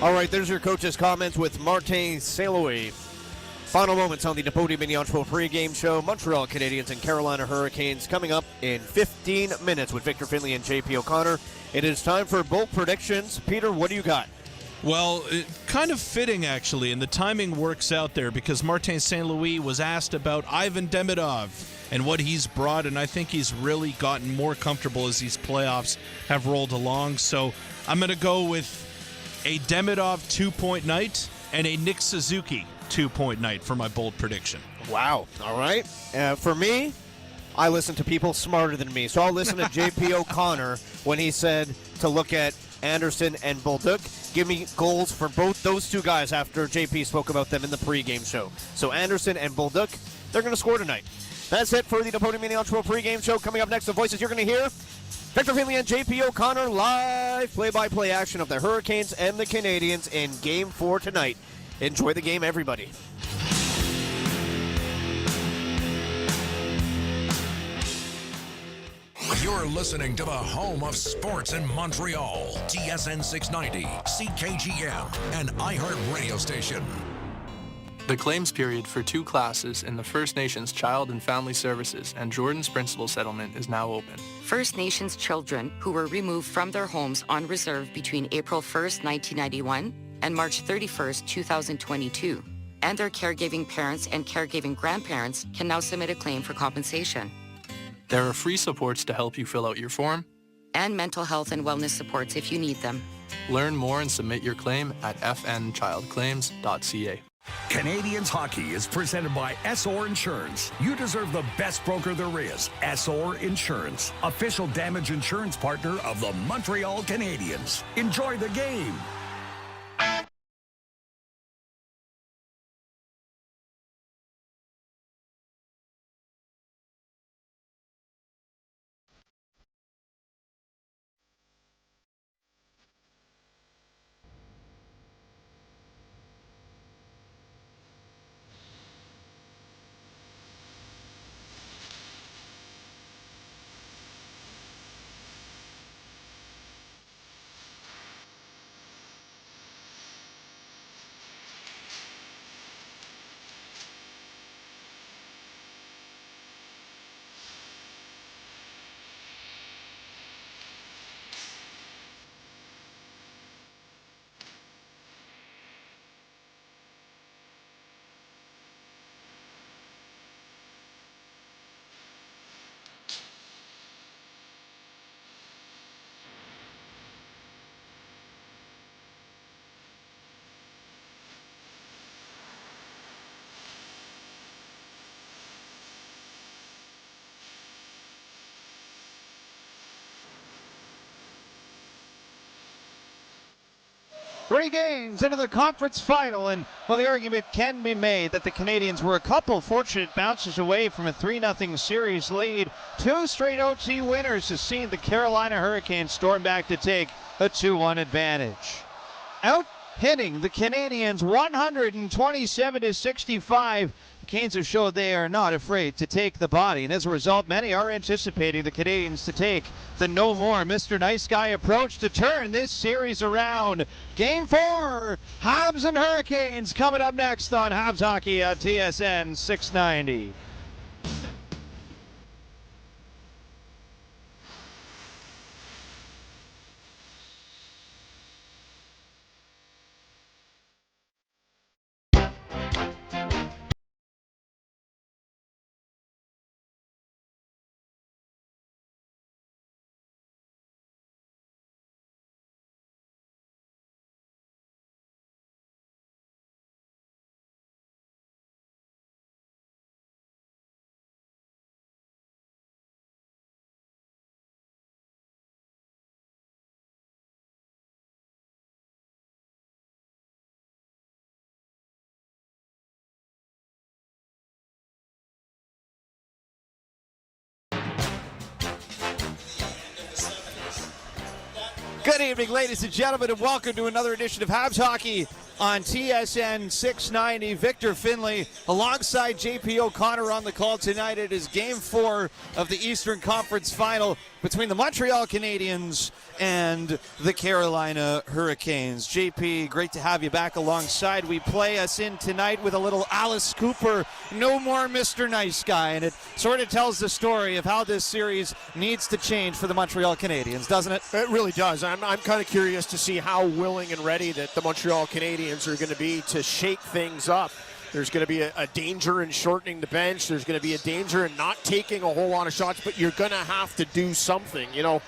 All right, there's your coach's comments with Martin Saint-Louis. Final moments on the Napoleon Miniatro pregame show. Montreal Canadiens and Carolina Hurricanes coming up in 15 minutes with Victor Finley and JP O'Connor. It is time for bold predictions. Peter, what do you got? Well, kind of fitting, actually, and the timing works out there because Martin Saint-Louis was asked about Ivan Demidov and what he's brought, and I think he's really gotten more comfortable as these playoffs have rolled along. So I'm going to go with a Demidov 2-point night and a Nick Suzuki 2-point night for my bold prediction. Wow. All right. For me, I listen to people smarter than me, so I'll listen to JP O'Connor when he said to look at Anderson and Bolduc. Give me goals for both those two guys after JP spoke about them in the pregame show. So Anderson and Bolduc, they're going to score tonight. That's it for the Napoleon Miniatro pregame show. Coming up next, the voices you're going to hear, Victor Finley and JP O'Connor, live play-by-play action of the Hurricanes and the Canadiens in Game 4 tonight. Enjoy the game, everybody. You're listening to the home of sports in Montreal. TSN 690, CKGM, and iHeart Radio Station. The claims period for 2 classes in the First Nations Child and Family Services and Jordan's Principal Settlement is now open. First Nations children who were removed from their homes on reserve between April 1st, 1991 and March 31st, 2022, and their caregiving parents and caregiving grandparents can now submit a claim for compensation. There are free supports to help you fill out your form, and mental health and wellness supports if you need them. Learn more and submit your claim at fnchildclaims.ca. Canadiens hockey is presented by SOR Insurance. You deserve the best broker there is. SOR Insurance, official damage insurance partner of the Montreal Canadiens. Enjoy the game. Three games into the conference final, and well, the argument can be made that the Canadiens were a couple fortunate bounces away from a 3-0 series lead. 2 straight OT winners has seen the Carolina Hurricanes storm back to take a 2-1 advantage. Out hitting the Canadiens 127-65. The Canes have showed they are not afraid to take the body, and as a result, many are anticipating the Canadiens to take the no more Mr. Nice Guy approach to turn this series around. Game 4, Habs and Hurricanes coming up next on Habs Hockey on TSN 690. Good evening, ladies and gentlemen, and welcome to another edition of Habs Hockey on TSN 690. Victor Finlay alongside JP O'Connor on the call tonight. It is Game 4 of the Eastern Conference Final between the Montreal Canadiens and the Carolina Hurricanes. JP, great to have you back alongside. We play us in tonight with a little Alice Cooper, no more Mr. Nice Guy, and it sort of tells the story of how this series needs to change for the Montreal Canadiens, doesn't it? It really does. I'm kind of curious to see how willing and ready that the Montreal Canadiens are going to be to shake things up. There's going to be a danger in shortening the bench. There's going to be a danger in not taking a whole lot of shots, but you're going to have to do something. You know,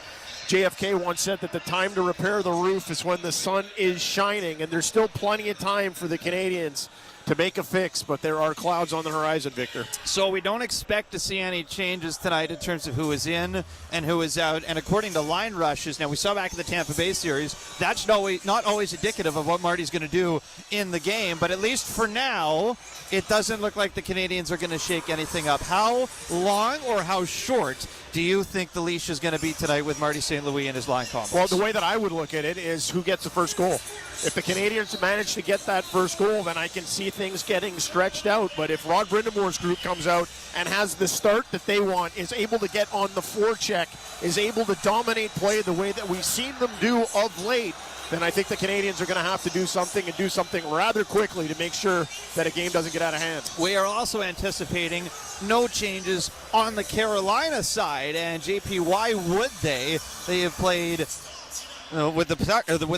JFK once said that the time to repair the roof is when the sun is shining, and there's still plenty of time for the Canadiens to make a fix, but there are clouds on the horizon, Victor. So we don't expect to see any changes tonight in terms of who is in and who is out. And according to line rushes, now we saw back in the Tampa Bay series, that's not always indicative of what Marty's going to do in the game. But at least for now, it doesn't look like the Canadiens are going to shake anything up. How long or how short do you think the leash is going to be tonight with Marty St. Louis and his line combos? Well, the way that I would look at it is who gets the first goal. If the Canadiens manage to get that first goal, then I can see things getting stretched out. But if Rod Brindamore's group comes out and has the start that they want, is able to get on the forecheck, is able to dominate play the way that we've seen them do of late, then I think the Canadiens are going to have to do something, and do something rather quickly to make sure that a game doesn't get out of hand. We are also anticipating no changes on the Carolina side. And JP, why would they? They have played with the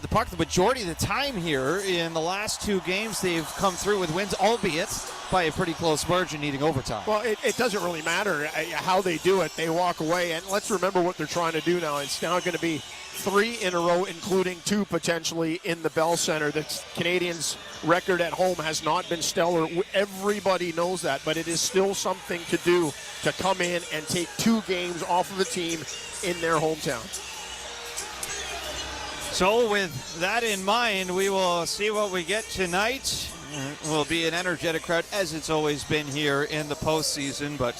puck the majority of the time here. In the last two games, they've come through with wins, albeit by a pretty close margin, needing overtime. Well, it doesn't really matter how they do it. They walk away, and let's remember what they're trying to do now. It's now going to be 3 in a row, including 2 potentially in the Bell Center. The Canadiens' record at home has not been stellar. Everybody knows that, but it is still something to do to come in and take 2 games off of the team in their hometown. So with that in mind, we will see what we get tonight. It will be an energetic crowd, as it's always been here in the postseason, but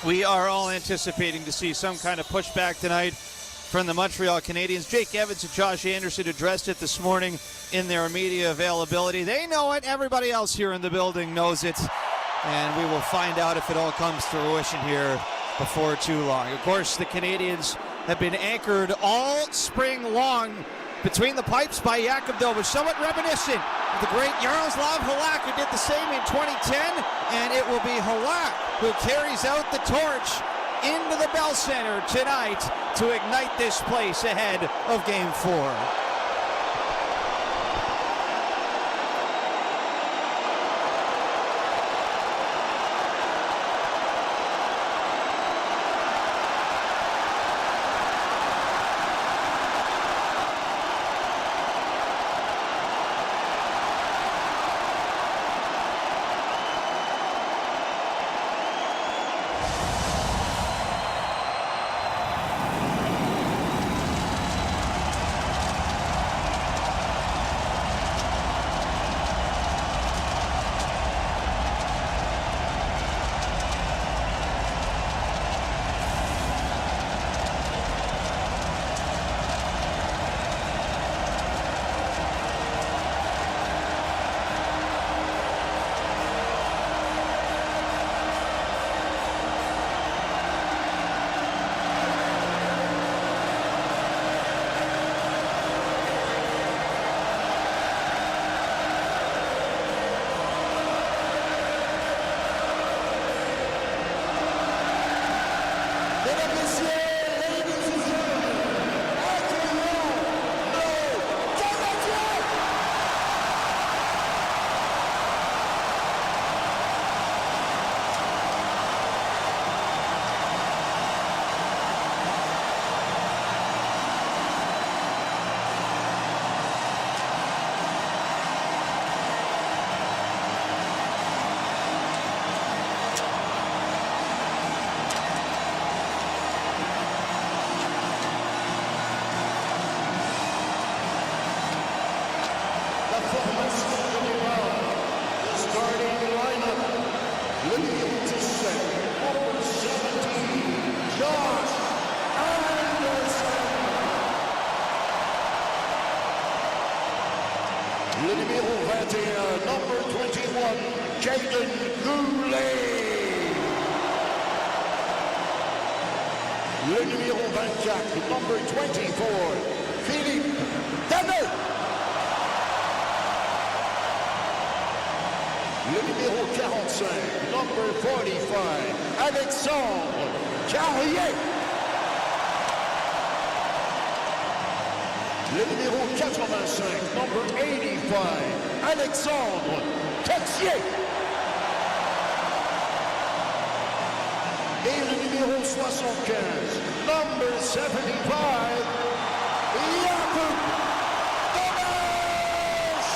we are all anticipating to see some kind of pushback tonight from the Montreal Canadiens. Jake Evans and Josh Anderson addressed it this morning in their media availability. They know it. Everybody else here in the building knows it. And we will find out if it all comes to fruition here before too long. Of course, the Canadiens have been anchored all spring long between the pipes by Jakub Dobeš, somewhat reminiscent of the great Jaroslav Halak, who did the same in 2010, and it will be Halak who carries out the torch into the Bell Center tonight to ignite this place ahead of Game 4. Le numéro 21, number 21, Jaden Goulet. Le numéro 24, number 24, Philippe Danet. Le numéro 45, number 45, Alexandre Carrier. Le numéro 85, number 85, Alexandre Texier. Et le numéro 75, number 75, Jakub Domesh.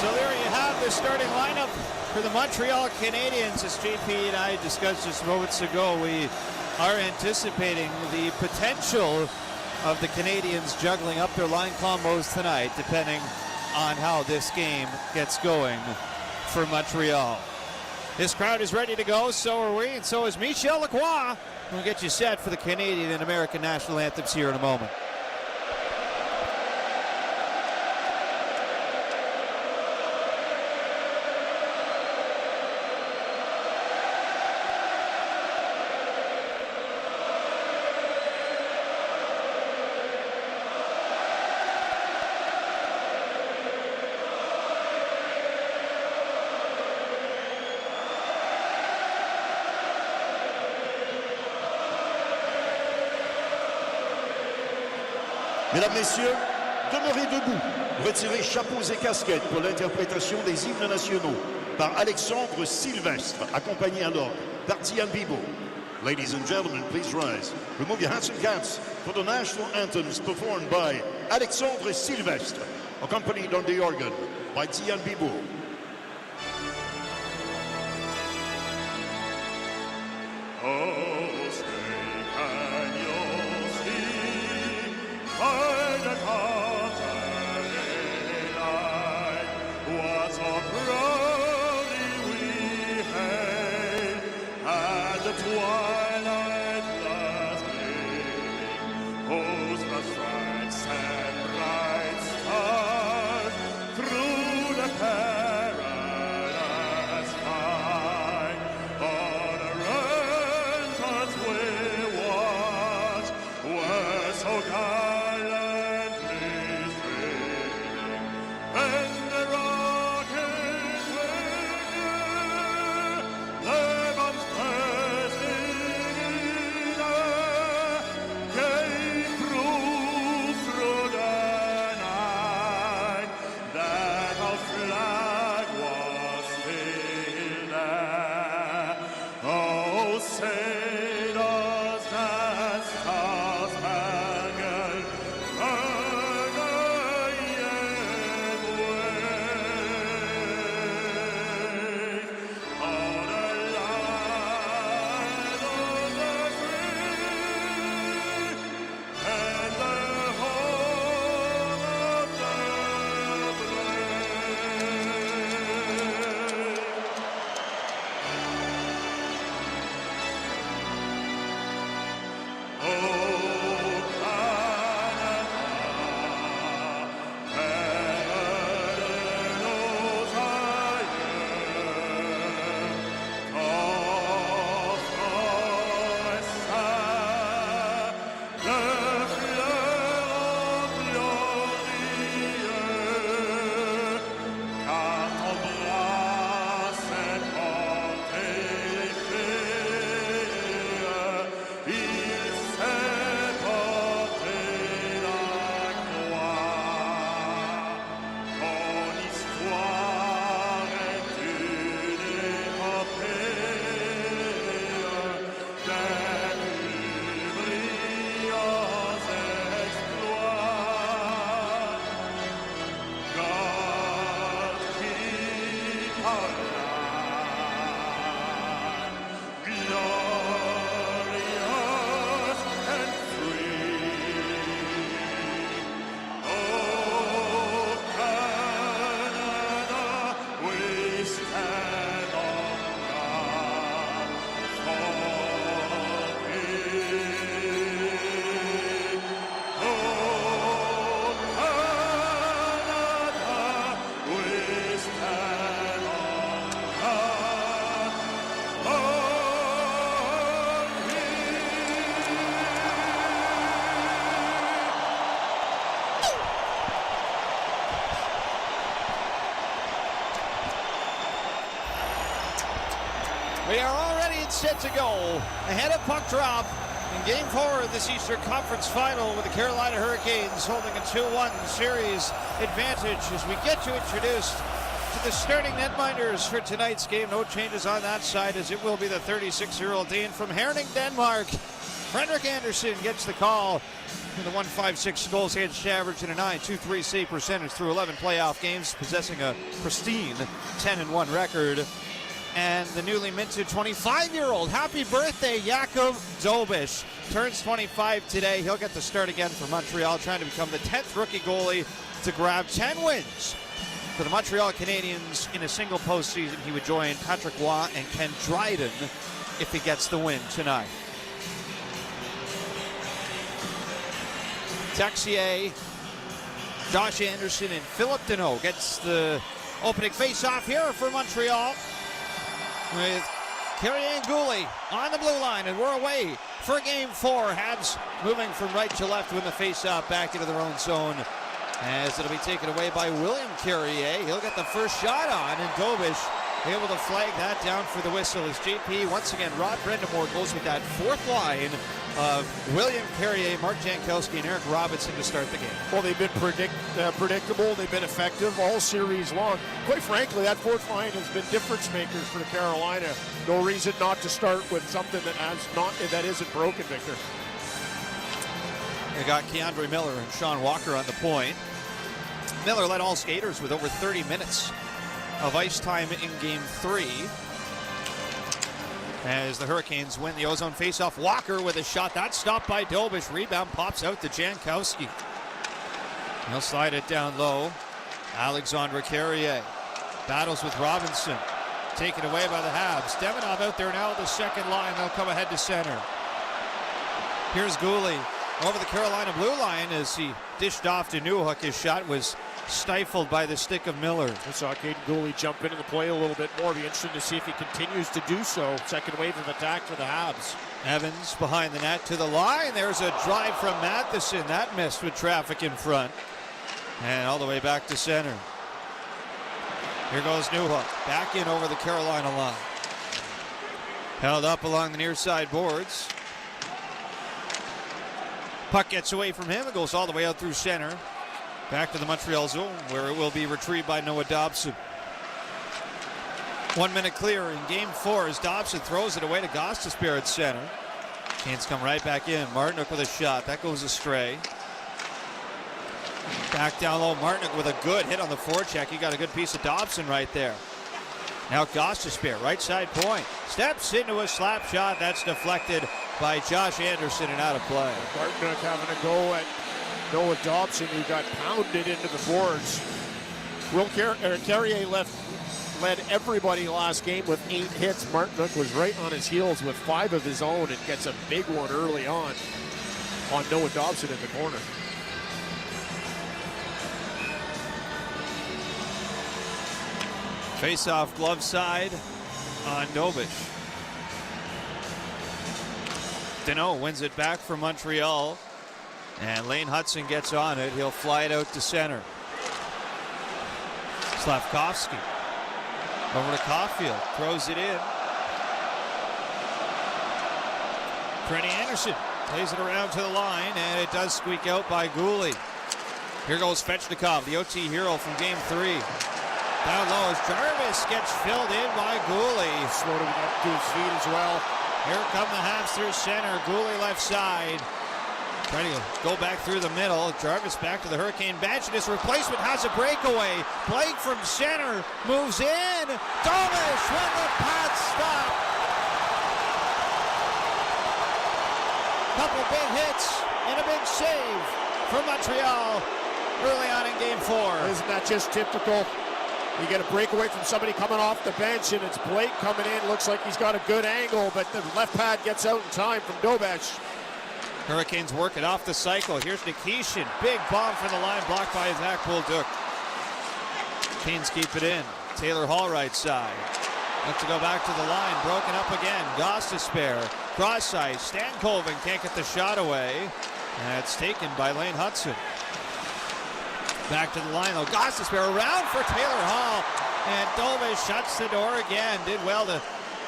So there you have the starting lineup for the Montreal Canadiens. As JP and I discussed just moments ago, we are anticipating the potential of the Canadiens juggling up their line combos tonight, depending on how this game gets going for Montreal. This crowd is ready to go, so are we, and so is Michel Lacroix. We'll get you set for the Canadian and American national anthems here in a moment. Mesdames, Messieurs, demeurez debout. Retirez chapeaux et casquettes pour l'interprétation des hymnes nationaux par Alexandre Sylvestre, accompagné alors par Diane Bibo. Ladies and gentlemen, please rise. Remove your hats and caps for the national anthems performed by Alexandre Sylvestre, accompanied on the organ by Diane Bibo. Through the past We are all ready and set to go. Ahead of puck drop in Game 4 of this Eastern Conference Final with the Carolina Hurricanes holding a 2-1 series advantage as we get you introduced to the starting netminders for tonight's game. No changes on that side as it will be the 36-year-old Dane from Herning, Denmark. Frederick Anderson gets the call with a .156 goals against average and a .923 save percentage through 11 playoff games, possessing a pristine 10-1 record. And the newly minted 25-year-old, happy birthday, Jakub Dobiš. Turns 25 today. He'll get the start again for Montreal, trying to become the 10th rookie goalie to grab 10 wins. For the Montreal Canadiens in a single postseason, he would join Patrick Roy and Ken Dryden if he gets the win tonight. Texier, Josh Anderson, and Philip Deneau gets the opening face-off here for Montreal, with Carrier and Goulet on the blue line, and we're away for Game 4. Habs moving from right to left to win the face-off back into their own zone, as it'll be taken away by William Carrier. He'll get the first shot on, and Dobiš able to flag that down for the whistle as JP, once again, Rod Brindamore goes with that fourth line of William Carrier, Mark Jankowski, and Eric Robinson to start the game. Well, they've been predictable. They've been effective all series long. Quite frankly, that fourth line has been difference makers for Carolina. No reason not to start with something that isn't broken, Victor. They got Keandre Miller and Sean Walker on the point. Miller led all skaters with over 30 minutes of ice time in Game 3. As the Hurricanes win the ozone faceoff, Walker with a shot. That's stopped by Dobiš. Rebound pops out to Jankowski. He'll slide it down low. Alexandre Carrier battles with Robinson. Taken away by the Habs. Demonov out there now with the second line. They'll come ahead to center. Here's Goulet over the Carolina blue line as he dished off to Newhook. His shot was stifled by the stick of Miller. I saw Caden Goulet jump into the play a little bit more. Be interesting to see if he continues to do so. Second wave of attack for the Habs. Evans behind the net to the line. There's a drive from Matheson. That missed with traffic in front. And all the way back to center. Here goes Newhook. Back in over the Carolina line. Held up along the near side boards. Puck gets away from him. It goes all the way out through center. Back to the Montreal zone, where it will be retrieved by Noah Dobson. 1 minute clear in Game 4 as Dobson throws it away to Gostisbehere at center. Canes come right back in. Martinook with a shot. That goes astray. Back down low. Martinook with a good hit on the forecheck. He got a good piece of Dobson right there. Now Gostisbehere, right side point. Steps into a slap shot. That's deflected by Josh Anderson and out of play. Martinook having a go at Noah Dobson, who got pounded into the boards. Carrier led everybody last game with 8 hits. Martinook was right on his heels with 5 of his own and gets a big one early on Noah Dobson in the corner. Face-off glove side on Dobiš. Deneau wins it back for Montreal. And Lane Hudson gets on it. He'll fly it out to center. Slavkovsky over to Caulfield. Throws it in. Freddie Anderson plays it around to the line, and it does squeak out by Goulet. Here goes Svechnikov, the OT hero from Game 3. Down low as Jarvis gets filled in by Goulet. Slowed him up to his feet as well. Here come the Habs through center. Goulet left side. Trying to go back through the middle. Jarvis back to the Hurricane bench. And his replacement has a breakaway. Blake from center moves in. Dobiš with the pass stop. Couple big hits and a big save from Montreal early on in Game 4. Isn't that just typical? You get a breakaway from somebody coming off the bench, and it's Blake coming in. Looks like he's got a good angle, but the left pad gets out in time from Dobiš. Hurricanes work it off the cycle. Here's Nikishin. Big bomb from the line, blocked by Zach Bolduc. Canes keep it in. Taylor Hall right side. Looks to go back to the line. Broken up again. Gostisbehere. Cross ice. Stankoven can't get the shot away. And it's taken by Lane Hudson. Back to the line though. Gostisbehere around for Taylor Hall. And Dobiš shuts the door again. Did well to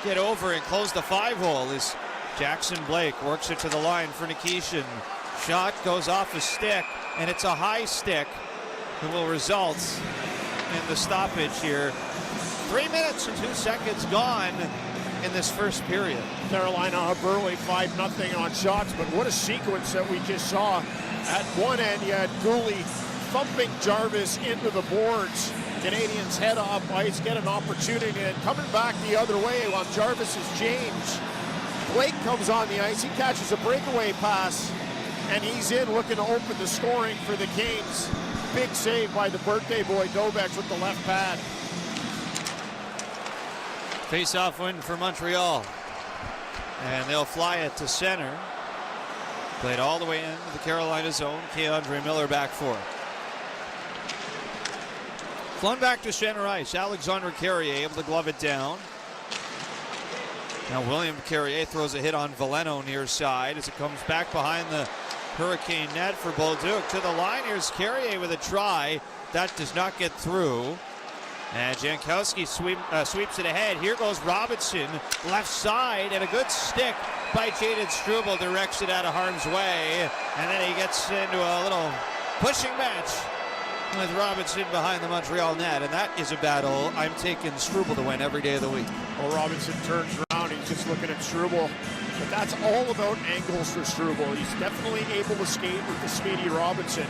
get over and close the 5-hole as Jackson Blake works it to the line for Nikishin. Shot goes off a stick, and it's a high stick that will result in the stoppage here. 3 minutes and 2 seconds gone in this first period. Carolina up early, 5-0 on shots, but what a sequence that we just saw. At one end, you had Gooley thumping Jarvis into the boards. Canadians head off ice, get an opportunity, and coming back the other way while Jarvis is changed. Blake comes on the ice, he catches a breakaway pass, and he's in looking to open the scoring for the Canes. Big save by the birthday boy Dobek with the left pad. Face-off win for Montreal. And they'll fly it to center. Played all the way into the Carolina zone. Keandre Miller back for it. Flung back to center ice. Alexandre Carrier able to glove it down. Now William Carrier throws a hit on Veleno near side as it comes back behind the Hurricane net for Bolduc. To the line, here's Carrier with a try. That does not get through. And Jankowski sweeps it ahead. Here goes Robinson, left side, and a good stick by Jaden Struble directs it out of harm's way. And then he gets into a little pushing match with Robinson behind the Montreal net. And that is a battle I'm taking Struble to win every day of the week. Well, Robinson turns around, he's just looking at Struble. But that's all about angles for Struble. He's definitely able to skate with the speedy Robinson,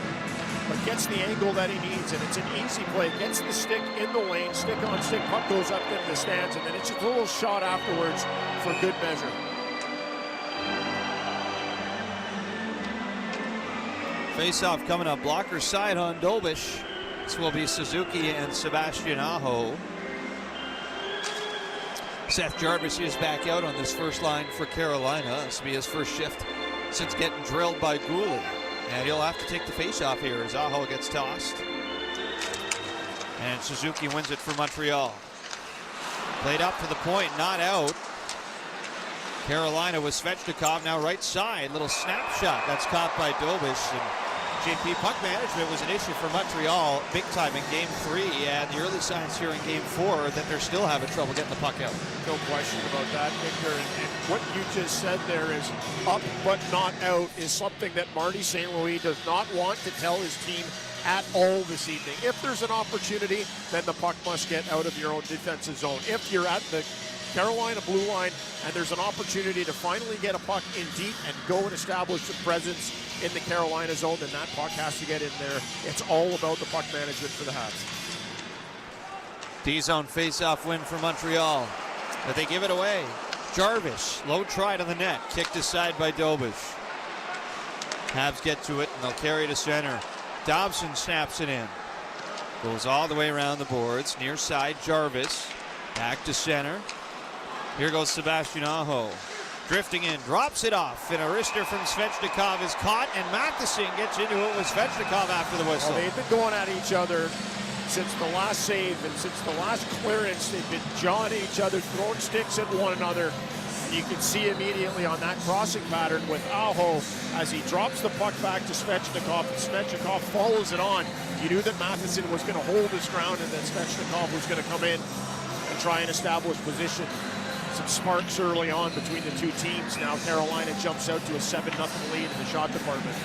but gets the angle that he needs, and it's an easy play. Gets the stick in the lane, stick on stick, puck goes up into the stands, and then it's just a little shot afterwards for good measure. Face-off coming up, blocker side on Dobish. This will be Suzuki and Sebastian Aho. Seth Jarvis is back out on this first line for Carolina. This will be his first shift since getting drilled by Gooley. And he'll have to take the face-off here as Aho gets tossed. And Suzuki wins it for Montreal. Played up to the point, not out. Carolina with Svechnikov now right side. Little snapshot that's caught by Dobish. And JP, puck management was an issue for Montreal big time in Game 3. And the early signs here in Game 4 that they're still having trouble getting the puck out. No question about that, Victor. And what you just said there is up but not out is something that Marty St. Louis does not want to tell his team at all this evening. If there's an opportunity, then the puck must get out of your own defensive zone. If you're at the Carolina blue line and there's an opportunity to finally get a puck in deep and go and establish a presence in the Carolina zone, then that puck has to get in there. It's all about the puck management for the Habs. D-zone face-off win for Montreal, but they give it away. Jarvis, low try to the net, kicked aside by Dobish. Habs get to it and they'll carry to center. Dobson snaps it in. Goes all the way around the boards. Near side, Jarvis. Back to center. Here goes Sebastian Aho. Drifting in, drops it off, and a wrister from Svechnikov is caught, and Matheson gets into it with Svechnikov after the whistle. Well, they've been going at each other since the last save, and since the last clearance, they've been jawing at each other, throwing sticks at one another. And you can see immediately on that crossing pattern with Aho as he drops the puck back to Svechnikov, and Svechnikov follows it on. You knew that Matheson was going to hold his ground and that Svechnikov was going to come in and try and establish position. Some sparks early on between the two teams. Now Carolina jumps out to a 7-0 lead in the shot department.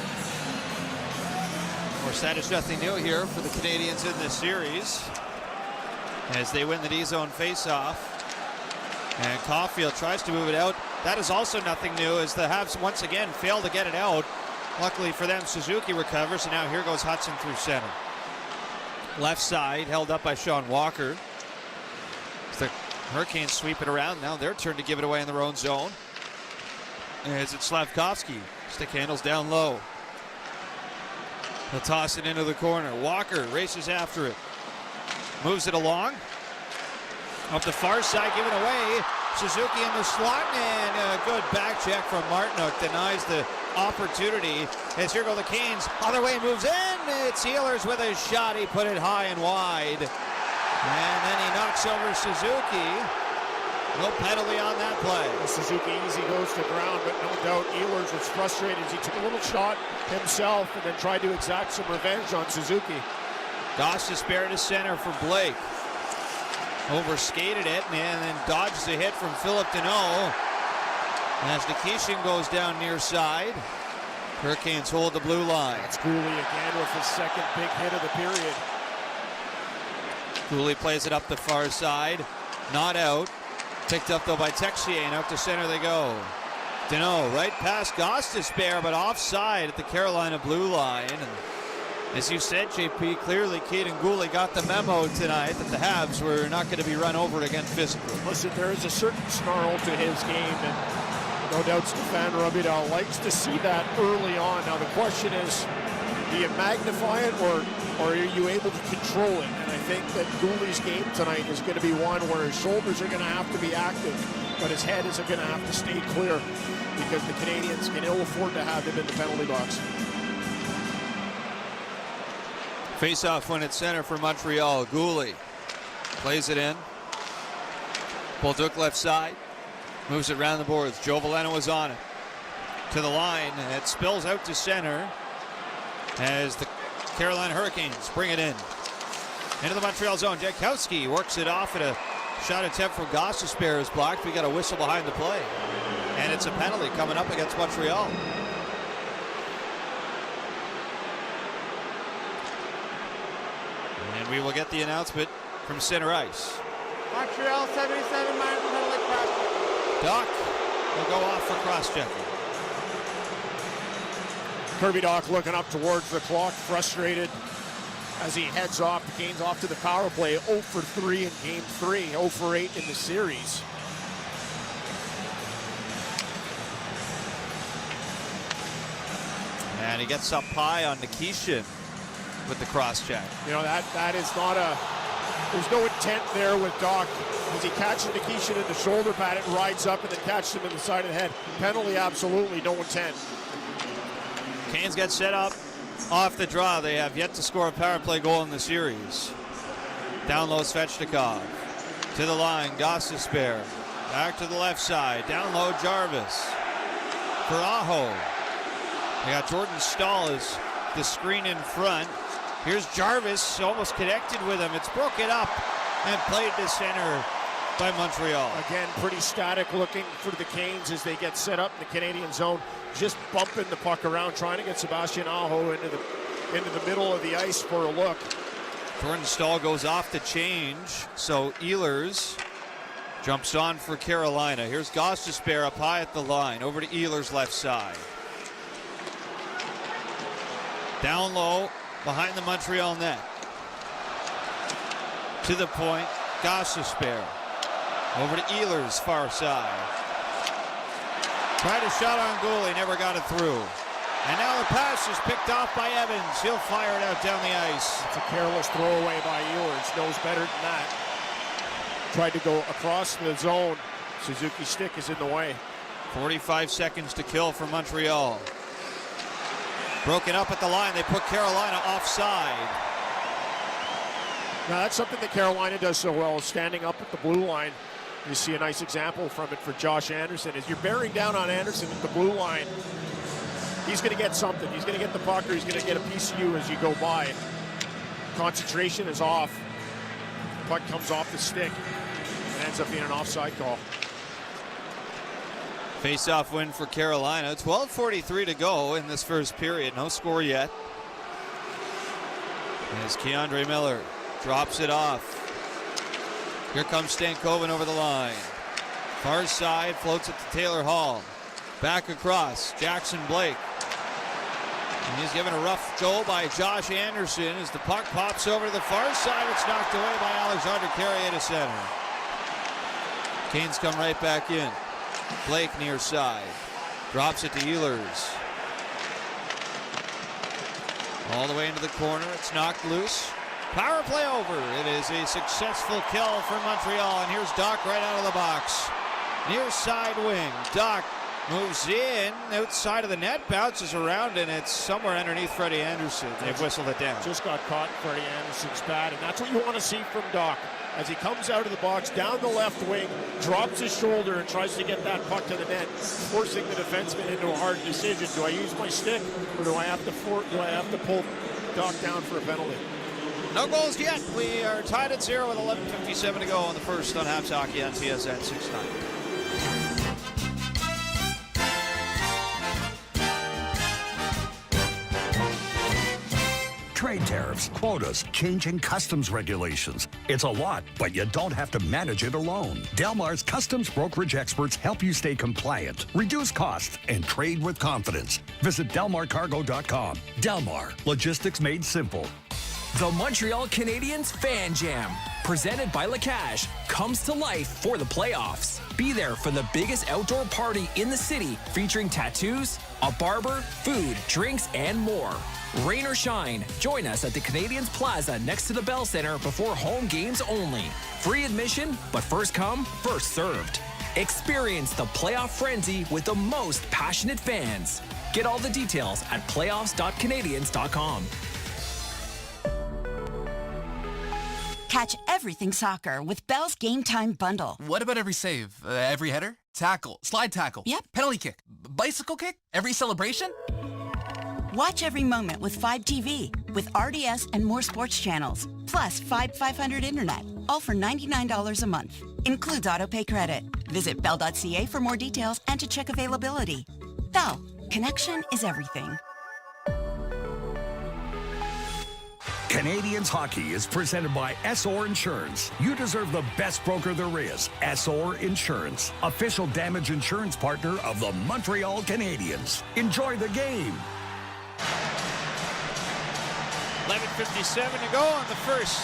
Of course, that is nothing new here for the Canadiens in this series as they win the D-zone face-off. And Caulfield tries to move it out. That is also nothing new as the Habs once again fail to get it out. Luckily for them, Suzuki recovers, and now here goes Hudson through center. Left side held up by Sean Walker. The Hurricanes sweep it around. Now their turn to give it away in their own zone. As it's Slavkovsky. Stick handles down low. He'll toss it into the corner. Walker races after it. Moves it along. Up the far side, giving away. Suzuki in the slot, and a good back check from Martinook denies the opportunity. As here go the Canes. Other way moves in. It's Healers with a shot. He put it high and wide. And then he knocks over Suzuki. No penalty on that play. Suzuki easy goes to ground, but no doubt Ehlers was frustrated as he took a little shot himself and then tried to exact some revenge on Suzuki. Goss to spare to center for Blake. Overskated it and then dodged catches a hit from Philip Deneau. As Nikishin goes down near side. Hurricanes hold the blue line. It's Cooley again with his second big hit of the period. Cooley plays it up the far side. Not out. Picked up though by Texier, and out to center they go. Deneau right past Gostisbehere, but offside at the Carolina blue line. And as you said, JP, clearly Caden Cooley got the memo tonight that the Habs were not going to be run over again physically. Listen, there is a certain snarl to his game, and no doubt Stefan Robidas likes to see that early on. Now the question is, do you magnify it or are you able to control it? And I think that Cooley's game tonight is going to be one where his shoulders are going to have to be active, but his head is going to have to stay clear because the Canadiens can ill afford to have him in the penalty box. Face-off win at center for Montreal. Cooley plays it in. Bolduc left side. Moves it around the boards. Joe Veleno was on it. To the line, and it spills out to center as the Carolina Hurricanes bring it in. Into the Montreal zone. Jankowski works it off at a shot attempt from Gostisbehere is blocked. We got a whistle behind the play. And it's a penalty coming up against Montreal. And we will get the announcement from center ice. Montreal 77 minus penalty cross-checking. Doc will go off for cross-checking. Kirby Dach looking up towards the clock, frustrated as he heads off. The Canes off to the power play, 0 for 3 in Game 3, 0 for 8 in the series. And he gets up high on Nikishin with the cross-check. You know, that is not a... There's no intent there with Dach as he catches Nikishin in the shoulder pad and rides up and then catches him in the side of the head. Penalty, absolutely, no intent. Canes get set up off the draw. They have yet to score a power play goal in the series. Down low, Svechnikov. To the line, Gostisbehere. Back to the left side. Down low, Jarvis. For Aho. They got Jordan Stahl as the screen in front. Here's Jarvis, almost connected with him. It's broken up and played to center by Montreal. Again, pretty static looking for the Canes as they get set up in the Canadian zone. Just bumping the puck around, trying to get Sebastian Aho into the middle of the ice for a look. Jordan Stahl goes off the change, so Ehlers jumps on for Carolina. Here's Gostisbehere up high at the line, over to Ehlers' left side. Down low, behind the Montreal net. To the point, Gostisbehere. Over to Ehlers' far side. Tried a shot on goal, he never got it through. And now the pass is picked off by Evans. He'll fire it out down the ice. It's a careless throwaway by Ehlers. Knows better than that. Tried to go across the zone. Suzuki's stick is in the way. 45 seconds to kill for Montreal. Broken up at the line. They put Carolina offside. Now that's something that Carolina does so well, standing up at the blue line. You see a nice example from it for Josh Anderson. As you're bearing down on Anderson at the blue line, he's going to get something. He's going to get the puck, or he's going to get a piece of you as you go by. Concentration is off. Puck comes off the stick and ends up being an offside call. Face-off win for Carolina. 12:43 to go in this first period. No score yet. As Keandre Miller drops it off. Here comes Stankoven over the line. Far side, floats it to Taylor Hall. Back across, Jackson Blake. And he's given a rough go by Josh Anderson as the puck pops over to the far side. It's knocked away by Alexander Carrier to center. Canes come right back in. Blake near side. Drops it to Ehlers. All the way into the corner. It's knocked loose. Power play over. It is a successful kill for Montreal. And here's Dach right out of the box. Near side wing. Dach moves in. Outside of the net. Bounces around. And it's somewhere underneath Freddie Anderson. They've whistled it down. Just got caught in Freddie Anderson's pad. And that's what you want to see from Dach. As he comes out of the box, down the left wing, drops his shoulder and tries to get that puck to the net, forcing the defenseman into a hard decision. Do I use my stick, or do I have to pull Dach down for a penalty? No goals yet. We are tied at 0 with 11:57 to go on the first on Habs Hockey on TSN 690. Trade tariffs, quotas, changing customs regulations. It's a lot, but you don't have to manage it alone. Delmar's customs brokerage experts help you stay compliant, reduce costs, and trade with confidence. Visit delmarcargo.com. Delmar, logistics made simple. The Montreal Canadiens Fan Jam, presented by Lacache, comes to life for the playoffs. Be there for the biggest outdoor party in the city, featuring tattoos, a barber, food, drinks, and more. Rain or shine, join us at the Canadiens Plaza next to the Bell Center before home games only. Free admission, but first come, first served. Experience the playoff frenzy with the most passionate fans. Get all the details at playoffs.canadiens.com. Catch everything soccer with Bell's Game Time Bundle. What about every save? Every header? Tackle? Slide tackle? Yep. Penalty kick? Bicycle kick? Every celebration? Watch every moment with 5 TV, with RDS and more sports channels, plus 500 internet, all for $99 a month. Includes autopay credit. Visit bell.ca for more details and to check availability. Bell, connection is everything. Canadiens hockey is presented by SR Insurance. You deserve the best broker there is. SR Insurance, official damage insurance partner of the Montreal Canadiens. Enjoy the game. 11:57 to go on the first.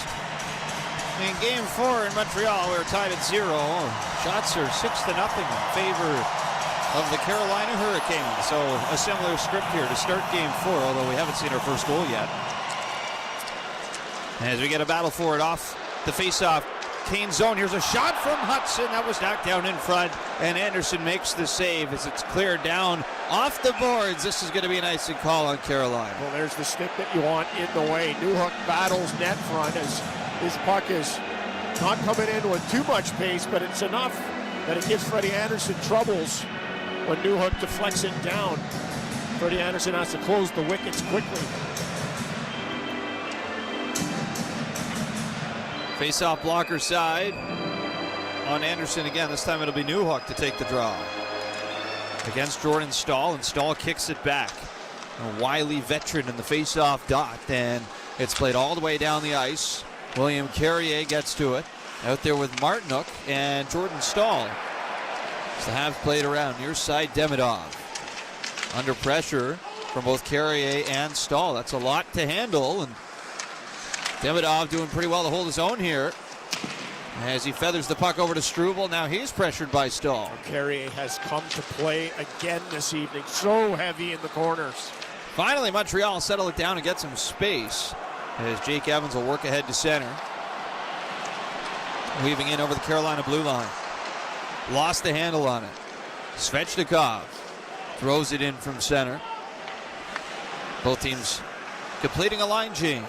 In Game 4 in Montreal, we're tied at 0. Shots are 6-0 in favor of the Carolina Hurricanes. So a similar script here to start Game 4, although we haven't seen our first goal yet. As we get a battle for it off the face-off Kane zone. Here's a shot from Hudson. That was knocked down in front, and Anderson makes the save as it's cleared down off the boards. This is going to be an icing call on Carolina. Well, there's the stick that you want in the way. Newhook battles net front as his puck is not coming in with too much pace, but it's enough that it gives Freddie Anderson troubles when Newhook deflects it down. Freddie Anderson has to close the wickets quickly. Face-off blocker side on Anderson again. This time it'll be Newhook to take the draw against Jordan Staal, and Staal kicks it back. A wily veteran in the face-off dot, and it's played all the way down the ice. William Carrier gets to it out there with Martinook and Jordan Staal. So the Habs played around near side. Demidov under pressure from both Carrier and Staal. That's a lot to handle, and Demidov doing pretty well to hold his own here as he feathers the puck over to Struble. Now he's pressured by Staal. Carrier has come to play again this evening. So heavy in the corners. Finally, Montreal settle it down and get some space as Jake Evans will work ahead to center. Weaving in over the Carolina blue line. Lost the handle on it. Svechnikov throws it in from center. Both teams completing a line change.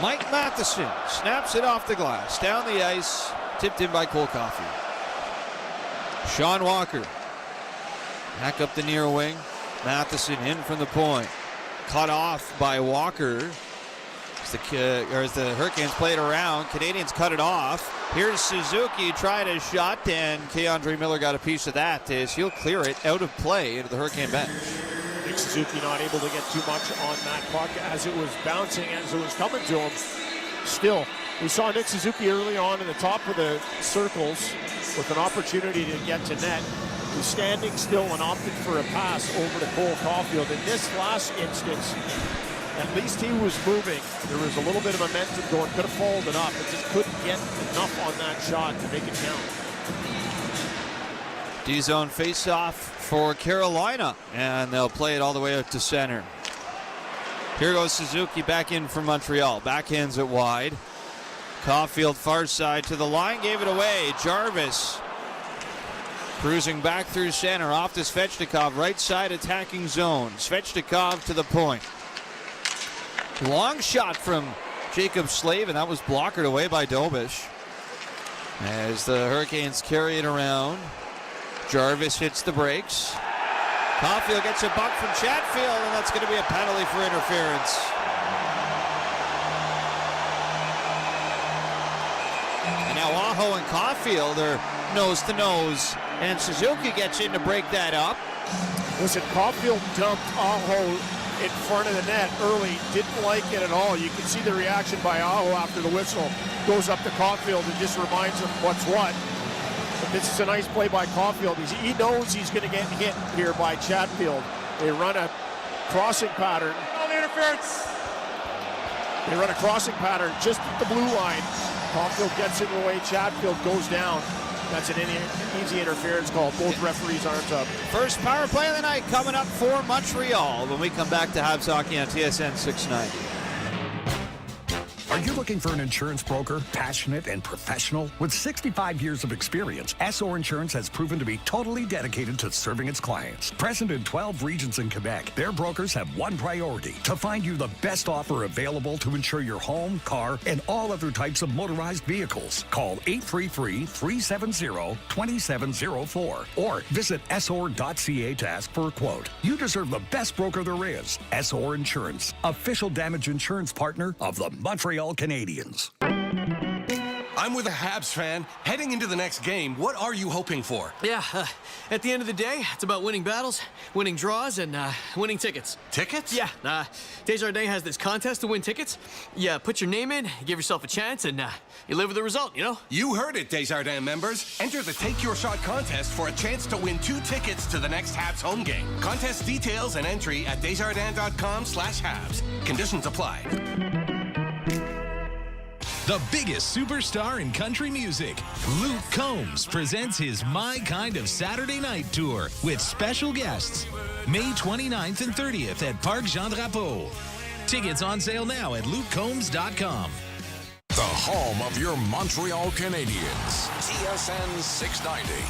Mike Matheson snaps it off the glass. Down the ice, tipped in by Cole Caulfield. Sean Walker back up the near wing. Matheson in from the point. Cut off by Walker. As the Hurricanes played around, Canadiens cut it off. Here's Suzuki trying a shot, and Keandre Miller got a piece of that as he'll clear it out of play into the Hurricane bench. Nick Suzuki not able to get too much on that puck as it was bouncing, as it was coming to him. Still, we saw Nick Suzuki early on in the top of the circles with an opportunity to get to net. He was standing still and opted for a pass over to Cole Caulfield. In this last instance, at least he was moving. There was a little bit of momentum going. Could have folded up, but just couldn't get enough on that shot to make it count. D-zone face-off for Carolina, and they'll play it all the way out to center. Here goes Suzuki back in from Montreal. Backhands it wide. Caulfield far side to the line, gave it away. Jarvis cruising back through center, off to Svechnikov, right side attacking zone. Svechnikov to the point. Long shot from Jacob Slave, and that was blockered away by Dobish. As the Hurricanes carry it around, Jarvis hits the brakes. Caulfield gets a buck from Chatfield, and that's going to be a penalty for interference. And now Aho and Caulfield are nose to nose, and Suzuki gets in to break that up. Listen, Caulfield dumped Aho in front of the net early. Didn't like it at all. You can see the reaction by Aho after the whistle. Goes up to Caulfield and just reminds him what's what. But this is a nice play by Caulfield. He knows he's going to get hit here by Chatfield. They run a crossing pattern. Oh, the interference. They run a crossing pattern just at the blue line. Caulfield gets in the way. Chatfield goes down. That's an easy interference call. Both referees' arms up. First power play of the night coming up for Montreal when we come back to Habs Hockey on TSN 690. Are you looking for an insurance broker, passionate and professional? With 65 years of experience, SR Insurance has proven to be totally dedicated to serving its clients. Present in 12 regions in Quebec, their brokers have one priority: to find you the best offer available to insure your home, car, and all other types of motorized vehicles. Call 833-370-2704 or visit sr.ca to ask for a quote. You deserve the best broker there is. SR Insurance, official damage insurance partner of the Montreal Canadiens. I'm with a Habs fan. Heading into the next game, what are you hoping for? Yeah, at the end of the day, it's about winning battles, winning draws, and winning tickets. Tickets? Yeah, Desjardins has this contest to win tickets. You put your name in, give yourself a chance, and you live with the result, you know? You heard it, Desjardins members. Enter the Take Your Shot contest for a chance to win 2 tickets to the next Habs home game. Contest details and entry at desjardins.com/Habs. Conditions apply. The biggest superstar in country music, Luke Combs, presents his My Kind of Saturday Night Tour with special guests, May 29th and 30th at Parc Jean Drapeau. Tickets on sale now at lukecombs.com. The home of your Montreal Canadiens, TSN 690.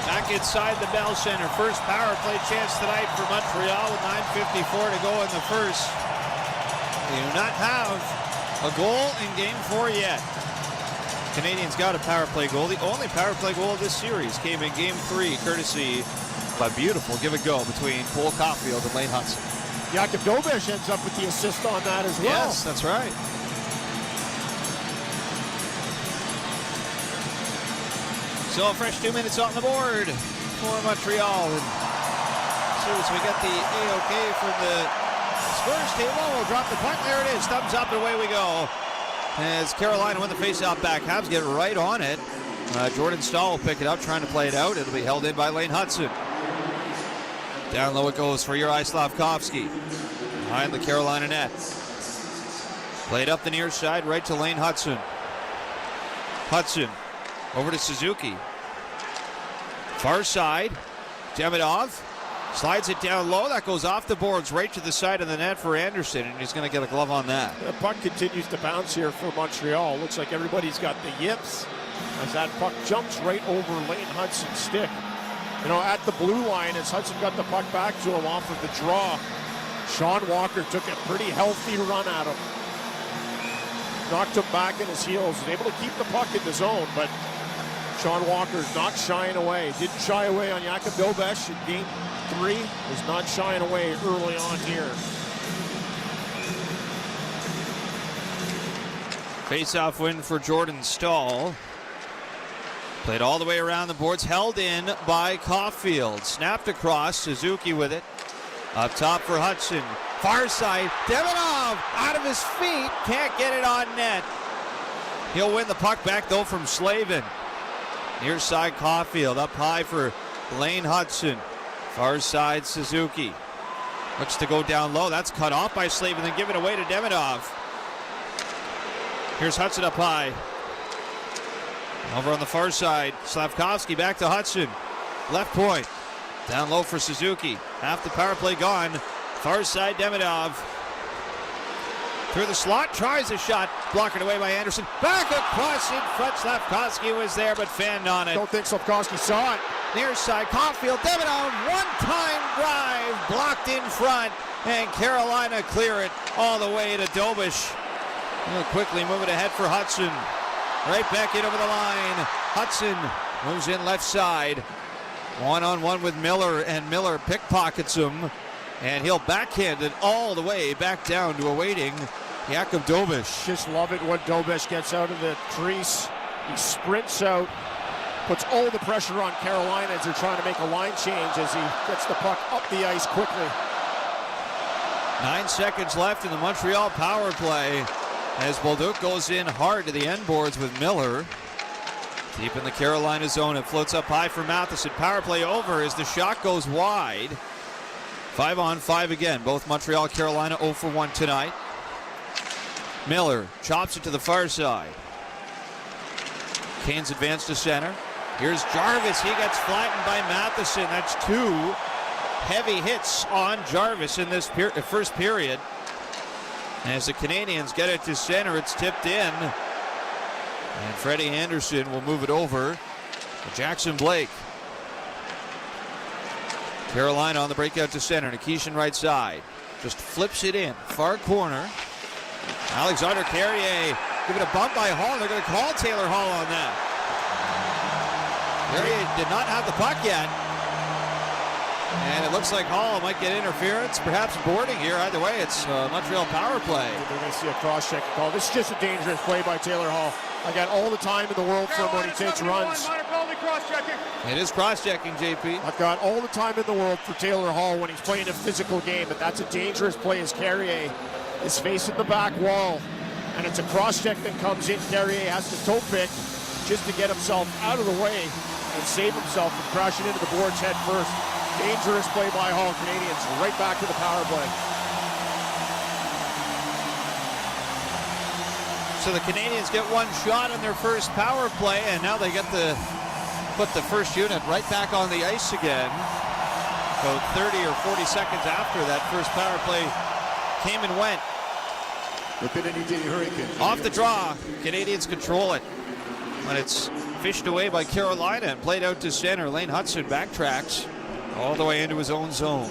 Back inside the Bell Center. First power play chance tonight for Montreal with 9:54 to go in the first. They do not have a goal in Game 4 yet. Canadians got a power play goal. The only power play goal of this series came in Game 3, courtesy of a beautiful give-and-go between Cole Caulfield and Lane Hudson. Jakub Dobeš ends up with the assist on that as well. Yes, that's right. So a fresh 2 minutes on the board for Montreal. And as soon as we get the A-OK from the scores table, we'll drop the puck. There it is. Thumbs up, and away we go. As Carolina win the faceoff back, Habs get right on it. Jordan Stahl will pick it up, trying to play it out. It'll be held in by Lane Hudson. Down low it goes for Juraj Slafkovsky. Behind the Carolina net. Played up the near side, right to Lane Hudson. Hudson over to Suzuki. Far side. Demidov slides it down low. That goes off the boards right to the side of the net for Anderson, and he's going to get a glove on that. The puck continues to bounce here for Montreal. Looks like everybody's got the yips as that puck jumps right over Lane Hudson's stick. You know, at the blue line, as Hudson got the puck back to him off of the draw, Sean Walker took a pretty healthy run at him. Knocked him back in his heels. Was able to keep the puck in the zone, but Sean Walker's not shying away. Didn't shy away on Jakub Dobeš in Game 3. Was not shying away early on here. Face-off win for Jordan Stahl. Played all the way around the boards, held in by Caulfield. Snapped across, Suzuki with it. Up top for Hudson. Far side, Demidov out of his feet. Can't get it on net. He'll win the puck back though from Slavin. Near side Caulfield, up high for Lane Hudson. Far side Suzuki. Looks to go down low. That's cut off by Slavin, then given away to Demidov. Here's Hudson up high. Over on the far side, Slafkovsky back to Hudson. Left point. Down low for Suzuki. Half the power play gone. Far side, Demidov. Through the slot, tries a shot. Blocked away by Anderson. Back across in front. Slafkovsky was there, but fanned on it. Don't think Slafkovsky saw it. Near side, Caulfield. Demidov, one-time drive. Blocked in front. And Carolina clear it all the way to Dobeš. He'll quickly move it ahead for Hudson. Right back in over the line. Hudson moves in left side. One-on-one with Miller, and Miller pickpockets him, and he'll backhand it all the way back down to awaiting Jakub Dobiš. Just love it when Dobiš gets out of the crease. He sprints out, puts all the pressure on Carolina as they're trying to make a line change as he gets the puck up the ice quickly. 9 seconds left in the Montreal power play as Bolduc goes in hard to the end boards with Miller. Deep in the Carolina zone, it floats up high for Matheson. Power play over as the shot goes wide. 5-on-5 again. Both Montreal, Carolina 0 for 1 tonight. Miller chops it to the far side. Canes advance to center. Here's Jarvis. He gets flattened by Matheson. That's 2 heavy hits on Jarvis in this first period. As the Canadiens get it to center, it's tipped in. And Freddie Anderson will move it over to Jackson Blake. Carolina on the breakout to center. Nikishin right side. Just flips it in. Far corner. Alexander Carrier give it a bump by Hall. They're going to call Taylor Hall on that. Carrier did not have the puck yet. And it looks like Hall might get interference, perhaps boarding here. Either way, it's Montreal power play. They're going to see a cross-check call. This is just a dangerous play by Taylor Hall. I got all the time in the world from when he takes runs. It is cross-checking, JP. I've got all the time in the world for Taylor Hall when he's playing a physical game, but that's a dangerous play as Carrier is facing the back wall. And it's a cross-check that comes in. Carrier has to toe pick just to get himself out of the way and save himself from crashing into the boards head first. Dangerous play by Hall. Canadiens right back to the power play. So the Canadiens get one shot on their first power play, and now they get to put the first unit right back on the ice again. About 30 or 40 seconds after that first power play came and went. Off the draw, Canadiens control it. When it's fished away by Carolina and played out to center, Lane Hudson backtracks all the way into his own zone.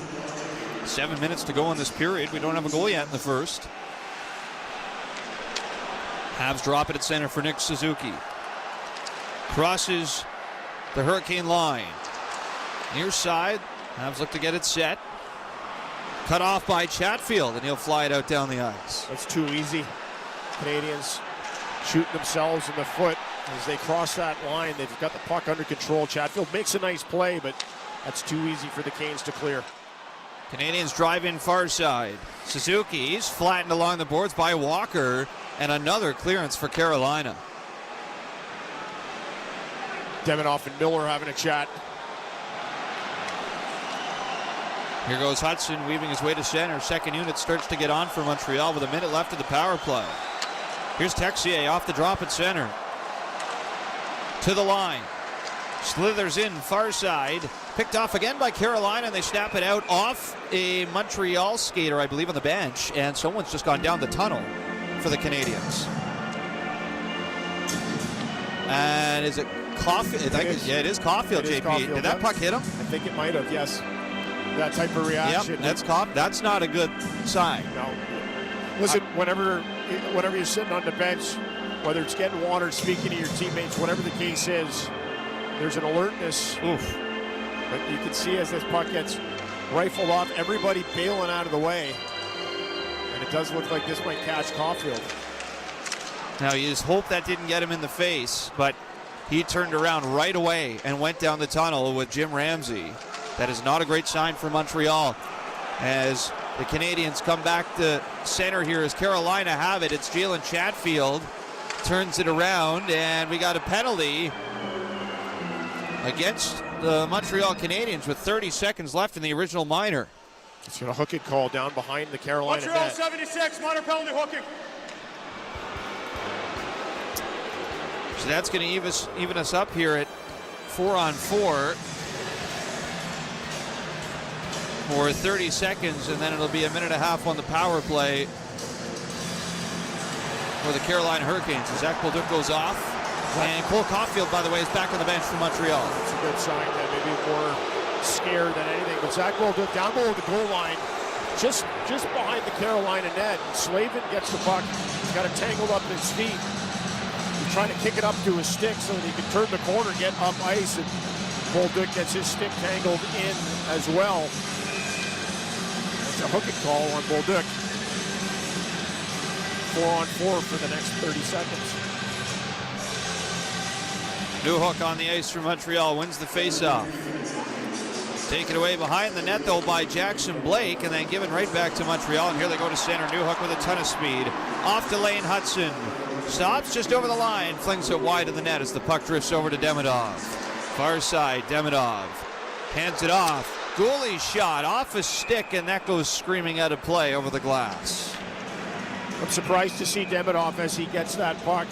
7 minutes to go in this period. We don't have a goal yet in the first. Habs drop it at center for Nick Suzuki. Crosses the Hurricane line. Near side, Habs look to get it set. Cut off by Chatfield, and he'll fly it out down the ice. That's too easy. Canadiens shooting themselves in the foot as they cross that line. They've got the puck under control. Chatfield makes a nice play, but that's too easy for the Canes to clear. Canadiens drive in far side. Suzuki's flattened along the boards by Walker, and another clearance for Carolina. Demidov and Miller having a chat. Here goes Hudson weaving his way to center. Second unit starts to get on for Montreal with a minute left of the power play. Here's Texier off the drop at center. To the line. Slithers in far side. Picked off again by Carolina, and they snap it out off a Montreal skater, I believe, on the bench. And someone's just gone down the tunnel for the Canadiens. And is it Caulfield? Yeah, it is Caulfield, JP. Caulfield. Did that puck hit him? I think it might have, yes. That type of reaction. Yep, that's not a good sign. No. Listen, whenever you're sitting on the bench, whether it's getting water, speaking to your teammates, whatever the case is, there's an alertness. Oof. But you can see as this puck gets rifled off, everybody bailing out of the way. And it does look like this might catch Caulfield. Now, you just hope that didn't get him in the face, but he turned around right away and went down the tunnel with Jim Ramsey. That is not a great sign for Montreal as the Canadiens come back to center here as Carolina have it. It's Jalen Chatfield turns it around, and we got a penalty against the Montreal Canadiens with 30 seconds left in the original minor. It's going to hook it call down behind the Carolina Montreal net. 76, minor penalty hooking. So that's going to even us up here at 4-on-4 for 30 seconds, and then it'll be a minute and a half on the power play for the Carolina Hurricanes. As Zach Bolduc goes off, and Cole Caulfield, by the way, is back on the bench for Montreal. It's a good sign that maybe more scared than anything. But Zach Bolduc down below the goal line, just behind the Carolina net. Slavin gets the puck. He's got it tangled up in his feet. He's trying to kick it up to his stick so that he can turn the corner, get up ice, and Bolduc gets his stick tangled in as well. It's a hooking call on Bolduc. 4-on-4 for the next 30 seconds. Newhook on the ice for Montreal, wins the faceoff. Taken away behind the net, though, by Jackson Blake, and then given right back to Montreal. And here they go to center. Newhook with a ton of speed. Off to Lane Hudson. Stops just over the line. Flings it wide of the net as the puck drifts over to Demidov. Far side, Demidov hands it off. Goolie's shot off a stick, and that goes screaming out of play over the glass. I'm surprised to see Demidov as he gets that puck.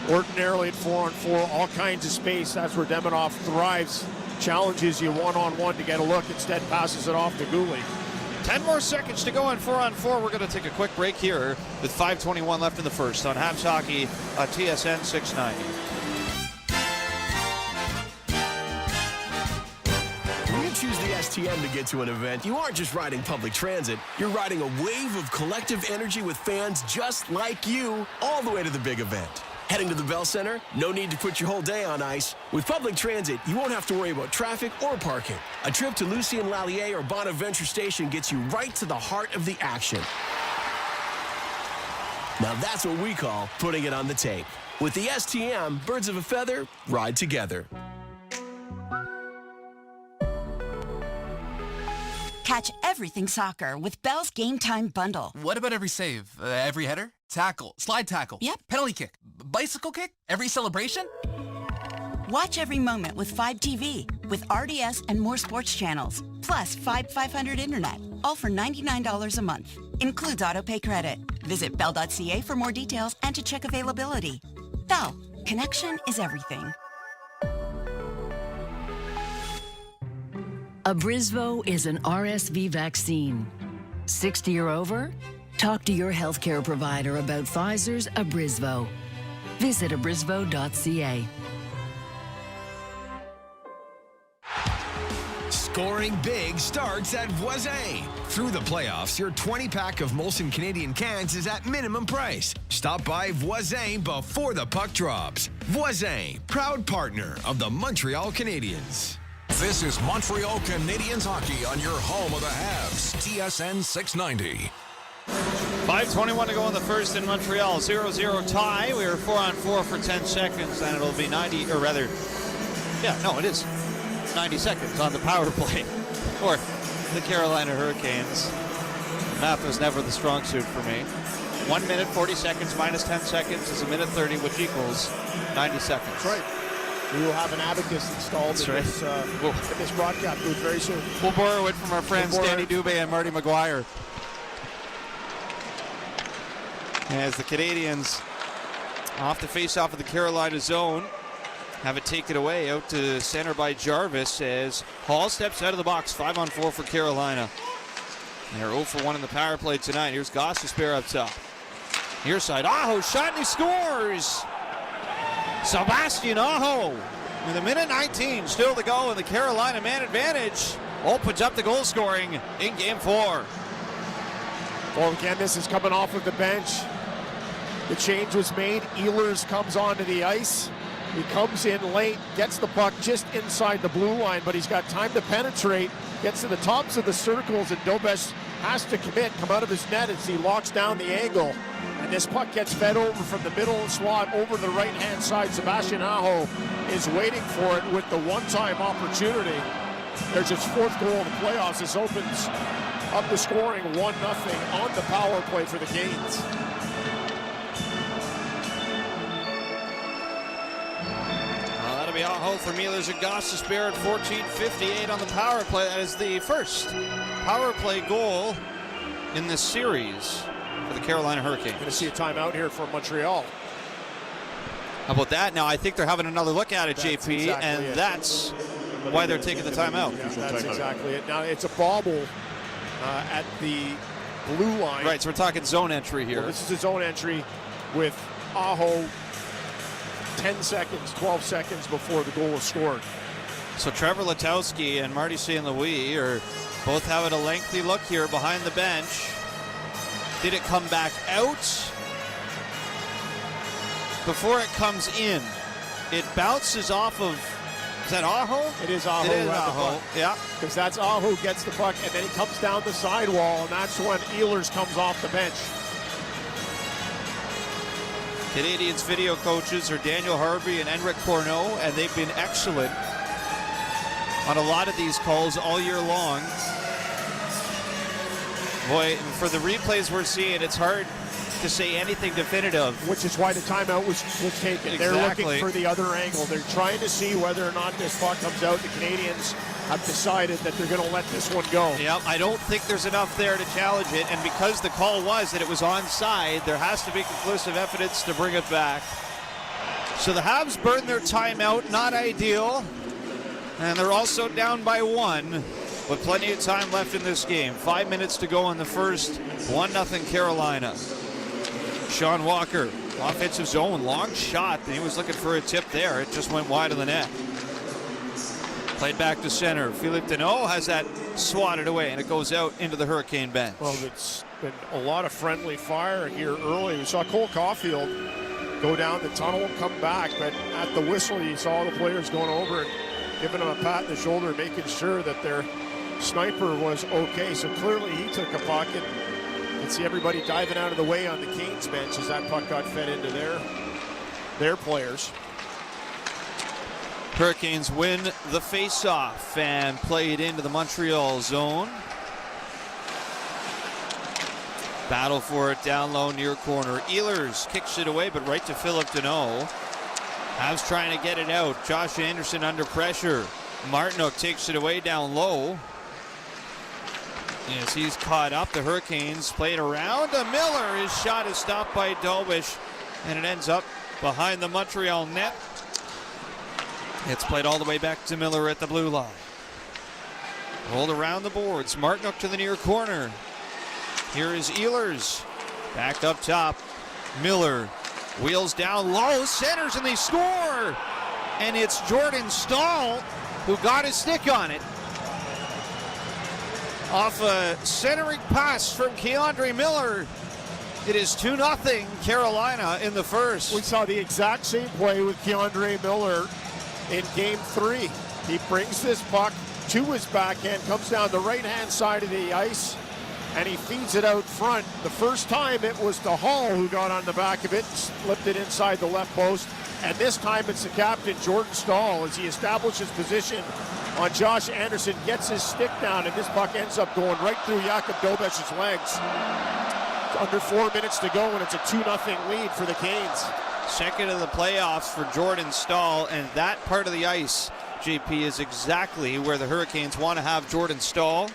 Ordinarily at 4-on-4, all kinds of space. That's where Demidov thrives. Challenges you one-on-one to get a look. Instead, passes it off to Gooley. 10 more seconds to go on 4-on-4. We're going to take a quick break here with 5:21 left in the first on Habs Hockey on TSN 690. When you choose the STM to get to an event, you aren't just riding public transit. You're riding a wave of collective energy with fans just like you all the way to the big event. Heading to the Bell Center? No need to put your whole day on ice. With public transit, you won't have to worry about traffic or parking. A trip to Lucien Lallier or Bonaventure Station gets you right to the heart of the action. Now that's what we call putting it on the tape. With the STM, birds of a feather ride together. Catch everything soccer with Bell's Game Time Bundle. What about every save? Every header? Tackle? Slide tackle? Yep. Penalty kick? Bicycle kick? Every celebration? Watch every moment with 5TV with RDS and more sports channels. Plus 500 internet. All for $99 a month. Includes autopay credit. Visit bell.ca for more details and to check availability. Bell. Connection is everything. Abrysvo is an RSV vaccine. 60 or over? Talk to your healthcare provider about Pfizer's Abrysvo. Visit abrysvo.ca. Scoring big starts at Voisin. Through the playoffs, your 20-pack of Molson Canadian cans is at minimum price. Stop by Voisin before the puck drops. Voisin, proud partner of the Montreal Canadiens. This is Montreal Canadiens hockey on your home of the Habs, TSN 690. 5:21 to go in the first in Montreal. 0-0 tie. We are 4-on-4 for 10 seconds, and it'll be 90, or rather, yeah, no, it is 90 seconds on the power play for the Carolina Hurricanes. Math was never the strong suit for me. 1 minute, 40 seconds minus 10 seconds is a minute 30, which equals 90 seconds. That's right. We will have an abacus installed in this broadcast booth very soon. We'll borrow it from our friends Danny Dubé and Marty McGuire. As the Canadiens, off the face-off of the Carolina zone, have it taken away out to center by Jarvis as Hall steps out of the box. 5-on-4 for Carolina. They're 0 for 1 in the power play tonight. Here's Gostisbehere up top. Near side, Aho shot and he scores! Sebastian Aho with 1:19 still to go, and the Carolina man advantage opens up the goal scoring in Game 4. Well, again, this is coming off of the bench. The change was made. Ehlers comes onto the ice. He comes in late, gets the puck just inside the blue line, but he's got time to penetrate, gets to the tops of the circles, and Dobes has to come out of his net as he locks down the angle. And this puck gets fed over from the middle slot over the right-hand side. Sebastian Aho is waiting for it with the one-time opportunity. There's his fourth goal of the playoffs. This opens up the scoring 1-0 on the power play for the Canes. Well, that'll be Aho for Ehlers and Gostisbehere at 14:58 on the power play. That is the first power play goal in this series for the Carolina Hurricanes. Going to see a timeout here for Montreal. How about that? Now I think they're having another look at it, That's JP, exactly and it. that's why they're taking the timeout. Yeah, that's exactly it. Now it's a bobble at the blue line. Right, so we're talking zone entry here. Well, this is a zone entry with Aho 10 seconds, 12 seconds before the goal is scored. So Trevor Letowski and Marty St. Louis are both having a lengthy look here behind the bench. Did it come back out? Before it comes in, it bounces off of Is that Aho? It is Aho. It is Aho. Yeah. Because that's Aho gets the puck, and then he comes down the sidewall, and that's when Ehlers comes off the bench. Canadiens video coaches are Daniel Harvey and Enric Corneau, and they've been excellent on a lot of these calls all year long. Boy, for the replays we're seeing, it's hard to say anything definitive. Which is why the timeout was taken. Exactly. They're looking for the other angle. They're trying to see whether or not this puck comes out. The Canadiens have decided that they're going to let this one go. Yep, I don't think there's enough there to challenge it, and because the call was that it was onside, there has to be conclusive evidence to bring it back. So the Habs burn their timeout, not ideal, and they're also down by 1, with plenty of time left in this game. 5 minutes to go in the first, 1-0 Carolina. Sean Walker, offensive zone, long shot, and he was looking for a tip there. It just went wide of the net. Played back to center. Philippe Deneau has that swatted away, and it goes out into the Hurricane bench. Well, it's been a lot of friendly fire here early. We saw Cole Caulfield go down the tunnel, come back, but at the whistle, you saw the players going over and giving him a pat on the shoulder, making sure that their sniper was okay. So clearly he took a pocket. You can see everybody diving out of the way on the Canes bench as that puck got fed into their players. Hurricanes win the face-off and play it into the Montreal zone. Battle for it down low near corner. Ehlers kicks it away, but right to Philippe Deneau. Habs trying to get it out. Josh Anderson under pressure. Martinook takes it away down low. As he's caught up, the Hurricanes play it around to Miller. His shot is stopped by Dobish, and it ends up behind the Montreal net. It's played all the way back to Miller at the blue line. Rolled around the boards. Martinook to the near corner. Here is Ehlers. Back up top. Miller wheels down low. Centers and they score. And it's Jordan Staal who got his stick on it. Off a centering pass from Keandre Miller. It is 2-0 Carolina in the first. We saw the exact same play with Keandre Miller in Game 3. He brings this puck to his backhand, comes down the right-hand side of the ice, and he feeds it out front. The first time it was the Hall who got on the back of it, slipped it inside the left post, and this time it's the captain, Jordan Staal, as he establishes position on Josh Anderson, gets his stick down, and this puck ends up going right through Jakub Dobeš's legs. It's under 4 minutes to go, and it's a 2-0 lead for the Canes. Second of the playoffs for Jordan Staal, and that part of the ice, JP, is exactly where the Hurricanes want to have Jordan Staal.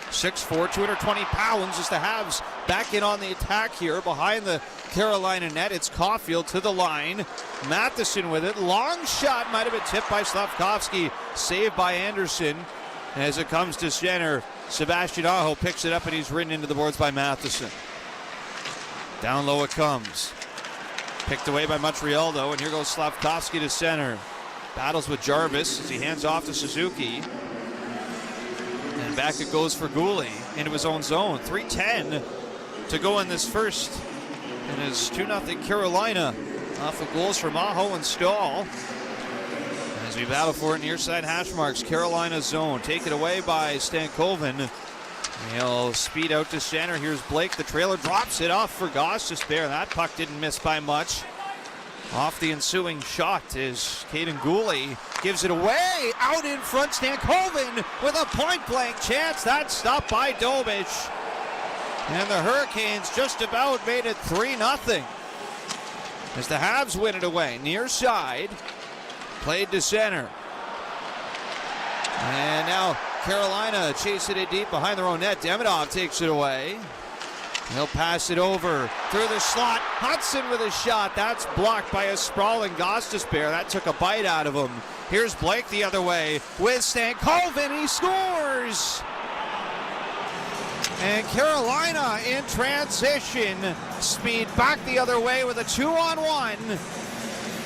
6'4", 220 pounds as the Habs back in on the attack here behind the Carolina net. It's Caulfield to the line. Matheson with it. Long shot might have been tipped by Slavkovsky. Saved by Anderson. As it comes to center, Sebastian Aho picks it up and he's ridden into the boards by Matheson. Down low it comes. Picked away by Montreal though, and here goes Slavkovsky to center. Battles with Jarvis as he hands off to Suzuki. And back it goes for Gooley into his own zone. 3:10 to go in this first. And it's 2-0 Carolina off of goals from Aho and Staal. As we battle for it near side hash marks, Carolina zone. Taken away by Stankoven. He'll speed out to center. Here's Blake. The trailer drops it off for Goss to spare. That puck didn't miss by much. Off the ensuing shot is Caden Gooley. Gives it away. Out in front, Stankoven with a point-blank chance. That's stopped by Dobish. And the Hurricanes just about made it 3-0. As the Habs win it away. Near side. Played to center. And now Carolina chasing it deep behind their own net. Demidov takes it away. He'll pass it over through the slot. Hudson with a shot. That's blocked by a sprawling Gostisbehere. That took a bite out of him. Here's Blake the other way with Stankoven. He scores! And Carolina in transition. Speed back the other way with a 2-on-1.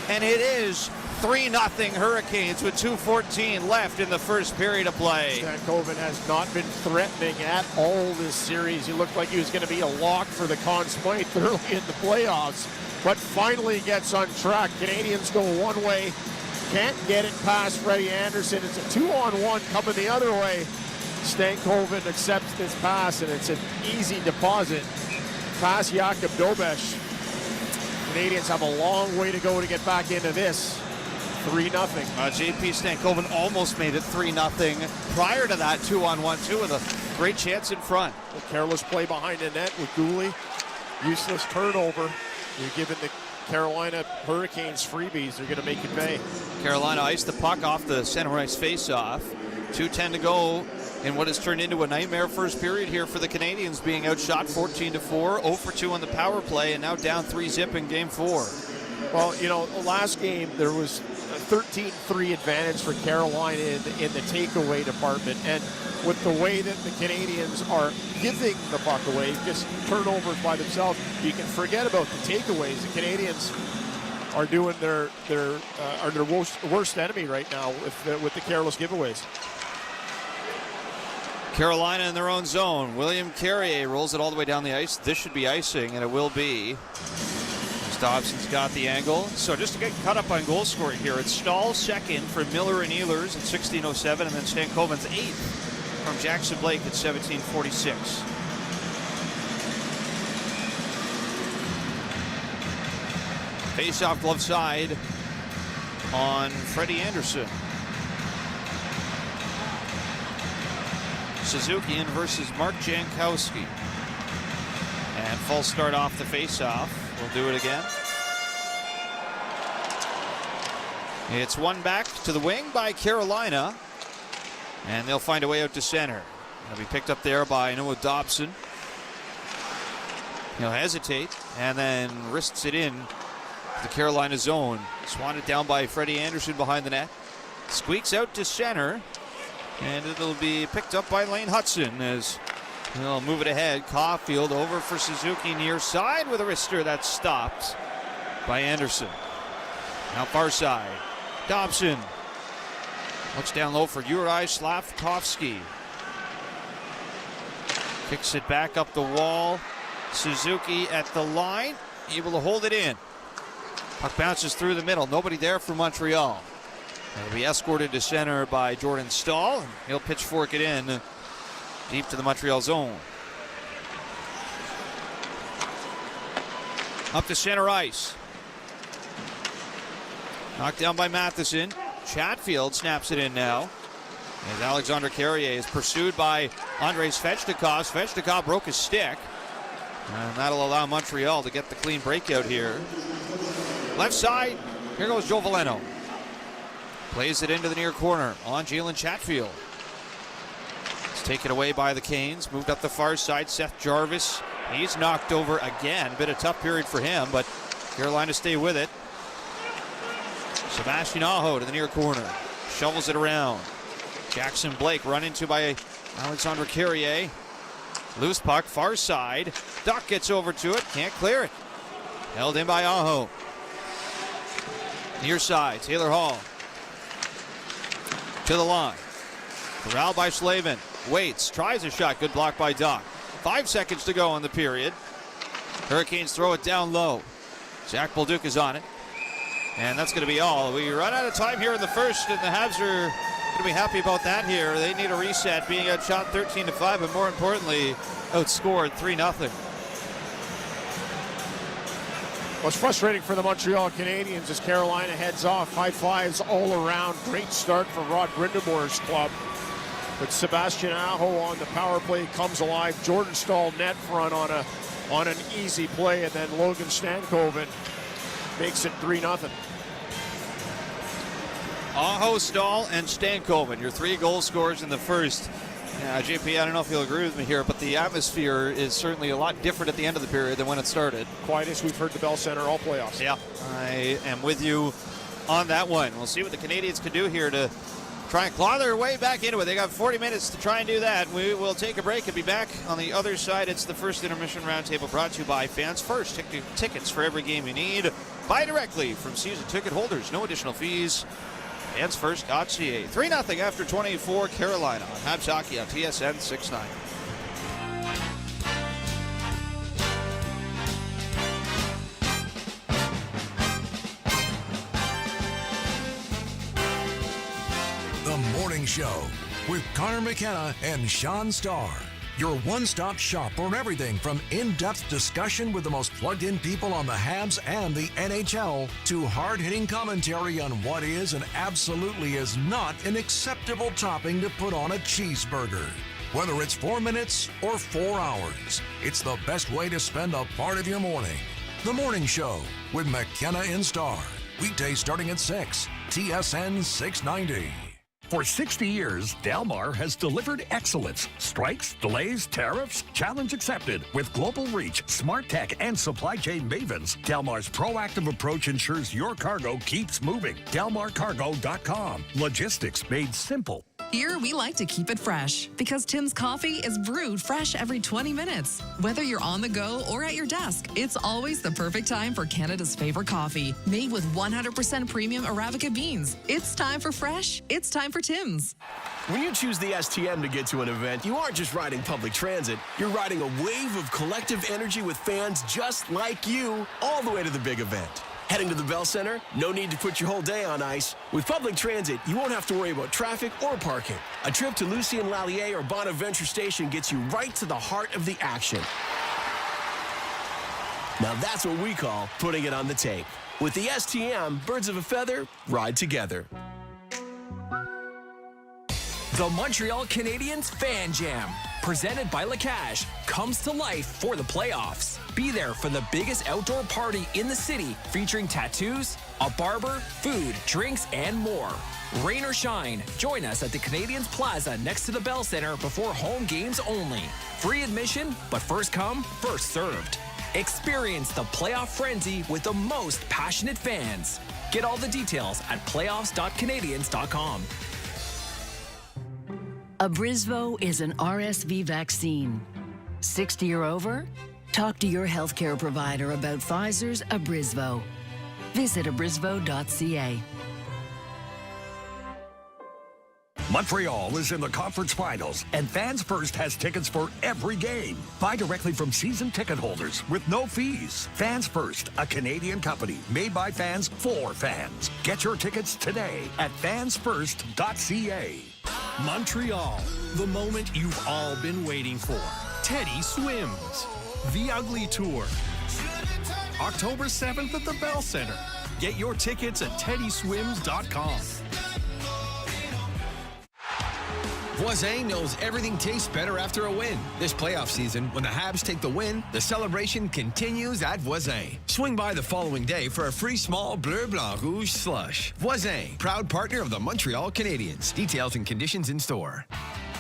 And it is 3-0 Hurricanes with 2:14 left in the first period of play. Stankoven has not been threatening at all this series. He looked like he was going to be a lock for the Conn Smythe early in the playoffs, but finally gets on track. Canadians go one way, Can't get it past Freddie Anderson. It's a 2-on-1 coming the other way. Stankoven accepts this pass, and it's an easy deposit past Jakub Dobesh. Canadians have a long way to go to get back into this. 3-0. JP Stankoven almost made it 3-0. Prior to that, 2-on-1 too, with a great chance in front. A careless play behind the net with Gooley. Useless turnover. You're giving the Carolina Hurricanes freebies. They're going to make it pay. Carolina iced the puck off the center ice face-off. 2:10 to go in what has turned into a nightmare first period here for the Canadiens, being outshot 14-4, 0 for 2 on the power play, and now down 3-0 in Game 4. Well, you know, last game there was a 13-3 advantage for Carolina in the takeaway department, and with the way that the Canadiens are giving the puck away, just turnovers by themselves, you can forget about the takeaways. The Canadiens are doing their worst enemy right now with the careless giveaways. Carolina in their own zone. William Carrier rolls it all the way down the ice. This should be icing, and it will be. Dobson's got the angle. So just to get caught up on goal scoring here, it's Stahl second for Miller and Ehlers at 16:07, and then Stankoven's 8th from Jackson Blake at 17:46. Face-off glove side on Freddie Anderson. Suzuki in versus Mark Jankowski. And false start off the face-off. We'll do it again. It's one back to the wing by Carolina. And they'll find a way out to center. It'll be picked up there by Noah Dobson. He'll hesitate and then wrists it in the Carolina zone. Swatted down by Freddie Anderson behind the net. Squeaks out to center. And it'll be picked up by Lane Hudson as they'll move it ahead. Caulfield over for Suzuki near side with a wrister that's stopped by Anderson. Now far side. Dobson looks down low for Juraj Slavkovsky. Kicks it back up the wall. Suzuki at the line, able to hold it in. Puck bounces through the middle. Nobody there for Montreal. It'll be escorted to center by Jordan Stahl. He'll pitchfork it in deep to the Montreal zone. Up to center ice. Knocked down by Matheson. Chatfield snaps it in now. As Alexander Carrier is pursued by Andrei Svechnikov. Svechnikov broke his stick. And that'll allow Montreal to get the clean breakout here. Left side. Here goes Joe Veleno. Plays it into the near corner on Jalen Chatfield. It's taken away by the Canes. Moved up the far side. Seth Jarvis. He's knocked over again. Been a tough period for him, but Carolina stay with it. Sebastian Aho to the near corner. Shovels it around. Jackson Blake run into by Alexander Carrier. Loose puck, far side. Duck gets over to it. Can't clear it. Held in by Aho. Near side. Taylor Hall. To the line. Corralled by Slavin. Waits. Tries a shot. Good block by Duck. 5 seconds to go in the period. Hurricanes throw it down low. Zach Bolduc is on it. And that's going to be all. We run out of time here in the first, and the Habs are going to be happy about that here. They need a reset, being outshot 13-5, but more importantly, outscored 3-0. Well, it's frustrating for the Montreal Canadiens as Carolina heads off. High fives all around. Great start for Rod Brindamore's club. But Sebastian Aho on the power play comes alive. Jordan Stahl net front on an easy play, and then Logan Stankoven makes it 3-0. Aho, Stahl, and Stankoven, your 3 goal scorers in the first. JP, I don't know if you'll agree with me here, but the atmosphere is certainly a lot different at the end of the period than when it started. Quietest we've heard the Bell Center all playoffs. Yeah, I am with you on that one. We'll see what the Canadiens can do here to try and claw their way back into it. They got 40 minutes to try and do that. We will take a break and be back on the other side. It's the first intermission roundtable brought to you by Fans First. Tickets for every game you need. Buy directly from season ticket holders. No additional fees. FansFirst.ca. 3-0 after 24, Carolina on Habs Hockey on TSN 690. Show with Connor McKenna and Sean Starr. Your one-stop shop for everything from in-depth discussion with the most plugged-in people on the Habs and the NHL to hard-hitting commentary on what is and absolutely is not an acceptable topping to put on a cheeseburger. Whether it's 4 minutes or 4 hours, it's the best way to spend a part of your morning. The Morning Show with McKenna and Starr. Weekdays starting at 6, TSN 690. For 60 years, Delmar has delivered excellence. Strikes, delays, tariffs, challenge accepted. With global reach, smart tech, and supply chain mavens, Delmar's proactive approach ensures your cargo keeps moving. DelmarCargo.com. Logistics made simple. Here, we like to keep it fresh because Tim's coffee is brewed fresh every 20 minutes. Whether you're on the go or at your desk, it's always the perfect time for Canada's favorite coffee, made with 100% premium Arabica beans. It's time for fresh. It's time for Tim's. When you choose the STM to get to an event, you aren't just riding public transit. You're riding a wave of collective energy with fans just like you all the way to the big event. Heading to the Bell Center? No need to put your whole day on ice. With public transit, you won't have to worry about traffic or parking. A trip to Lucien Lallier or Bonaventure Station gets you right to the heart of the action. Now that's what we call putting it on the tape. With the STM, birds of a feather ride together. The Montreal Canadiens Fan Jam, presented by Lacache, comes to life for the playoffs. Be there for the biggest outdoor party in the city, featuring tattoos, a barber, food, drinks, and more. Rain or shine, join us at the Canadiens Plaza next to the Bell Center before home games only. Free admission, but first come, first served. Experience the playoff frenzy with the most passionate fans. Get all the details at playoffs.canadiens.com. Abrisvo is an RSV vaccine. 60 or over? Talk to your healthcare provider about Pfizer's Abrisvo. Visit abrisvo.ca. Montreal is in the conference finals, and Fans First has tickets for every game. Buy directly from season ticket holders with no fees. Fans First, a Canadian company made by fans for fans. Get your tickets today at fansfirst.ca. Montreal, the moment you've all been waiting for. Teddy Swims, The Ugly Tour. October 7th at the Bell Center. Get your tickets at teddyswims.com. Voisin knows everything tastes better after a win. This playoff season, when the Habs take the win, the celebration continues at Voisin. Swing by the following day for a free small Bleu Blanc Rouge slush. Voisin, proud partner of the Montreal Canadiens. Details and conditions in store.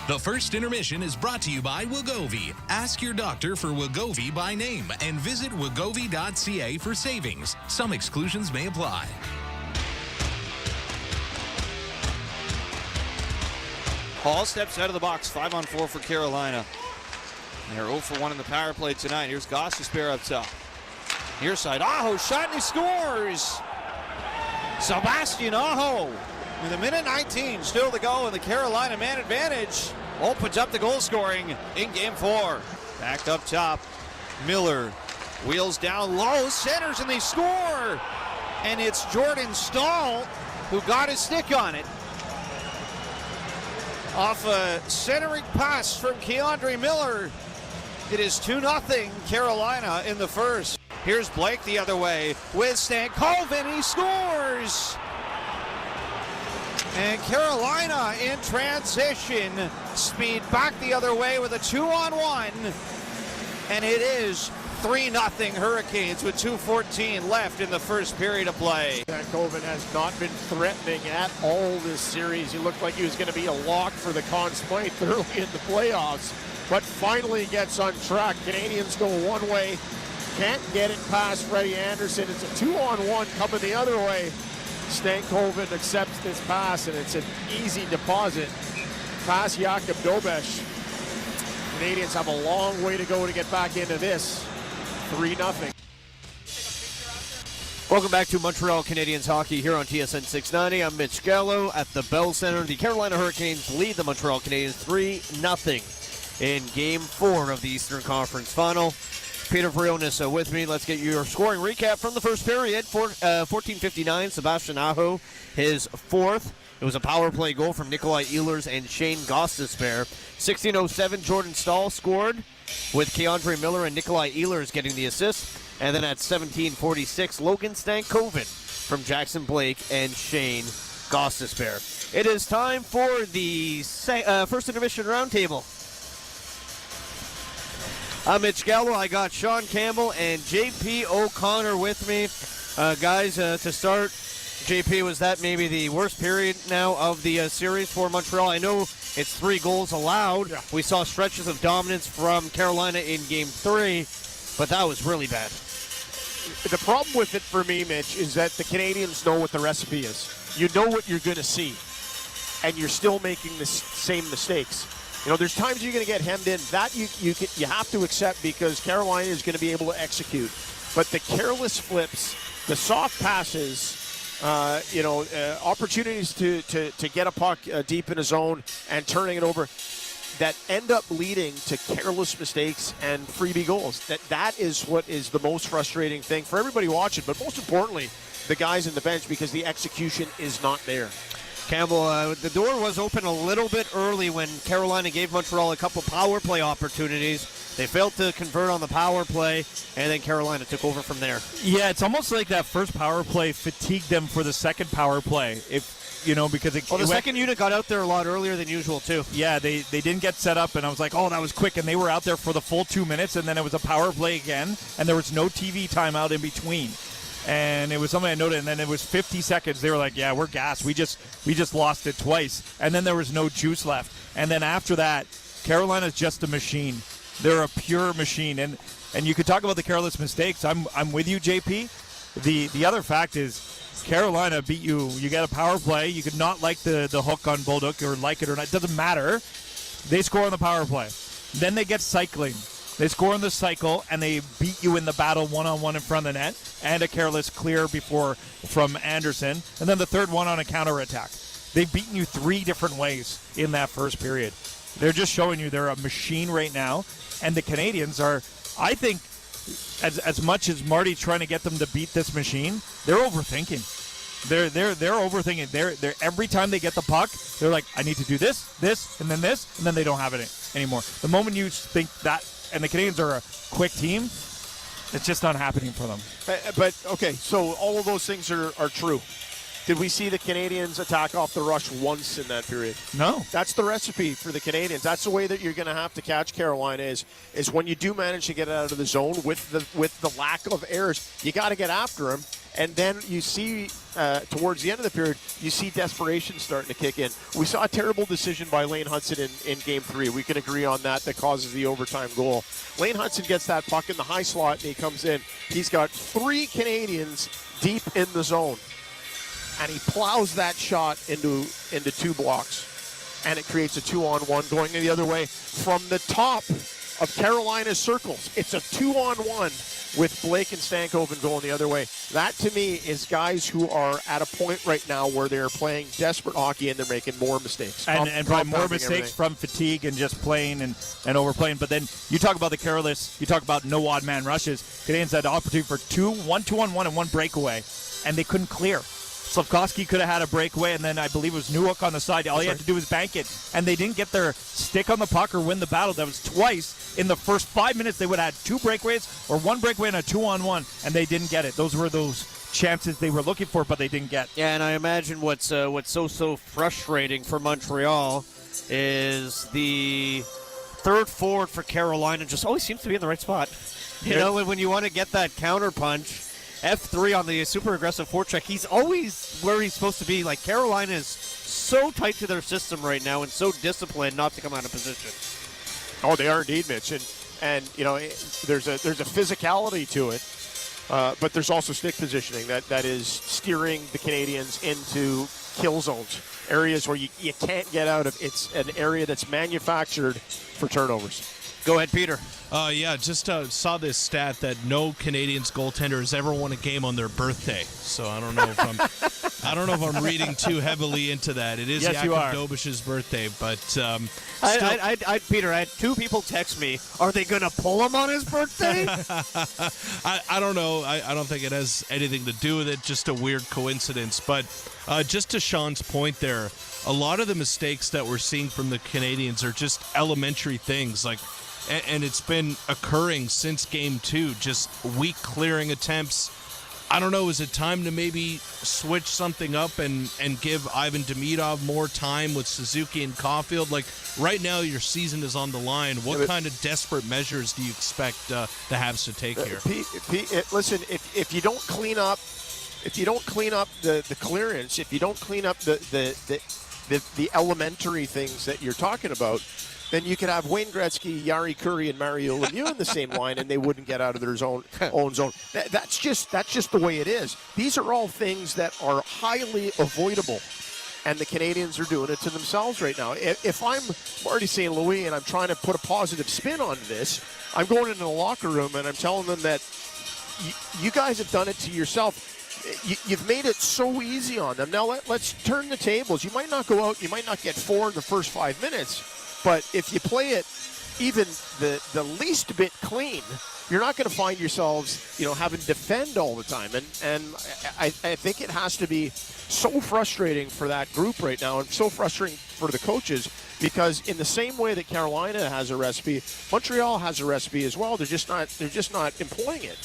The first intermission is brought to you by Wegovy. Ask your doctor for Wegovy by name and visit wegovy.ca for savings. Some exclusions may apply. Hall steps out of the box, 5-on-4 for Carolina. They're 0 for 1 in the power play tonight. Here's Gostisbehere up top. Near side, Aho shot and he scores! Sebastian Aho with a minute 19 still to go, and the Carolina man advantage opens up the goal scoring in game 4. Back up top, Miller wheels down low, centers, and they score! And it's Jordan Stahl who got his stick on it. Off a centering pass from Keandre Miller. It is 2-0 Carolina in the first. Here's Blake the other way with Stankoven. He scores! And Carolina in transition. Speed back the other way with a 2-on-1. And it is 3-0 Hurricanes with 2:14 left in the first period of play. Stankoven has not been threatening at all this series. He looked like he was going to be a lock for the Conn Smythe early in the playoffs, but finally gets on track. Canadians go one way, can't get it past Freddie Anderson. It's a 2-on-1 coming the other way. Stankoven accepts this pass, and it's an easy deposit past Jakub Dobesh. Canadians have a long way to go to get back into this. 3-0. Welcome back to Montreal Canadiens hockey here on TSN 690. I'm Mitch Gallo at the Bell Center. The Carolina Hurricanes lead the Montreal Canadiens 3-0 in Game 4 of the Eastern Conference Final. Peter Frionis with me. Let's get your scoring recap from the first period. 14:59, Sebastian Aho, his fourth. It was a power play goal from Nikolai Ehlers and Shane Gostisbehere. 16:07, Jordan Stahl scored with Keandre Miller and Nikolai Ehlers getting the assist. And then at 17:46, Logan Stankoven from Jackson Blake and Shane Gostisbehere. It is time for the first intermission roundtable. I'm Mitch Gallo. I got Sean Campbell and JP O'Connor with me. Guys, to start, JP, was that maybe the worst period now of the series for Montreal? I know it's 3 goals allowed. Yeah. We saw stretches of dominance from Carolina in Game 3, but that was really bad. The problem with it for me, Mitch, is that the Canadiens know what the recipe is. You know what you're going to see, and you're still making the same mistakes. You know, there's times you're going to get hemmed in. That you have to accept because Carolina is going to be able to execute. But the careless flips, the soft passes, opportunities to get a puck deep in a zone and turning it over, that end up leading to careless mistakes and freebie goals. That is what is the most frustrating thing for everybody watching, but most importantly, the guys in the bench, because the execution is not there. Campbell, the door was open a little bit early when Carolina gave Montreal a couple power play opportunities. They failed to convert on the power play, and then Carolina took over from there. Yeah, it's almost like that first power play fatigued them for the second power play. Because the second unit got out there a lot earlier than usual, too. Yeah, they didn't get set up, and I was like, oh, that was quick, and they were out there for the full 2 minutes, and then it was a power play again, and there was no TV timeout in between. And it was something I noted, and then it was 50 seconds. They were like, yeah, we're gassed. We just lost it twice. And then there was no juice left. And then after that, Carolina's just a machine. They're a pure machine. And you could talk about the careless mistakes. I'm with you, JP. The other fact is Carolina beat you. You get a power play. You could not like the hook on Bolduc or like it or not. It doesn't matter. They score on the power play. Then they get cycling. They score in the cycle, and they beat you in the battle one-on-one in front of the net, and a careless clear before from Anderson, and then the third one on a counterattack. They've beaten you 3 different ways in that first period. They're just showing you they're a machine right now, and the Canadiens are, I think, as much as Marty's trying to get them to beat this machine, they're overthinking. They're overthinking. They're every time they get the puck, they're like, I need to do this, and then this, and then they don't have it anymore. The moment you think that, and the Canadiens are a quick team, it's just not happening for them. But, okay, so all of those things are true. Did we see the Canadiens attack off the rush once in that period? No. That's the recipe for the Canadiens. That's the way that you're going to have to catch Carolina is when you do manage to get out of the zone with the lack of errors, you got to get after them. And then you see, towards the end of the period, you see desperation starting to kick in. We saw a terrible decision by Lane Hudson in Game 3. We can agree on that causes the overtime goal. Lane Hudson gets that puck in the high slot, and he comes in. He's got 3 Canadians deep in the zone. And he plows that shot into 2 blocks. And it creates a 2-on-1 going the other way from the top of Carolina's circles. It's a 2-on-1 with Blake and Stankoven going the other way. That, to me, is guys who are at a point right now where they're playing desperate hockey and they're making more mistakes. And probably more mistakes from fatigue and just playing and overplaying. But then you talk about the careless, you talk about no odd man rushes. Canadiens had the opportunity for 1 2-on-1 and 1 breakaway, and they couldn't clear. Slavkovsky could have had a breakaway, and then I believe it was Newhook on the side. All he had to do was bank it, and they didn't get their stick on the puck or win the battle. That was twice in the first 5 minutes. They would have had 2 breakaways or 1 breakaway and a 2-on-1, and they didn't get it. Those were those chances they were looking for, but they didn't get. Yeah, and I imagine what's so frustrating for Montreal is the third forward for Carolina just always seems to be in the right spot. You know, when you want to get that counter punch, F3 on the super aggressive forecheck, he's always where he's supposed to be. Like, Carolina is so tight to their system right now and so disciplined not to come out of position. Oh, they are indeed, Mitch. And you know, there's a physicality to it, but there's also stick positioning that is steering the Canadiens into kill zones, areas where you can't get out of. It's an area that's manufactured for turnovers. Go ahead, Peter. Just saw this stat that no Canadiens goaltender has ever won a game on their birthday. So I don't know if I don't know if I'm reading too heavily into that. It is Yes, you are. Jakub Dobish's birthday, but Peter, I had two people text me, are they going to pull him on his birthday? I don't know. I don't think it has anything to do with it, just a weird coincidence. But just to Sean's point there, a lot of the mistakes that we're seeing from the Canadiens are just elementary things, like, and it's been occurring since Game 2, just weak clearing attempts. I don't know, is it time to maybe switch something up and give Ivan Demidov more time with Suzuki and Caulfield? Like, right now your season is on the line. What kind of desperate measures do you expect the Habs to take here? Listen, if you don't clean up, the clearance, if you don't clean up the elementary things that you're talking about, then you could have Wayne Gretzky, Yari Curry, and Mario Lemieux in the same line, and they wouldn't get out of their own zone. That's just the way it is. These are all things that are highly avoidable, and the Canadiens are doing it to themselves right now. If I'm Marty St. Louis and I'm trying to put a positive spin on this, I'm going into the locker room and I'm telling them that you guys have done it to yourself. You've made it so easy on them. Now let's turn the tables. You might not go out, you might not get 4 in the first 5 minutes, but if you play it even the least bit clean, you're not going to find yourselves, having to defend all the time. And I think it has to be so frustrating for that group right now, and so frustrating for the coaches, because in the same way that Carolina has a recipe, Montreal has a recipe as well. They're just not employing it.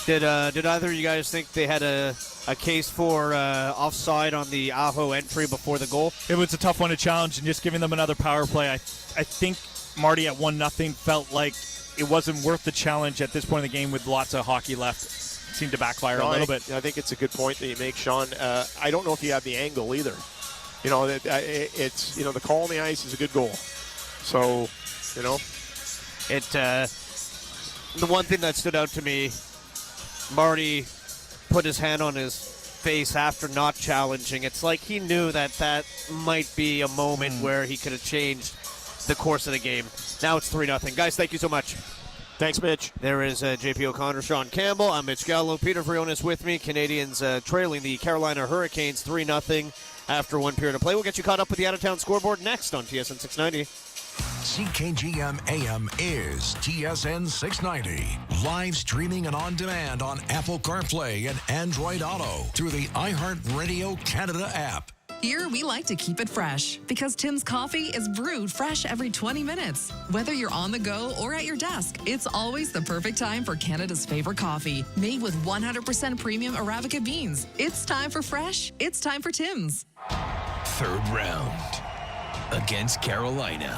Did either of you guys think they had a case for offside on the Aho entry before the goal? It was a tough one to challenge, and just giving them another power play. I think Marty at 1-0 felt like it wasn't worth the challenge at this point in the game with lots of hockey left. It seemed to backfire a little bit. I think it's a good point that you make, Sean. I don't know if you have the angle either. It's the call on the ice is a good goal. So, the one thing that stood out to me, Marty put his hand on his face after not challenging. It's like he knew that might be a moment where he could have changed the course of the game. Now it's 3-0. Guys, thank you so much. Thanks, Mitch. There is JP O'Connor, Sean Campbell. I'm Mitch Gallo. Peter Frionis with me. Canadiens trailing the Carolina Hurricanes 3-0 after one period of play. We'll get you caught up with the out-of-town scoreboard next on TSN 690. CKGM AM is TSN 690. Live streaming and on demand on Apple CarPlay and Android Auto through the iHeartRadio Canada app. Here, we like to keep it fresh because Tim's coffee is brewed fresh every 20 minutes. Whether you're on the go or at your desk, it's always the perfect time for Canada's favorite coffee, made with 100% premium Arabica beans. It's time for fresh. It's time for Tim's. Third round against Carolina.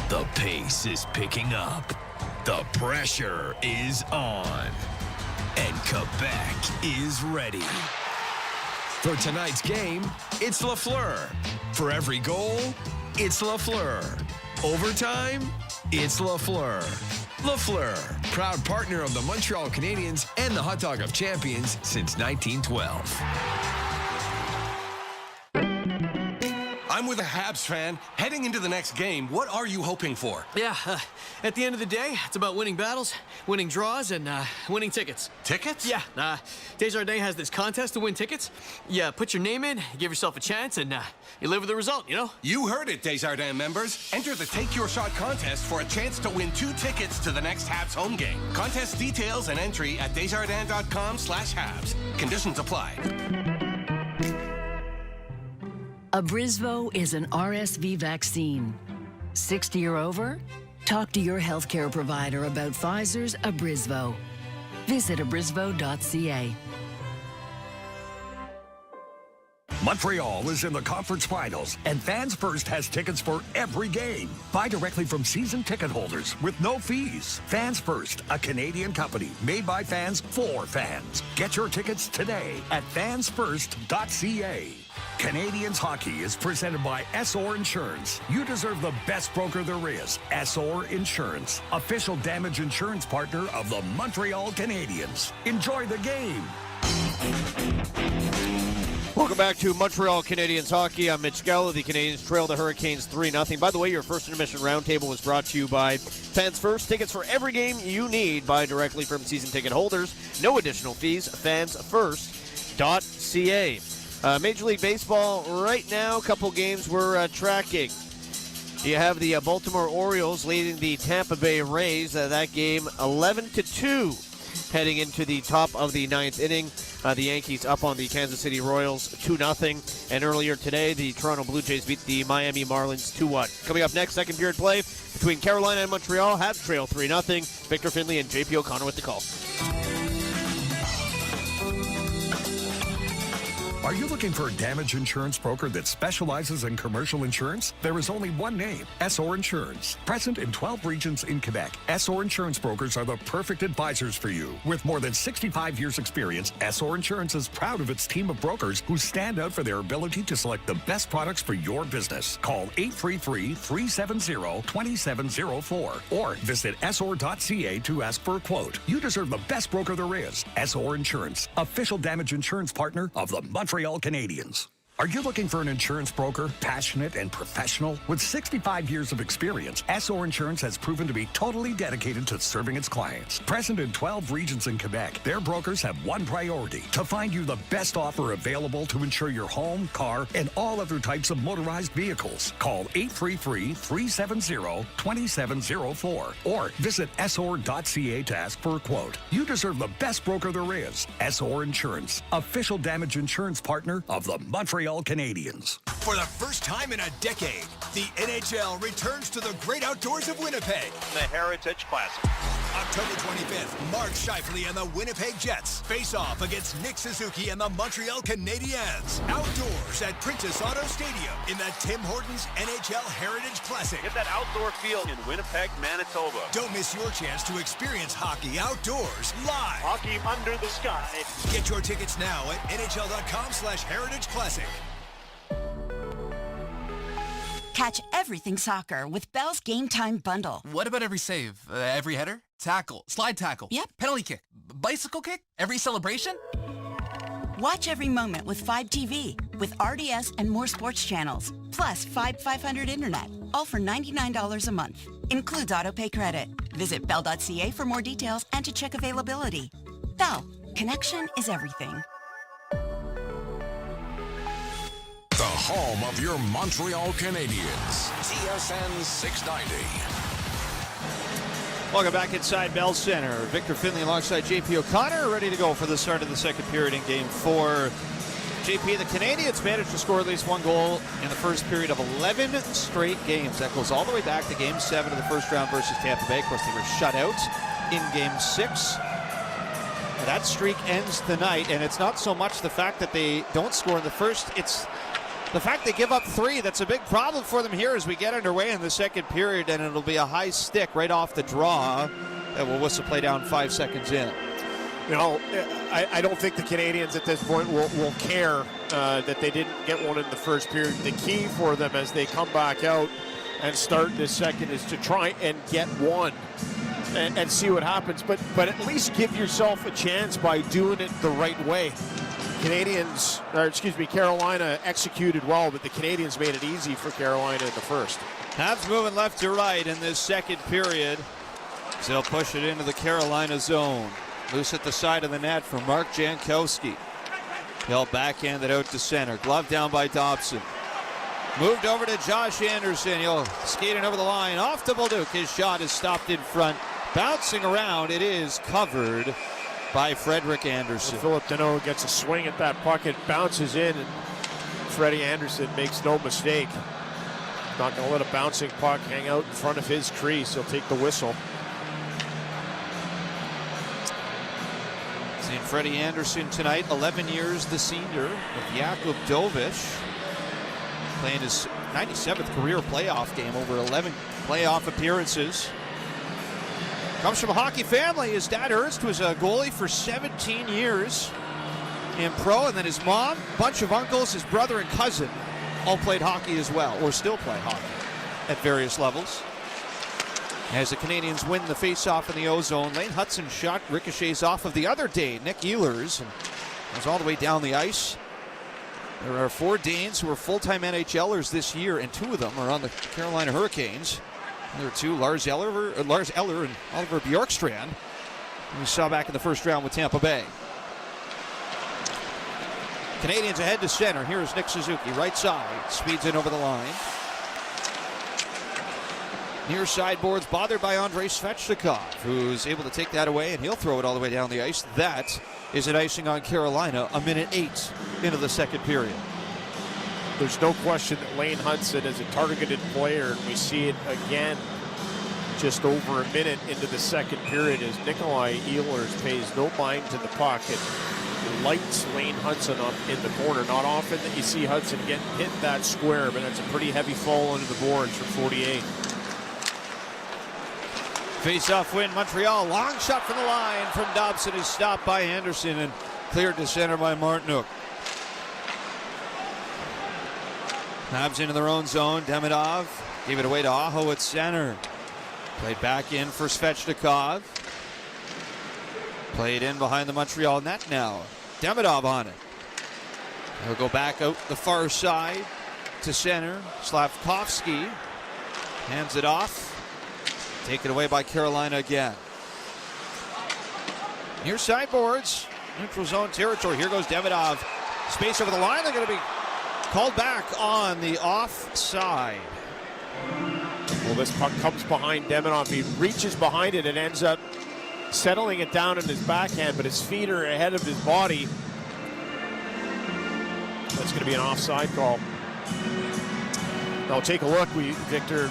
The pace is picking up. The pressure is on. And Quebec is ready. For tonight's game, it's Lafleur. For every goal, it's Lafleur. Overtime, it's Lafleur. Lafleur, proud partner of the Montreal Canadiens and the Hot Dog of Champions since 1912. I'm with a Habs fan. Heading into the next game, what are you hoping for? Yeah, at the end of the day, it's about winning battles, winning draws, and winning tickets. Tickets? Yeah, Desjardins has this contest to win tickets. You put your name in, give yourself a chance, and you live with the result, You heard it, Desjardins members. Enter the Take Your Shot contest for a chance to win 2 tickets to the next Habs home game. Contest details and entry at desjardins.com/Habs. Conditions apply. Abrisvo is an RSV vaccine. 60 or over? Talk to your healthcare provider about Pfizer's Abrisvo. Visit abrisvo.ca. Montreal is in the conference finals, and Fans First has tickets for every game. Buy directly from season ticket holders with no fees. Fans First, a Canadian company made by fans for fans. Get your tickets today at fansfirst.ca. Canadiens hockey is presented by Essor Insurance. You deserve the best broker there is. Essor Insurance, official damage insurance partner of the Montreal Canadiens. Enjoy the game. Welcome back to Montreal Canadiens hockey. I'm Mitch Gallo. The Canadiens trail the Hurricanes 3-0. By the way, your first intermission roundtable was brought to you by Fans First. Tickets for every game you need. Buy directly from season ticket holders. No additional fees. Fansfirst.ca. Major League Baseball right now, a couple games we're tracking. You have the Baltimore Orioles leading the Tampa Bay Rays. That game 11-2 heading into the top of the ninth inning. The Yankees up on the Kansas City Royals 2-0. And earlier today, the Toronto Blue Jays beat the Miami Marlins 2-1. Coming up next, second period play between Carolina and Montreal. Habs trail 3-0. Victor Finley and JP O'Connor with the call. Are you looking for a damage insurance broker that specializes in commercial insurance? There is only one name, SR Insurance. Present in 12 regions in Quebec, SR Insurance brokers are the perfect advisors for you. With more than 65 years experience, SR Insurance is proud of its team of brokers who stand out for their ability to select the best products for your business. Call 833-370-2704 or visit sr.ca to ask for a quote. You deserve the best broker there is. SR Insurance, official damage insurance partner of the Montreal Canadiens. Are you looking for an insurance broker, passionate and professional? With 65 years of experience, SR Insurance has proven to be totally dedicated to serving its clients. Present in 12 regions in Quebec, their brokers have one priority: to find you the best offer available to insure your home, car, and all other types of motorized vehicles. Call 833-370-2704 or visit sr.ca to ask for a quote. You deserve the best broker there is. SR Insurance, official damage insurance partner of the Montreal Canadiens. For the first time in a decade, the NHL returns to the great outdoors of Winnipeg. The Heritage Classic. October 25th, Mark Scheifele and the Winnipeg Jets face off against Nick Suzuki and the Montreal Canadiens. Outdoors at Princess Auto Stadium in the Tim Hortons NHL Heritage Classic. Get that outdoor feel in Winnipeg, Manitoba. Don't miss your chance to experience hockey outdoors live. Hockey under the sky. Get your tickets now at nhl.com/Heritage Classic. Catch everything soccer with Bell's Game Time Bundle. What about every save? Every header? Tackle? Slide tackle? Yep. Penalty kick? Bicycle kick? Every celebration? Watch every moment with 5TV with RDS and more sports channels. Plus 500 internet. All for $99 a month. Includes autopay credit. Visit bell.ca for more details and to check availability. Bell. Connection is everything. The home of your Montreal Canadiens. TSN 690. Welcome back inside Bell Center. Victor Finley alongside JP O'Connor, ready to go for the start of the second period in Game 4. JP, the Canadiens managed to score at least one goal in the first period of 11 straight games. That goes all the way back to Game 7 of the first round versus Tampa Bay. Of course, they were shut out in Game 6. That streak ends tonight, and it's not so much the fact that they don't score in the first, it's the fact they give up 3. That's a big problem for them here as we get underway in the second period, and it'll be a high stick right off the draw that will whistle play down 5 seconds in. You know, I don't think the Canadiens at this point will care that they didn't get one in the first period. The key for them as they come back out and start this second is to try and get one and see what happens. But at least give yourself a chance by doing it the right way. Carolina executed well, but the Canadiens made it easy for Carolina in the first. Habs moving left to right in this second period. So they'll push it into the Carolina zone. Loose at the side of the net for Mark Jankowski. He'll backhand it out to center. Glove down by Dobson. Moved over to Josh Anderson. He'll skate it over the line. Off to Bolduc. His shot is stopped in front. Bouncing around. It is covered by Frederik Andersen. Philip Deneau gets a swing at that puck. It bounces in, and Freddie Anderson makes no mistake. Not going to let a bouncing puck hang out in front of his crease. He'll take the whistle. Seeing Freddie Andersen tonight, 11 years the senior of Jakub Dovic. Playing his 97th career playoff game, over 11 playoff appearances. Comes from a hockey family. His dad, Ernst, was a goalie for 17 years in pro, and then his mom, bunch of uncles, his brother and cousin all played hockey as well, or still play hockey at various levels. As the Canadiens win the face-off in the O-zone, Lane Hutson's shot ricochets off of the other Dane, Nick Ehlers, and goes all the way down the ice. There are 4 Danes who are full-time NHLers this year, and 2 of them are on the Carolina Hurricanes. There are 2, Lars Eller and Oliver Bjorkstrand, who we saw back in the first round with Tampa Bay. Canadiens ahead to center. Here's Nick Suzuki, right side. Speeds in over the line. Near side boards, bothered by Andrei Svechnikov, who's able to take that away, and he'll throw it all the way down the ice. That is an icing on Carolina, a minute 8 into the second period. There's no question that Lane Hudson is a targeted player, and we see it again just over a minute into the second period as Nikolai Ehlers pays no mind to the puck and lights Lane Hudson up in the corner. Not often that you see Hudson get hit that square, but that's a pretty heavy fall into the boards for 48. Face-off win, Montreal. Long shot from the line from Dobson is stopped by Anderson and cleared to center by Martinook. Habs into their own zone. Demidov gave it away to Aho at center. Played back in for Svechnikov. Played in behind the Montreal net now. Demidov on it. He'll go back out the far side to center. Slavkovsky hands it off. Taken away by Carolina again. Near sideboards, neutral zone territory. Here goes Demidov. Space over the line. They're going to be called back on the offside. Well, this puck comes behind Demidov. He reaches behind it and ends up settling it down in his backhand, but his feet are ahead of his body. That's going to be an offside call. Now take a look, Victor.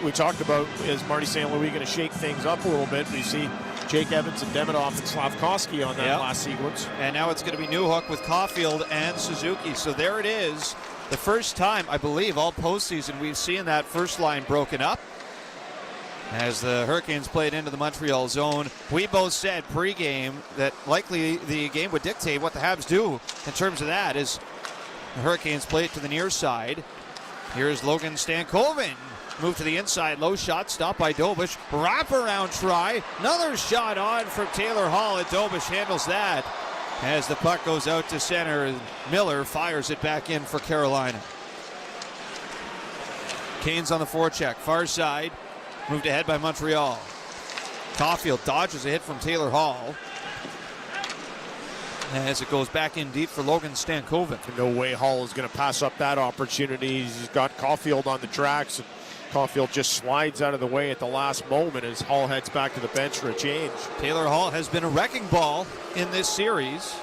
We talked about, is Marty St. Louis going to shake things up a little bit? We see Jake Evans and Demidov and Slavkovsky on that last sequence. And now it's going to be Newhook with Caulfield and Suzuki. So there it is. The first time, I believe, all postseason we've seen that first line broken up. As the Hurricanes played into the Montreal zone, we both said pregame that likely the game would dictate what the Habs do in terms of that, as the Hurricanes play it to the near side. Here's Logan Stankoven. Move to the inside. Low shot. Stopped by Dobish. Wraparound try. Another shot on from Taylor Hall. And Dobish handles that. As the puck goes out to center, Miller fires it back in for Carolina. Canes on the forecheck. Far side. Moved ahead by Montreal. Caulfield dodges a hit from Taylor Hall. As it goes back in deep for Logan Stankoven. No way Hall is going to pass up that opportunity. He's got Caulfield on the tracks, and Caulfield just slides out of the way at the last moment as Hall heads back to the bench for a change. Taylor Hall has been a wrecking ball in this series.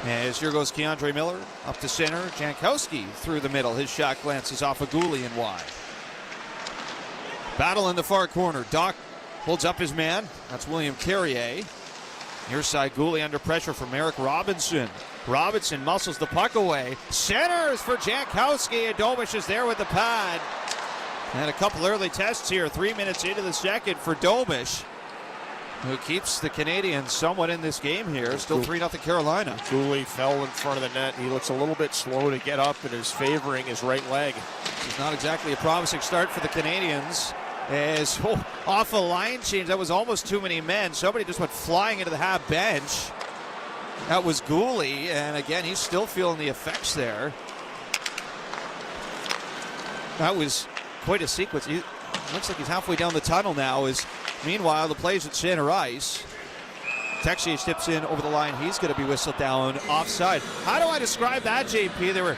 As here goes Keandre Miller up to center. Jankowski through the middle. His shot glances off of Gooley and wide. Battle in the far corner. Doc holds up his man. That's William Carrier. Near side, Gooley under pressure from Eric Robinson. Robinson muscles the puck away. Centers for Jankowski, and Dobish is there with the pad. And a couple early tests here, 3 minutes into the second for Dobish, who keeps the Canadiens somewhat in this game here. Still 3-0 Carolina. Gooley fell in front of the net. He looks a little bit slow to get up and is favoring his right leg. It's not exactly a promising start for the Canadiens. As off a line change, that was almost too many men. Somebody just went flying into the half bench. That was Gooley, and again, he's still feeling the effects there. That was quite a sequence. Looks like he's halfway down the tunnel now. Meanwhile, the play's at center ice. Texier tips in over the line. He's going to be whistled down offside. How do I describe that, JP? There were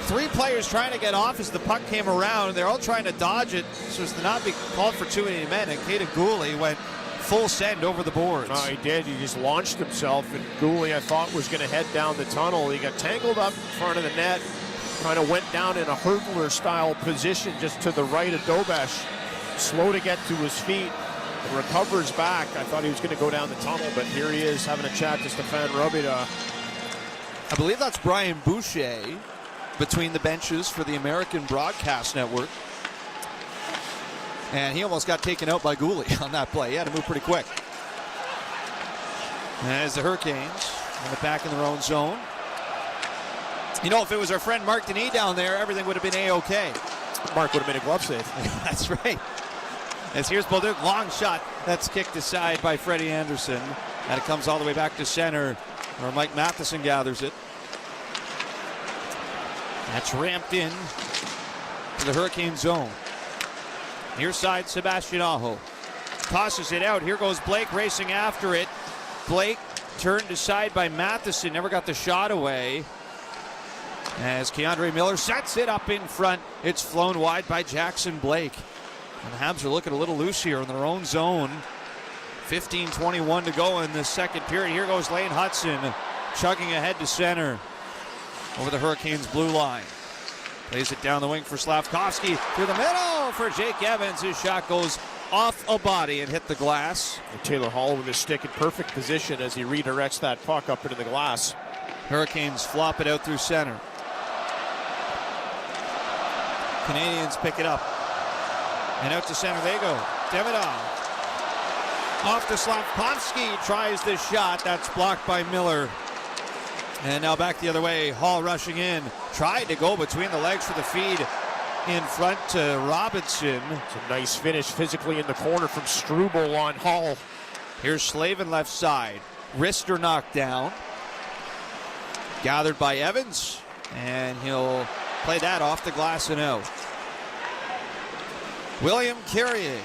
3 players trying to get off as the puck came around. They're all trying to dodge it so as to not be called for too many men. And Caden Gooley went full send over the boards. No, he did. He just launched himself. And Gooley, I thought, was going to head down the tunnel. He got tangled up in front of the net. Kind of went down in a hurdler-style position just to the right of Dobish. Slow to get to his feet. And recovers back. I thought he was going to go down the tunnel, but here he is having a chat to Stefan Robida. I believe that's Brian Boucher between the benches for the American Broadcast Network. And he almost got taken out by Gooley on that play. He had to move pretty quick. As the Hurricanes in the back in their own zone. You know, if it was our friend Mark Denis down there, everything would have been A-OK. Mark would have made a glove save. That's right. As here's Bolduc, long shot. That's kicked aside by Freddie Anderson. And it comes all the way back to center, where Mike Matheson gathers it. That's ramped in to the Hurricane zone. Near side, Sebastian Aho tosses it out. Here goes Blake racing after it. Blake turned aside by Matheson, never got the shot away. As Keandre Miller sets it up in front, it's flown wide by Jackson Blake. And the Habs are looking a little loose here in their own zone. 15:21 to go in the second period. Here goes Lane Hudson, chugging ahead to center over the Hurricanes' blue line. Plays it down the wing for Slavkovsky, through the middle for Jake Evans. His shot goes off a body and hit the glass. And Taylor Hall with his stick in perfect position as he redirects that puck up into the glass. Hurricanes flop it out through center. Canadiens pick it up. And out to center they go. Davidoff. Off to Slavkovsky, tries the shot. That's blocked by Miller. And now back the other way. Hall rushing in. Tried to go between the legs for the feed in front to Robinson. It's a nice finish physically in the corner from Struble on Hall. Here's Slavin left side. Wrister knocked down. Gathered by Evans. And he'll play that off the glass and out. William Carrier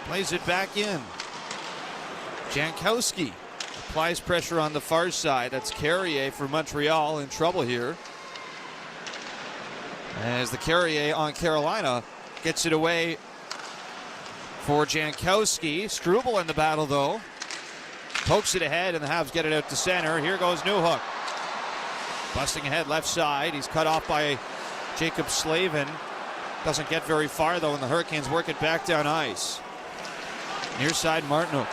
plays it back in. Jankowski applies pressure on the far side. That's Carrier for Montreal in trouble here. As the Carrier on Carolina gets it away for Jankowski. Struble in the battle though. Pokes it ahead and the Habs get it out to center. Here goes Newhook. Busting ahead left side. He's cut off by Jacob Slavin. Doesn't get very far though, and the Hurricanes work it back down ice. Near side Martinook.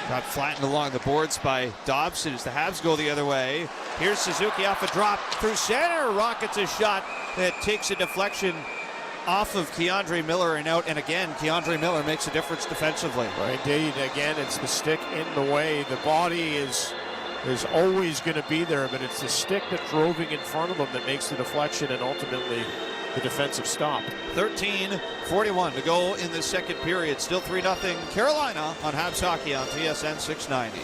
Got flattened along the boards by Dobson as the Habs go the other way. Here's Suzuki off a drop through center. Rockets a shot that takes a deflection off of Keandre Miller and out. And again, Keandre Miller makes a difference defensively. Indeed, again, it's the stick in the way. The body is always going to be there, but it's the stick that's roving in front of him that makes the deflection and ultimately the defensive stop. 13:41 to go in the second period. Still 3-0 Carolina on Habs Hockey on TSN 690.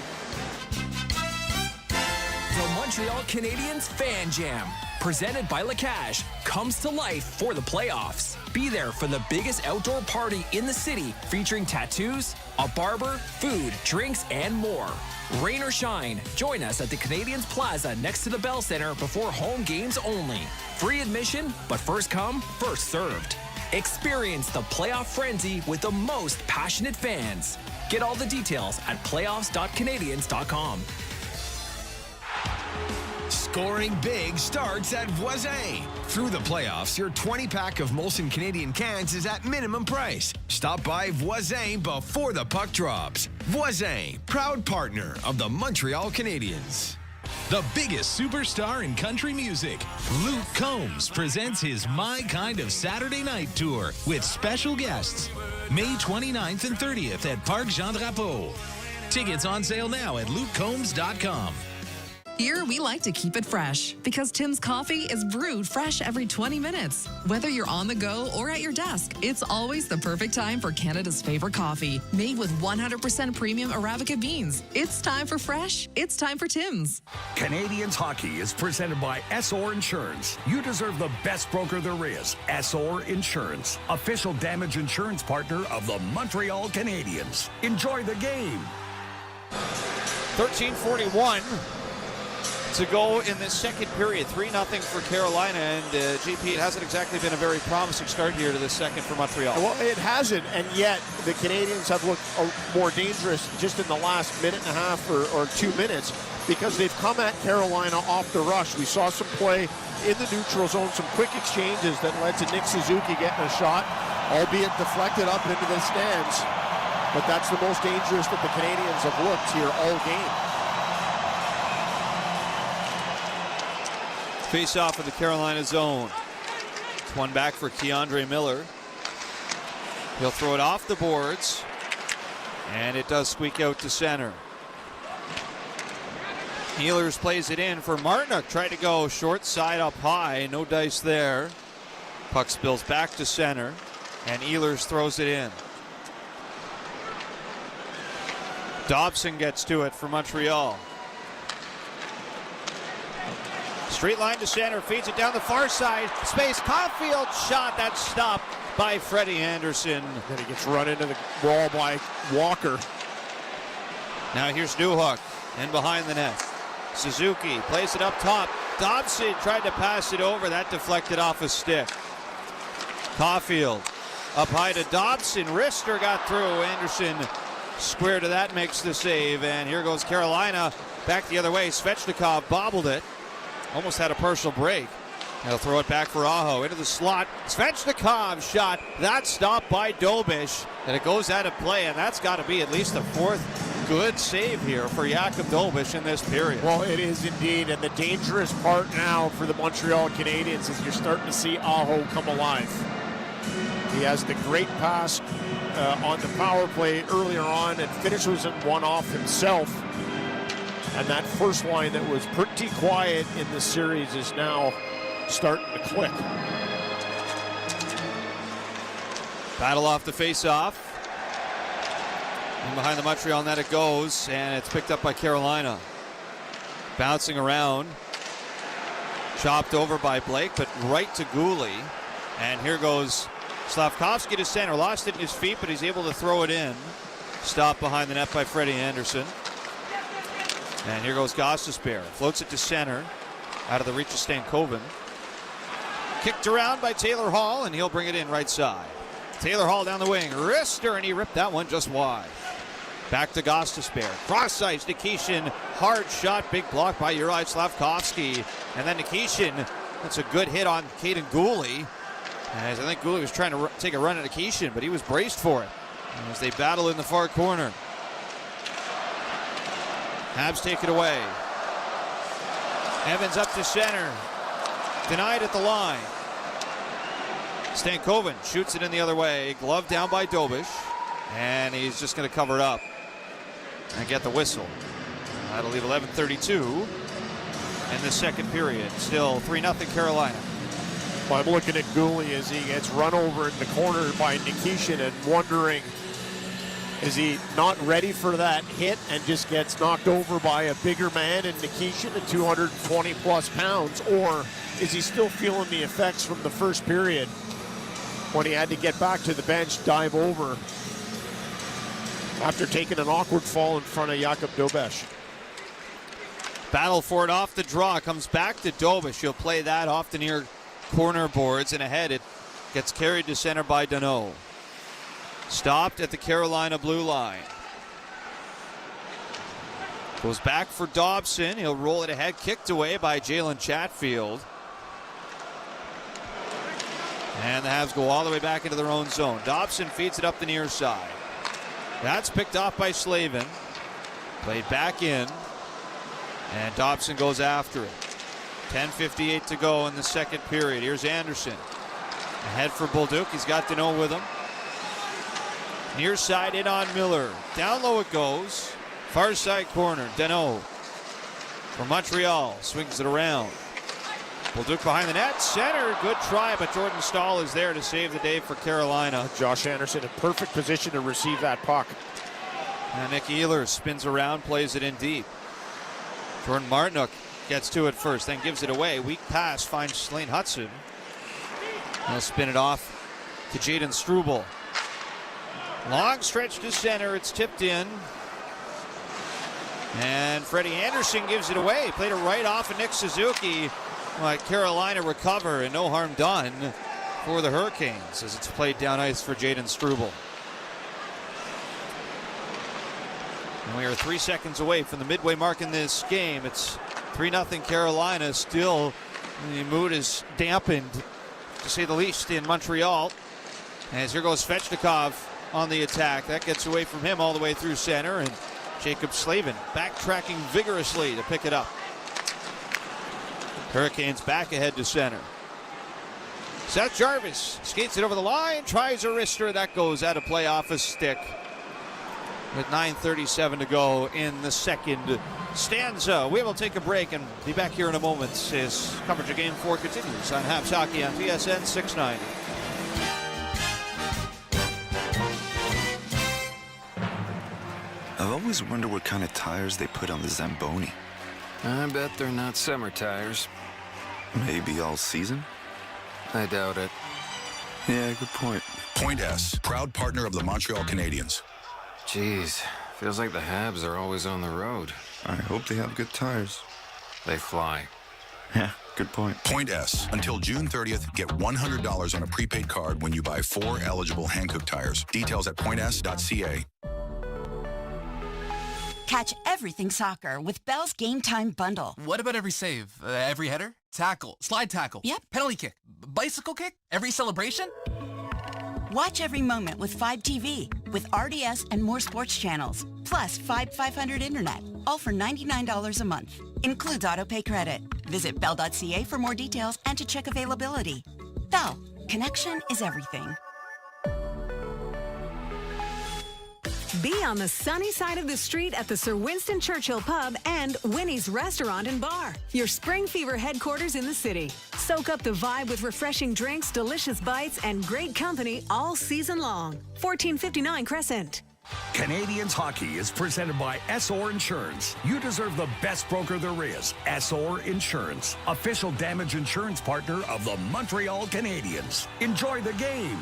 The Montreal Canadiens Fan Jam, presented by Lacache, comes to life for the playoffs. Be there for the biggest outdoor party in the city, featuring tattoos, a barber, food, drinks, and more. Rain or shine, join us at the Canadiens Plaza next to the Bell Center before home games only. Free admission, but first come, first served. Experience the playoff frenzy with the most passionate fans. Get all the details at playoffs.canadiens.com. Scoring big starts at Voisin. Through the playoffs, your 20-pack of Molson Canadian cans is at minimum price. Stop by Voisin before the puck drops. Voisin, proud partner of the Montreal Canadiens. The biggest superstar in country music, Luke Combs, presents his My Kind of Saturday Night Tour with special guests. May 29th and 30th at Parc Jean Drapeau. Tickets on sale now at lukecombs.com. Here, we like to keep it fresh because Tim's coffee is brewed fresh every 20 minutes. Whether you're on the go or at your desk, it's always the perfect time for Canada's favorite coffee. Made with 100% premium Arabica beans. It's time for fresh. It's time for Tim's. Canadiens hockey is presented by SR Insurance. You deserve the best broker there is. SR Insurance, official damage insurance partner of the Montreal Canadiens. Enjoy the game. 13:41 to go in the second period. 3-0 for Carolina, and GP, it hasn't exactly been a very promising start here to the second for Montreal. Well, it hasn't, and yet the Canadiens have looked more dangerous just in the last minute and a half or 2 minutes because they've come at Carolina off the rush. We saw some play in the neutral zone, some quick exchanges that led to Nick Suzuki getting a shot, albeit deflected up into the stands. But that's the most dangerous that the Canadiens have looked here all game. Face off in the Carolina zone. It's one back for Keandre Miller. He'll throw it off the boards, and it does squeak out to center. Ehlers plays it in for Martinook. Tried to go short side up high. No dice there. Puck spills back to center, and Ehlers throws it in. Dobson gets to it for Montreal. Straight line to center, feeds it down the far side. Space, Caulfield shot. That's stopped by Freddie Anderson. Then he gets run into the wall by Walker. Now here's Newhook in behind the net. Suzuki plays it up top. Dobson tried to pass it over. That deflected off a stick. Caulfield up high to Dobson. Rister got through. Anderson square to that, makes the save. And here goes Carolina back the other way. Svechnikov bobbled it. Almost had a partial break. He'll throw it back for Aho into the slot. Svechnikov shot. That's stopped by Dobish. And it goes out of play. And that's got to be at least the fourth good save here for Jakub Dobish in this period. Well, it is indeed. And the dangerous part now for the Montreal Canadiens is you're starting to see Aho come alive. He has the great pass on the power play earlier on and finishes in one off himself. And that first line that was pretty quiet in the series is now starting to click. Battle off the face-off. And behind the Montreal net it goes, and it's picked up by Carolina. Bouncing around. Chopped over by Blake, but right to Gooley. And here goes Slavkovsky to center. Lost it in his feet, but he's able to throw it in. Stopped behind the net by Freddie Anderson. And here goes Gostisbehere. Floats it to center. Out of the reach of Stankoven. Kicked around by Taylor Hall, and he'll bring it in right side. Taylor Hall down the wing. Rister, and he ripped that one just wide. Back to Gostisbehere. Cross ice. Nikishin. Hard shot. Big block by Juraj Slavkovsky. And then Nikishin. That's a good hit on Caden Gooley. As I think Gooley was trying to take a run at Nikishin, but he was braced for it. As they battle in the far corner. Habs take it away. Evans up to center. Denied at the line. Stankoven shoots it in the other way. Glove down by Dobish. And he's just going to cover it up and get the whistle. That'll leave 11:32 in the second period. Still 3-0 Carolina. Well, I'm looking at Gooley as he gets run over in the corner by Nikishin and wondering, is he not ready for that hit and just gets knocked over by a bigger man in Nikishin at 220 plus pounds, or is he still feeling the effects from the first period when he had to get back to the bench, dive over after taking an awkward fall in front of Jakub Dobish? Battle for it off the draw. Comes back to Dobish. He'll play that off the near corner boards, and ahead it gets carried to center by Danault. Stopped at the Carolina blue line. Goes back for Dobson. He'll roll it ahead. Kicked away by Jalen Chatfield. And the Habs go all the way back into their own zone. Dobson feeds it up the near side. That's picked off by Slavin. Played back in. And Dobson goes after it. 10:58 to go in the second period. Here's Anderson. Ahead for Bolduc. He's got Danault with him. Near side in on Miller. Down low it goes. Far side corner. Danault for Montreal. Swings it around. Bolduc behind the net. Center. Good try, but Jordan Stahl is there to save the day for Carolina. Josh Anderson in perfect position to receive that puck. And Nick Ehlers spins around, plays it in deep. Jordan Martinook gets to it first, then gives it away. Weak pass finds Slane Hudson. He'll spin it off to Jaden Struble. Long stretch to center. It's tipped in. And Freddie Anderson gives it away. Played it right off of Nick Suzuki. Carolina recover, and no harm done for the Hurricanes as it's played down ice for Jaden Struble. And we are 3 seconds away from the midway mark in this game. It's 3-0 Carolina. Still, the mood is dampened, to say the least, in Montreal. As here goes Svechnikov on the attack. That gets away from him all the way through center, and Jacob Slavin backtracking vigorously to pick it up. Hurricanes back ahead to center. Seth Jarvis skates it over the line, tries a wrister. That goes out of play off a stick. With 9:37 to go in the second stanza. We will take a break and be back here in a moment as coverage of Game 4 continues on Habs Hockey on TSN 690. I've always wondered what kind of tires they put on the Zamboni. I bet they're not summer tires. Maybe all season? I doubt it. Yeah, good point. Point S, proud partner of the Montreal Canadiens. Jeez, Feels like the Habs are always on the road. I hope they have good tires. They fly. Yeah, good point. Point S. Until June 30th, get $100 on a prepaid card when you buy 4 eligible Hankook tires. Details at points.ca. Catch everything soccer with Bell's Game Time Bundle. What about every save? Every header? Tackle? Slide tackle? Yep. Penalty kick? Bicycle kick? Every celebration? Watch every moment with 5TV with RDS and more sports channels. Plus 500 internet. All for $99 a month. Includes autopay credit. Visit bell.ca for more details and to check availability. Bell. Connection is everything. Be on the sunny side of the street at the Sir Winston Churchill Pub and Winnie's Restaurant and Bar, your spring fever headquarters in the city. Soak up the vibe with refreshing drinks, delicious bites, and great company all season long. 1459 Crescent. Canadiens hockey is presented by SR Insurance. You deserve the best broker there is. SR Insurance, official damage insurance partner of the Montreal Canadiens. Enjoy the game.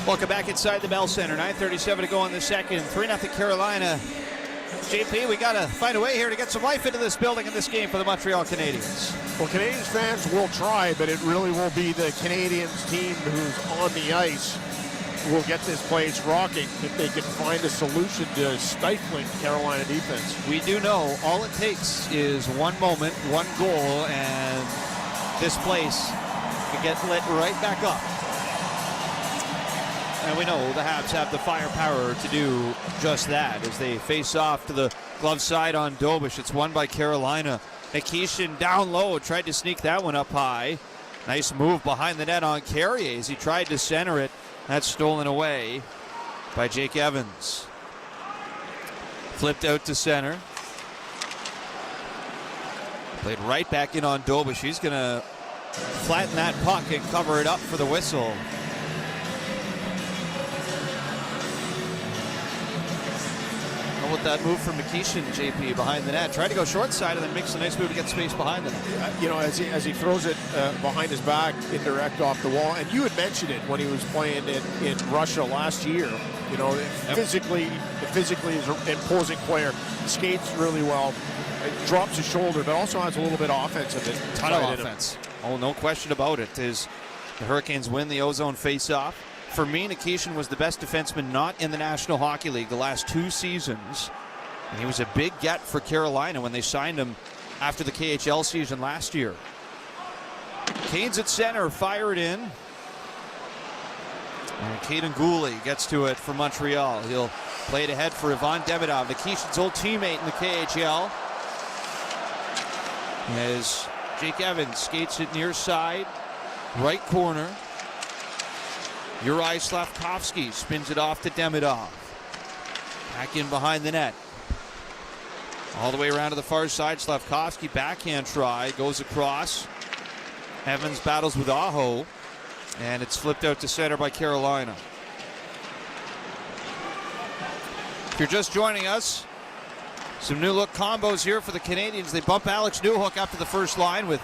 Welcome back inside the Bell Center. 9:37 to go in the second. 3-0 Carolina. JP, we got to find a way here to get some life into this building in this game for the Montreal Canadiens. Well, Canadiens fans will try, but it really will be the Canadiens team who's on the ice will get this place rocking if they can find a solution to stifling Carolina defense. We do know all it takes is one moment, one goal, and this place can get lit right back up. And we know the Habs have the firepower to do just that as they face off to the glove side on Dobish. It's won by Carolina. Nikishin down low, tried to sneak that one up high. Nice move behind the net on Carrier as he tried to center it. That's stolen away by Jake Evans. Flipped out to center. Played right back in on Dobish. He's going to flatten that puck and cover it up for the whistle. With that move from Nikishin, JP, behind the net. Tried to go short side and then makes a nice move to get space behind the net. You know, as he throws it behind his back, indirect off the wall. And you had mentioned it when he was playing in Russia last year. You know, physically is an imposing player. Skates really well. Drops his shoulder, but also has a little bit of offensive. Ton of offense. Oh, no question about it. As the Hurricanes win the Ozone face-off. For me, Nikishin was the best defenseman not in the National Hockey League the last 2 seasons. And he was a big get for Carolina when they signed him after the KHL season last year. Canes at center, fire it in. And Caden Gooley gets to it for Montreal. He'll play it ahead for Ivan Demidov, Nikishin's old teammate in the KHL. As Jake Evans skates it near side, right corner. Uri Slavkovsky spins it off to Demidov. Back in behind the net. All the way around to the far side. Slavkovsky backhand try. Goes across. Evans battles with Aho. And it's flipped out to center by Carolina. If you're just joining us, some new look combos here for the Canadiens. They bump Alex Newhook up to the first line with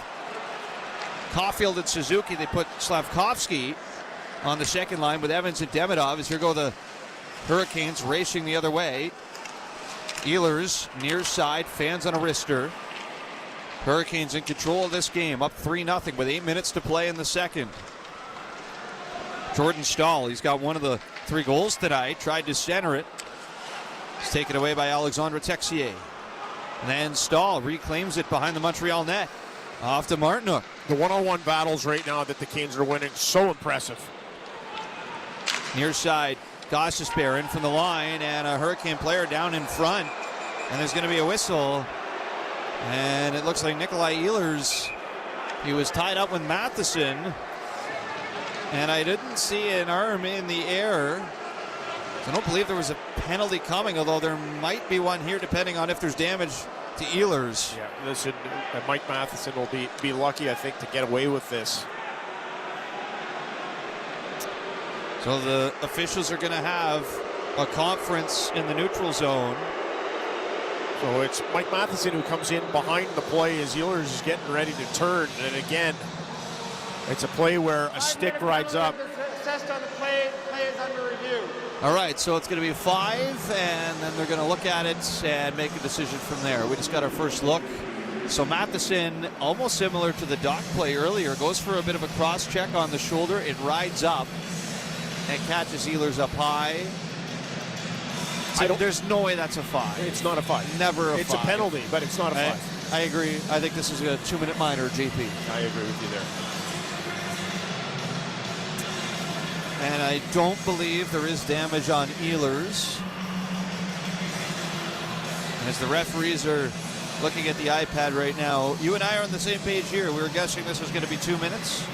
Caulfield and Suzuki. They put Slavkovsky on the second line with Evans and Demidov. As here go the Hurricanes racing the other way. Ehlers near side, fans on a wrister. Hurricanes in control of this game, up 3-0 with 8 minutes to play in the second. Jordan Stahl, he's got one of the 3 goals tonight, tried to center it. It's taken away by Alexandre Texier. And then Stahl reclaims it behind the Montreal net. Off to Martinook. The one-on-one battles right now that the Canes are winning, so impressive. Near side, Gostisbehere in from the line, and a Hurricane player down in front. And there's going to be a whistle. And it looks like Nikolai Ehlers, he was tied up with Matheson. And I didn't see an arm in the air. I don't believe there was a penalty coming, although there might be one here depending on if there's damage to Ehlers. Yeah, listen, Mike Matheson will be lucky, I think, to get away with this. So the officials are going to have a conference in the neutral zone. So it's Mike Matheson who comes in behind the play as Ehlers is getting ready to turn. And again, it's a play where a stick rides up. Assessed on the play is under review. All right, so it's going to be 5, and then they're going to look at it and make a decision from there. We just got our first look. So Matheson, almost similar to the Doc play earlier, goes for a bit of a cross-check on the shoulder. It rides up and catches Ehlers up high. There's no way that's a 5. It's not a 5. Never a 5. It's a penalty, but it's not a 5. I agree. I think this is a 2-minute minor, JP. I agree with you there. And I don't believe there is damage on Ehlers. As the referees are looking at the iPad right now, you and I are on the same page here. We were guessing this was going to be 2 minutes.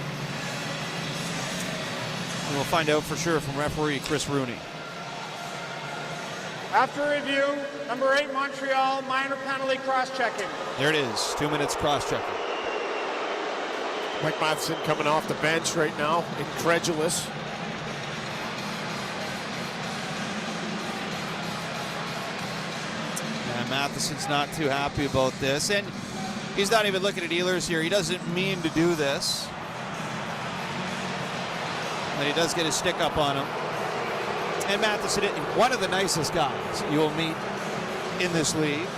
And we'll find out for sure from referee Chris Rooney. After review, number 8 Montreal, minor penalty cross-checking. There it is, 2 minutes cross-checking. Mike Matheson coming off the bench right now, incredulous. And Matheson's not too happy about this. And he's not even looking at Ehlers here. He doesn't mean to do this. But he does get his stick up on him. And Matheson, one of the nicest guys you will meet in this league.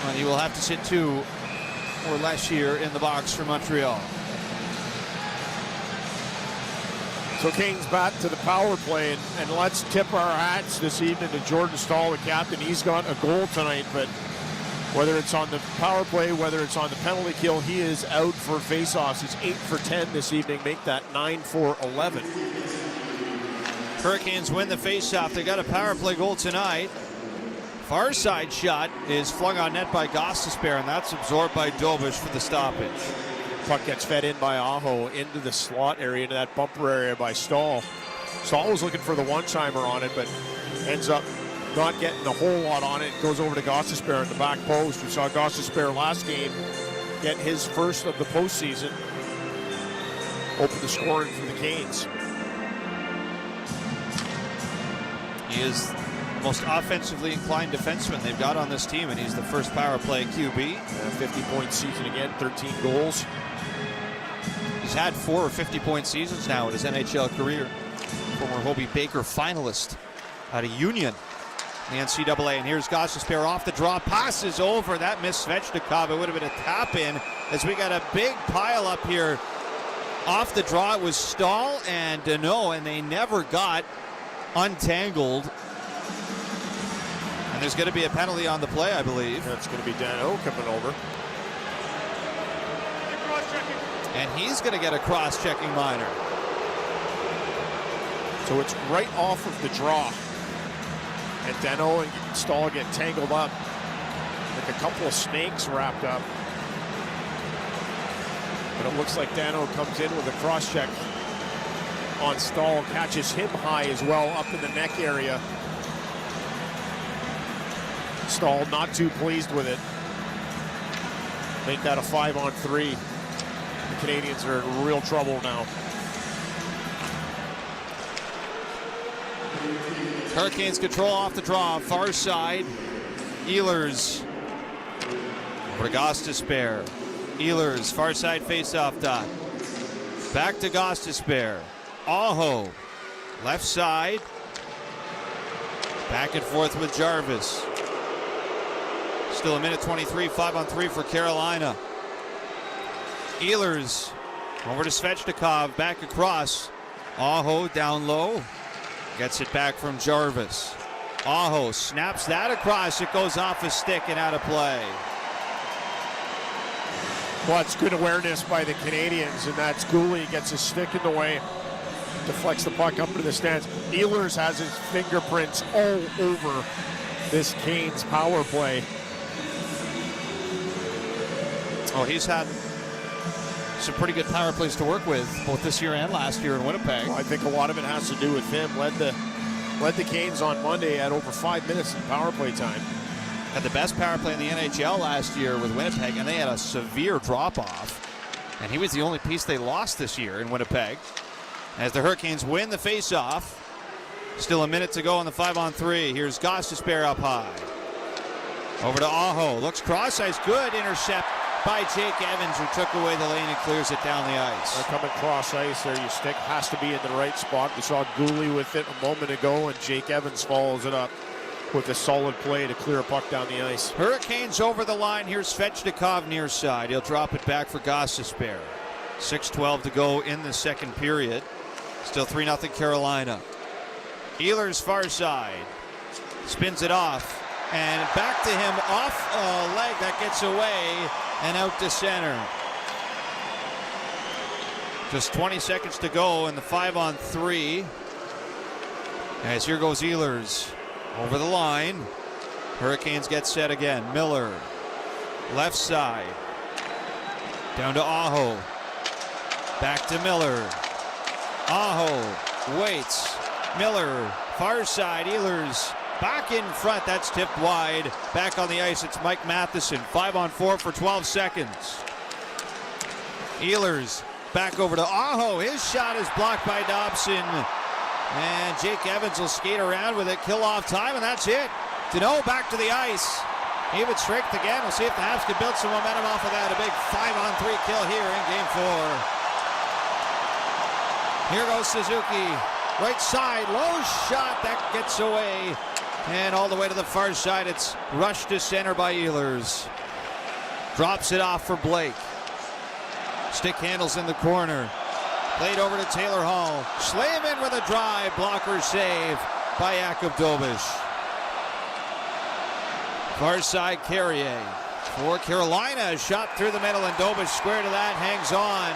And he will have to sit 2 or less here in the box for Montreal. So Kane's back to the power play, and let's tip our hats this evening to Jordan Staal, the captain. He's got a goal tonight, but whether it's on the power play, whether it's on the penalty kill, he is out for faceoffs. He's 8 for 10 this evening, make that 9 for 11. Hurricanes win the faceoff. They got a power play goal tonight. Far side shot is flung on net by Gostisbehere, and that's absorbed by Dobish for the stoppage. Puck gets fed in by Aho into the slot area, into that bumper area by Staal. Staal was looking for the one-timer on it, but ends up not getting a whole lot on it. It goes over to Gostisbehere in the back post. We saw Gostisbehere last game get his first of the postseason. Open the scoring for the Canes. He is the most offensively inclined defenseman they've got on this team, and he's the first power play QB. 50-point season again, 13 goals. He's had 4 50-point seasons now in his NHL career. Former Hobey Baker finalist out of Union in the NCAA. And here's Gostisbehere off the draw, passes over. That missed Svechnikov. It would have been a tap-in as we got a big pile up here. Off the draw, it was Staal and Deneau, and they never got untangled. And there's going to be a penalty on the play, I believe. That's going to be Deneau coming over. And he's going to get a cross-checking minor. So it's right off of the draw. And Deneau and Staal get tangled up. Like a couple of snakes wrapped up. But it looks like Deneau comes in with a cross-check on Staal. Catches him high as well, up in the neck area. Staal not too pleased with it. Make that a 5-on-3. The Canadiens are in real trouble now. Hurricanes control off the draw, far side. Ehlers over to Gostisbehere. Ehlers, far side faceoff dot. Back to Gostisbehere. Aho, left side. Back and forth with Jarvis. Still a minute 23, 5-on-3 for Carolina. Ehlers over to Svechnikov, back across. Aho down low. Gets it back from Jarvis. Aho snaps that across. It goes off his stick and out of play. Well, it's good awareness by the Canadiens, and that's Gooley gets his stick in the way. Deflects the puck up into the stands. Ehlers has his fingerprints all over this Canes power play. Oh, he's had some pretty good power plays to work with, both this year and last year in Winnipeg. Well, I think a lot of it has to do with him. Led the Canes on Monday at over 5 minutes in power play time. Had the best power play in the NHL last year with Winnipeg, and they had a severe drop-off. And he was the only piece they lost this year in Winnipeg. As the Hurricanes win the face-off. Still a minute to go on the 5-on-3. Here's Gostisbehere up high. Over to Aho. Looks cross-ice. Good intercept by Jake Evans, who took away the lane and clears it down the ice. They're coming cross ice there. Your stick has to be in the right spot. We saw Gooley with it a moment ago, and Jake Evans follows it up with a solid play to clear a puck down the ice. Hurricanes over the line. Here's Svechnikov near side. He'll drop it back for Gostisbehere. 6:12 to go in the second period. Still 3-0 Carolina. Ehlers far side. Spins it off. And back to him off a leg that gets away and out to center. Just 20 seconds to go in the 5-on-3. As here goes Ehlers. Over the line. Hurricanes get set again. Miller. Left side. Down to Aho. Back to Miller. Aho waits. Miller. Far side. Ehlers back in front. That's tipped wide. Back on the ice. It's Mike Matheson. 5-on-4 for 12 seconds. Ehlers back over to Aho. His shot is blocked by Dobson. And Jake Evans will skate around with it, kill off time, and that's it. Deneau back to the ice. Even strength again. We'll see if the Habs can build some momentum off of that. A big 5-on-3 kill here in Game 4. Here goes Suzuki. Right side, low shot. That gets away. And all the way to the far side, it's rushed to center by Ehlers. Drops it off for Blake. Stick handles in the corner. Played over to Taylor Hall. Slavin with a drive. Blocker save by Jakub Dobish. Far side Carrier. For Carolina. Shot through the middle and Dobish square to that. Hangs on.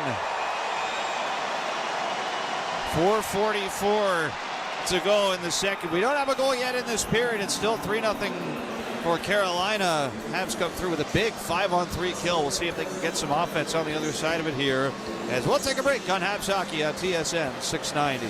4:44 to go in the second. We don't have a goal yet in this period. It's still 3-0 for Carolina. Habs come through with a big 5-on-3 kill. We'll see if they can get some offense on the other side of it here as we'll take a break on Habs Hockey on TSN 690.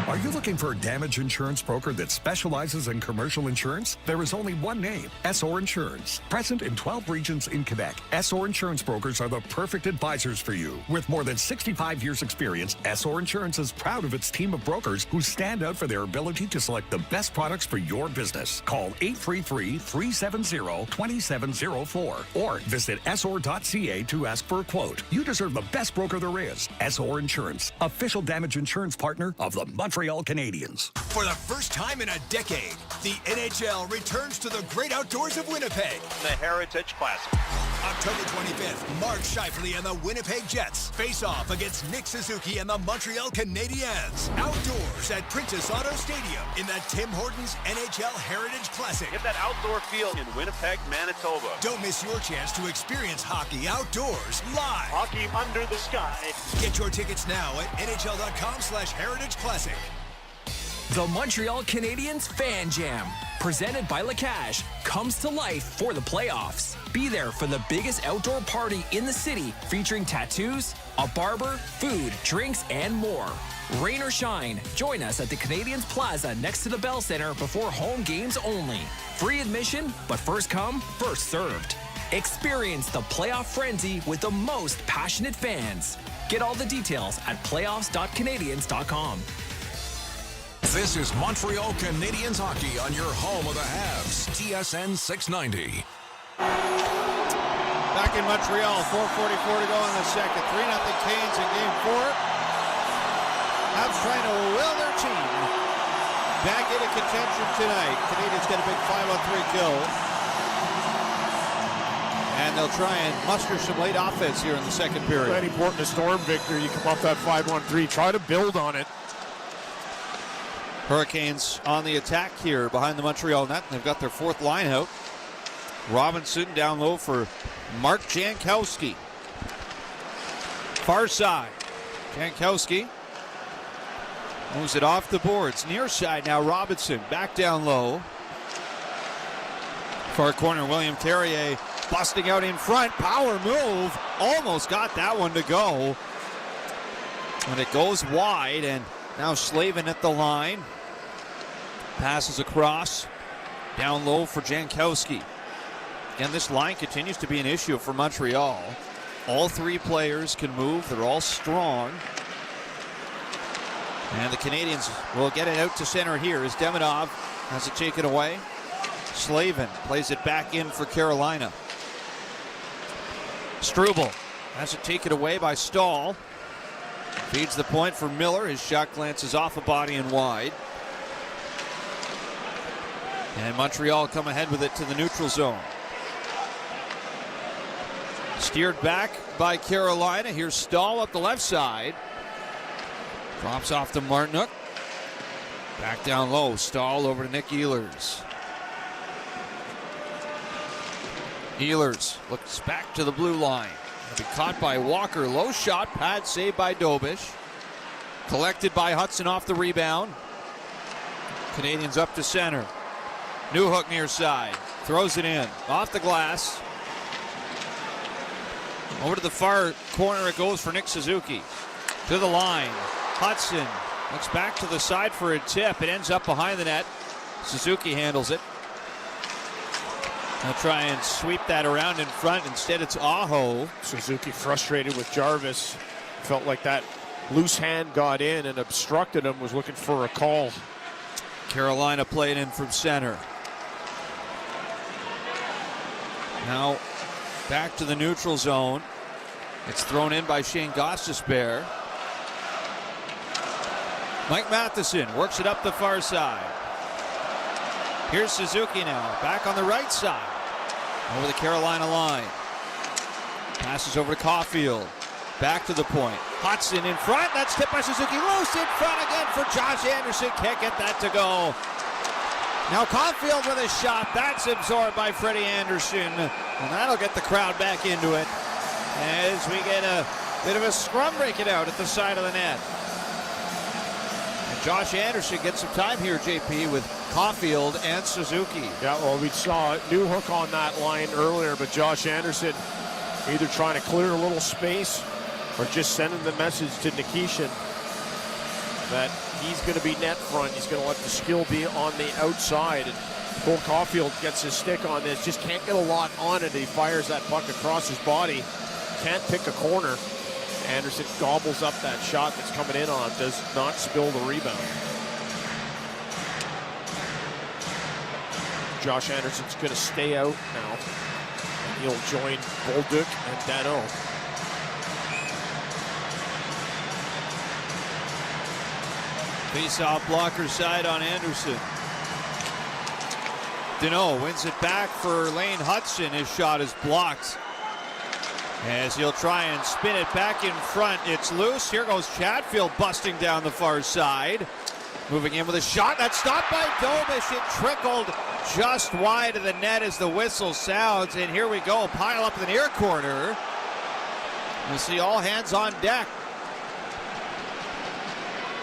Are you looking for a damage insurance broker that specializes in commercial insurance? There is only one name, Essor Insurance. Present in 12 regions in Quebec, Essor Insurance brokers are the perfect advisors for you. With more than 65 years experience, Essor Insurance is proud of its team of brokers who stand out for their ability to select the best products for your business. Call 833-370-2704 or visit essor.ca to ask for a quote. You deserve the best broker there is. Essor Insurance, official damage insurance partner of the Montreal Canadiens. For the first time in a decade, the NHL returns to the great outdoors of Winnipeg. The Heritage Classic. October 25th, Mark Scheifele and the Winnipeg Jets face off against Nick Suzuki and the Montreal Canadiens. Outdoors at Princess Auto Stadium in the Tim Hortons NHL Heritage Classic. Get that outdoor feel in Winnipeg, Manitoba. Don't miss your chance to experience hockey outdoors live. Hockey under the sky. Get your tickets now at nhl.com/heritage classic. The Montreal Canadiens Fan Jam, presented by Lacache, comes to life for the playoffs. Be there for the biggest outdoor party in the city, featuring tattoos, a barber, food, drinks, and more. Rain or shine, join us at the Canadiens Plaza next to the Bell Center before home games only. Free admission, but first come, first served. Experience the playoff frenzy with the most passionate fans. Get all the details at playoffs.canadiens.com. This is Montreal Canadiens hockey on your home of the Habs, TSN 690. Back in Montreal, 4:44 to go in the second. 3-0 Canes in Game 4. Habs trying to will their team back into contention tonight. Canadiens get a big 5-on-3 kill. And they'll try and muster some late offense here in the second period. Very important to Storm, Victor. You come off that 5-on-3. Try to build on it. Hurricanes on the attack here behind the Montreal net. They've got their fourth line out. Robinson down low for Mark Jankowski. Far side. Jankowski moves it off the boards. Near side now, Robinson back down low. Far corner, William Terrier busting out in front. Power move. Almost got that one to go. And it goes wide, and now Slavin at the line. Passes across. Down low for Jankowski. And this line continues to be an issue for Montreal. All three players can move. They're all strong. And the Canadiens will get it out to center here as Demidov has it taken away. Slavin plays it back in for Carolina. Struble has it taken away by Stahl. Feeds the point for Miller. His shot glances off a body and wide. And Montreal come ahead with it to the neutral zone. Steered back by Carolina. Here's Stahl up the left side. Drops off to Martinook. Back down low. Stahl over to Nick Ehlers. Ehlers looks back to the blue line. Will be caught by Walker. Low shot. Pad saved by Dobish. Collected by Hudson off the rebound. Canadiens up to center. Newhook near side. Throws it in. Off the glass. Over to the far corner it goes for Nick Suzuki. To the line. Hudson looks back to the side for a tip. It ends up behind the net. Suzuki handles it. They'll try and sweep that around in front. Instead, it's Aho. Suzuki frustrated with Jarvis. Felt like that loose hand got in and obstructed him. Was looking for a call. Carolina played in from center. Now back to the neutral zone. It's thrown in by Shane Gostisbehere. Mike Matheson works it up the far side. Here's Suzuki now, back on the right side. Over the Carolina line. Passes over to Caulfield. Back to the point. Hudson in front. That's tipped by Suzuki. Loose in front again for Josh Anderson. Can't get that to go. Now Caulfield with a shot. That's absorbed by Freddie Anderson. And that'll get the crowd back into it as we get a bit of a scrum breaking out at the side of the net. And Josh Anderson gets some time here, JP, with Caulfield and Suzuki. Yeah, well, we saw Newhook on that line earlier, but Josh Anderson either trying to clear a little space or just sending the message to Nikishin that he's going to be net front. He's going to let the skill be on the outside. And Cole Caulfield gets his stick on this. Just can't get a lot on it. He fires that puck across his body. Can't pick a corner. Anderson gobbles up that shot that's coming in on him. Does not spill the rebound. Josh Anderson's going to stay out now. He'll join Bolduc and Dano. Face-off blocker side on Anderson. Dano wins it back for Lane Hudson. His shot is blocked as he'll try and spin it back in front. It's loose. Here goes Chatfield busting down the far side. Moving in with a shot. That's stopped by Dobish. It trickled just wide of the net as the whistle sounds. And here we go. Pile up in the near corner. We'll see all hands on deck.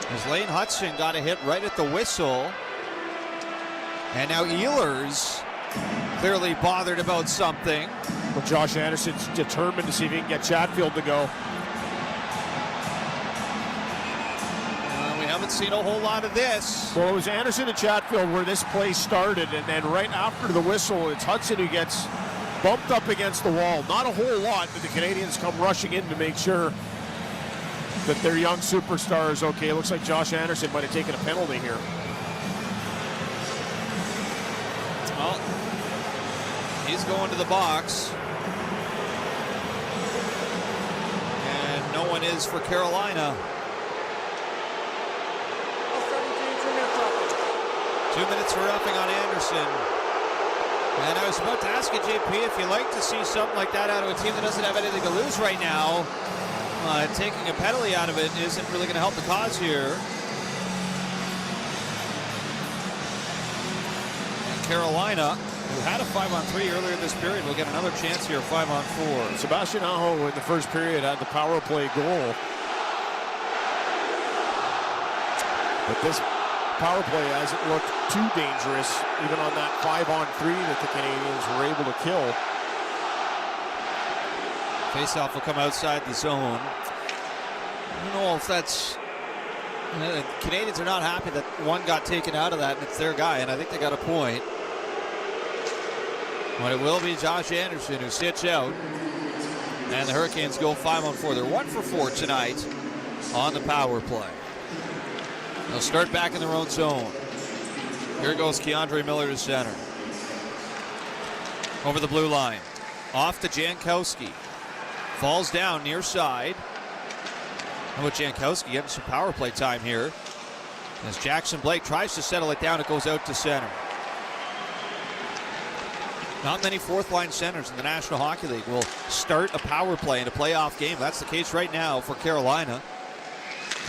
As Lane Hudson got a hit right at the whistle. And now Ehlers clearly bothered about something. Well, Josh Anderson's determined to see if he can get Chatfield to go. We haven't seen a whole lot of this. Well, it was Anderson and Chatfield where this play started, and then right after the whistle, it's Hudson who gets bumped up against the wall. Not a whole lot, but the Canadiens come rushing in to make sure that their young superstar is okay. It looks like Josh Anderson might have taken a penalty here. Well, he's going to the box. And no one is for Carolina. 2 minutes for roughing on Anderson. And I was about to ask you, JP, if you like to see something like that out of a team that doesn't have anything to lose right now. Taking a penalty out of it isn't really going to help the cause here. And Carolina, who had a 5-on-3 earlier this period, will get another chance here, 5-on-4. Sebastian Aho in the first period had the power play goal. But this power play hasn't looked too dangerous, even on that 5-on-3 that the Canadiens were able to kill. Faceoff will come outside the zone. I don't know if that's... The Canadiens are not happy that one got taken out of that, and it's their guy, and I think they got a point. But it will be Josh Anderson who sits out. And the Hurricanes go 5-on-4. They're 1 for 4 tonight on the power play. They'll start back in their own zone. Here goes Keandre Miller to center. over the blue line. Off to Jankowski. Falls down near side. How about Jankowski getting some power play time here? As Jackson Blake tries to settle it down, it goes out to center. Not many fourth-line centers in the National Hockey League will start a power play in a playoff game. That's the case right now for Carolina.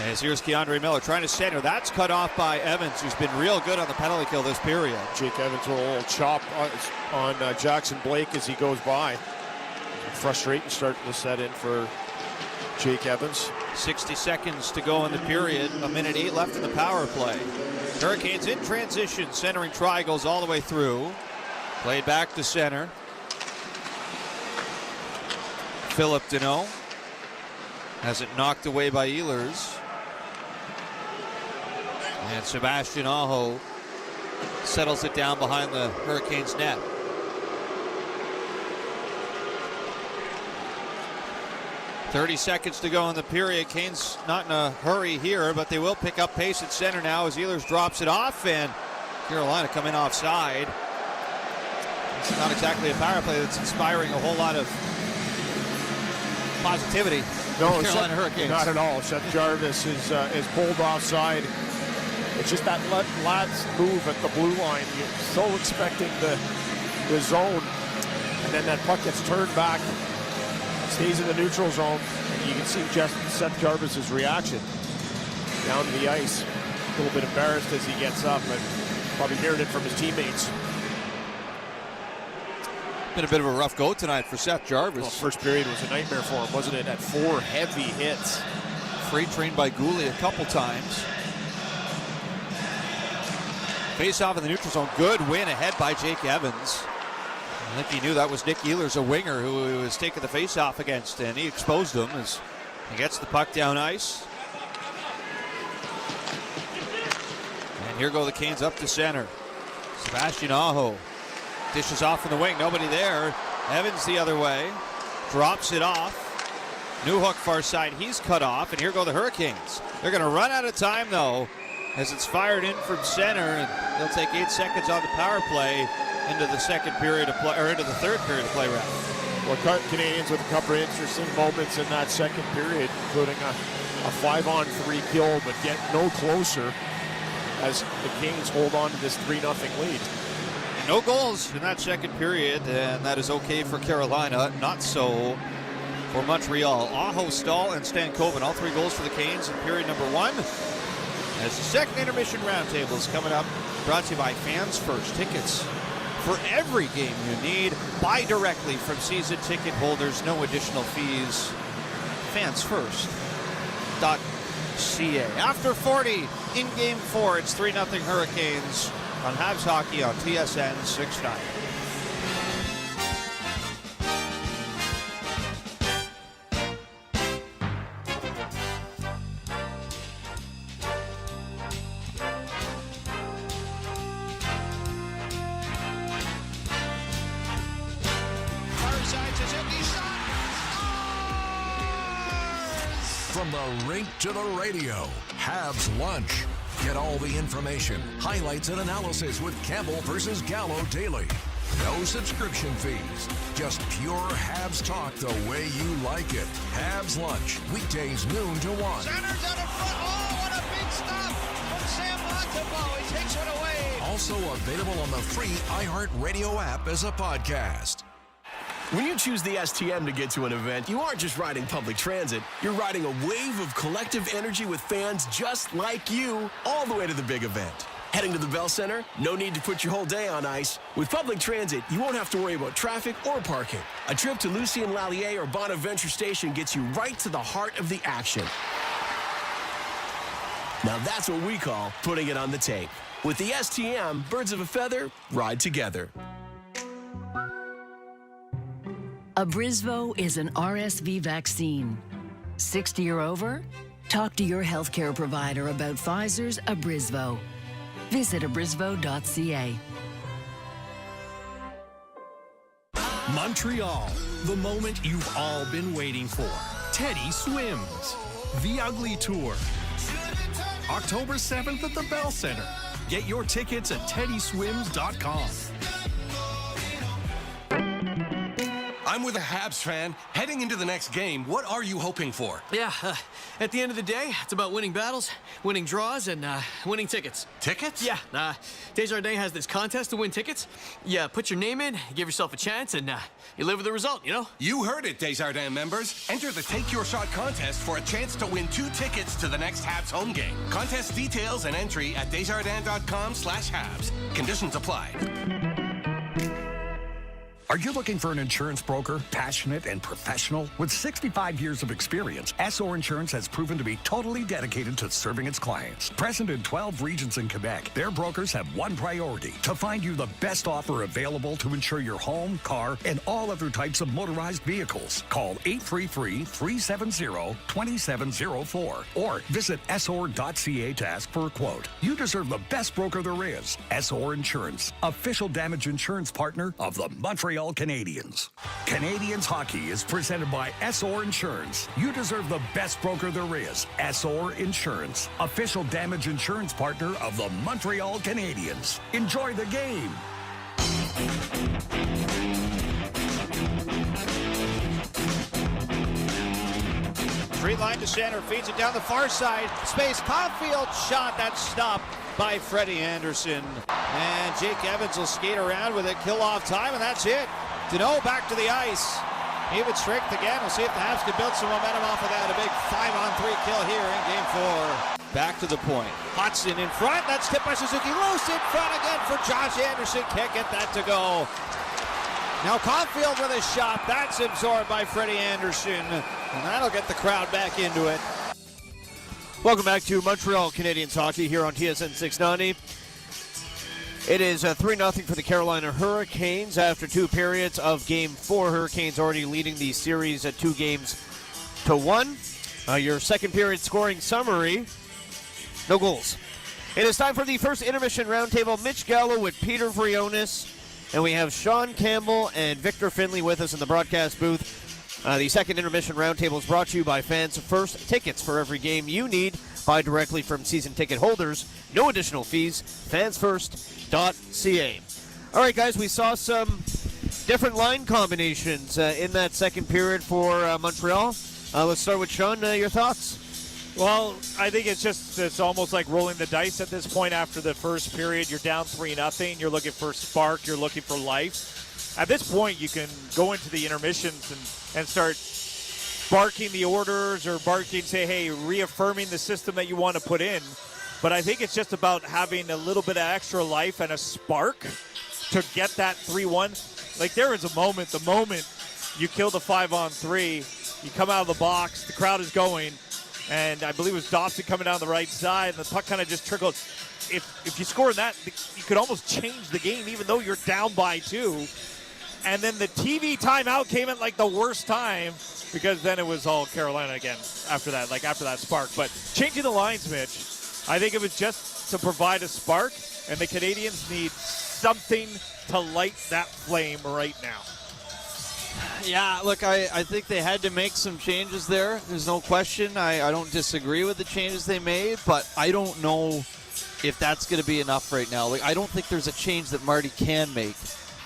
As here's Keandre Miller trying to center. That's cut off by Evans, who's been real good on the penalty kill this period. Jake Evans with a little chop on Jackson Blake as he goes by. Frustrating starting to set in for Jake Evans. 60 seconds to go in the period. 1:08 left in the power play. Hurricanes in transition. Centering try goes all the way through. Played back to center. Philip Deneau has it knocked away by Ehlers. And Sebastian Aho settles it down behind the Hurricanes net. .30 seconds to go in the period. Canes not in a hurry here, but they will pick up pace at center now as Ehlers drops it off, and Carolina come in offside. It's not exactly a power play that's inspiring a whole lot of positivity. No, Carolina Hurricanes. Not at all. Seth Jarvis is pulled offside. It's just that last move at the blue line. You're so expecting the zone, and then that puck gets turned back, stays in the neutral zone, and you can see just Seth Jarvis's reaction down to the ice. A little bit embarrassed as he gets up, but probably hearing it from his teammates. Been a bit of a rough go tonight for Seth Jarvis. Well, first period was a nightmare for him, wasn't it? At 4 heavy hits. Freight trained by Gooley a couple times. Face off in the neutral zone. Good win ahead by Jake Evans. I think he knew that was Nick Ehlers, a winger, who he was taking the face off against, and he exposed him as he gets the puck down ice. And here go the Canes up to center. Sebastian Aho dishes off from the wing, nobody there. Evans the other way, drops it off. Newhook far side, he's cut off, and here go the Hurricanes. They're going to run out of time though, as it's fired in from center, and they'll take 8 seconds on the power play into the second period of play, or into the third period of play rather. Well, Canadiens with a couple of interesting moments in that second period, including a 5-on-3 kill, but get no closer as the Canes hold on to this 3-0 lead. No goals in that second period, and that is okay for Carolina. Not so for Montreal. Aho, Stahl, and Stankoven, all 3 goals for the Canes in period number 1. As the second intermission roundtable is coming up, brought to you by Fans First. Tickets for every game you need. Buy directly from season ticket holders. No additional fees. Fansfirst.ca. After 40 in Game 4, it's 3-0 Hurricanes on Habs Hockey on TSN 690. From the rink to the radio, Habs Lunch. Get all the information, highlights, and analysis with Campbell versus Gallo daily. No subscription fees. Just pure Habs talk the way you like it. Habs Lunch, weekdays noon to 1. Centers out in front. Oh, what a big stop from Sam Montembeau. He takes one away. Also available on the free iHeartRadio app as a podcast. When you choose the STM to get to an event, you aren't just riding public transit. You're riding a wave of collective energy with fans just like you all the way to the big event. Heading to the Bell Center? No need to put your whole day on ice. With public transit, you won't have to worry about traffic or parking. A trip to Lucien Lallier or Bonaventure Station gets you right to the heart of the action. Now that's what we call putting it on the tape. With the STM, birds of a feather ride together. Abrisvo is an RSV vaccine. 60 or over? Talk to your healthcare provider about Pfizer's Abrisvo. Visit abrisvo.ca. Montreal, the moment you've all been waiting for. Teddy Swims, The Ugly Tour. October 7th at the Bell Center. Get your tickets at teddyswims.com. I'm with a Habs fan. Heading into the next game, what are you hoping for? Yeah, at the end of the day, it's about winning battles, winning draws, and winning tickets. Tickets? Yeah, Desjardins has this contest to win tickets. You put your name in, give yourself a chance, and you live with the result, you know? You heard it, Desjardins members. Enter the Take Your Shot contest for a chance to win 2 tickets to the next Habs home game. Contest details and entry at desjardins.com/Habs. Conditions apply. Are you looking for an insurance broker, passionate and professional? With 65 years of experience, SO Insurance has proven to be totally dedicated to serving its clients. Present in 12 regions in Quebec, their brokers have one priority: to find you the best offer available to insure your home, car, and all other types of motorized vehicles. Call 833-370-2704 or visit sor.ca to ask for a quote. You deserve the best broker there is. SO Insurance, official damage insurance partner of the Montreal Canadiens. Canadiens hockey is presented by SO Insurance. You deserve the best broker there is. SO Insurance, official damage insurance partner of the Montreal Canadiens. Enjoy the game. Straight line to center, feeds it down the far side. Space, Caulfield shot, that's stopped by Freddie Anderson. And Jake Evans will skate around with it, kill off time, and that's it. Deneau back to the ice. Even strength again. We'll see if the Habs can build some momentum off of that. A big 5-on-3 kill here in Game 4. Back to the point. Hudson in front. That's tipped by Suzuki. Loose in front again for Josh Anderson. Can't get that to go. Now Caulfield with a shot. That's absorbed by Freddie Anderson. And that'll get the crowd back into it. Welcome back to Montreal Canadiens hockey here on TSN 690. It is 3-0 for the Carolina Hurricanes after 2 periods of Game 4. Hurricanes already leading the series at 2-1. Your second period scoring summary, no goals. It is time for the first intermission roundtable. Mitch Gallo with Peter Vrionis. And we have Sean Campbell and Victor Finley with us in the broadcast booth. The second intermission roundtable is brought to you by Fans First. Tickets for every game you need. Buy directly from season ticket holders. No additional fees. Fansfirst.ca. All right, guys, we saw some different line combinations in that second period for Montreal. Let's start with Sean. Your thoughts? Well, I think it's almost like rolling the dice at this point after the first period. You're down 3-0. You're looking for a spark. You're looking for life. At this point, you can go into the intermissions and start barking the orders or say, hey, reaffirming the system that you want to put in. But I think it's just about having a little bit of extra life and a spark to get that 3-1. Like, there is a moment, the moment you kill the 5-on-3, you come out of the box, the crowd is going, and I believe it was Dobson coming down the right side, and the puck kind of just trickled. If you score that, you could almost change the game, even though you're down by 2. And then the TV timeout came at like the worst time, because then it was all Carolina again after that spark. But changing the lines, Mitch, I think it was just to provide a spark, and the Canadiens need something to light that flame right now. Yeah, look, I think they had to make some changes there. There's no question. I don't disagree with the changes they made, but I don't know if that's going to be enough right now. Like, I don't think there's a change that Marty can make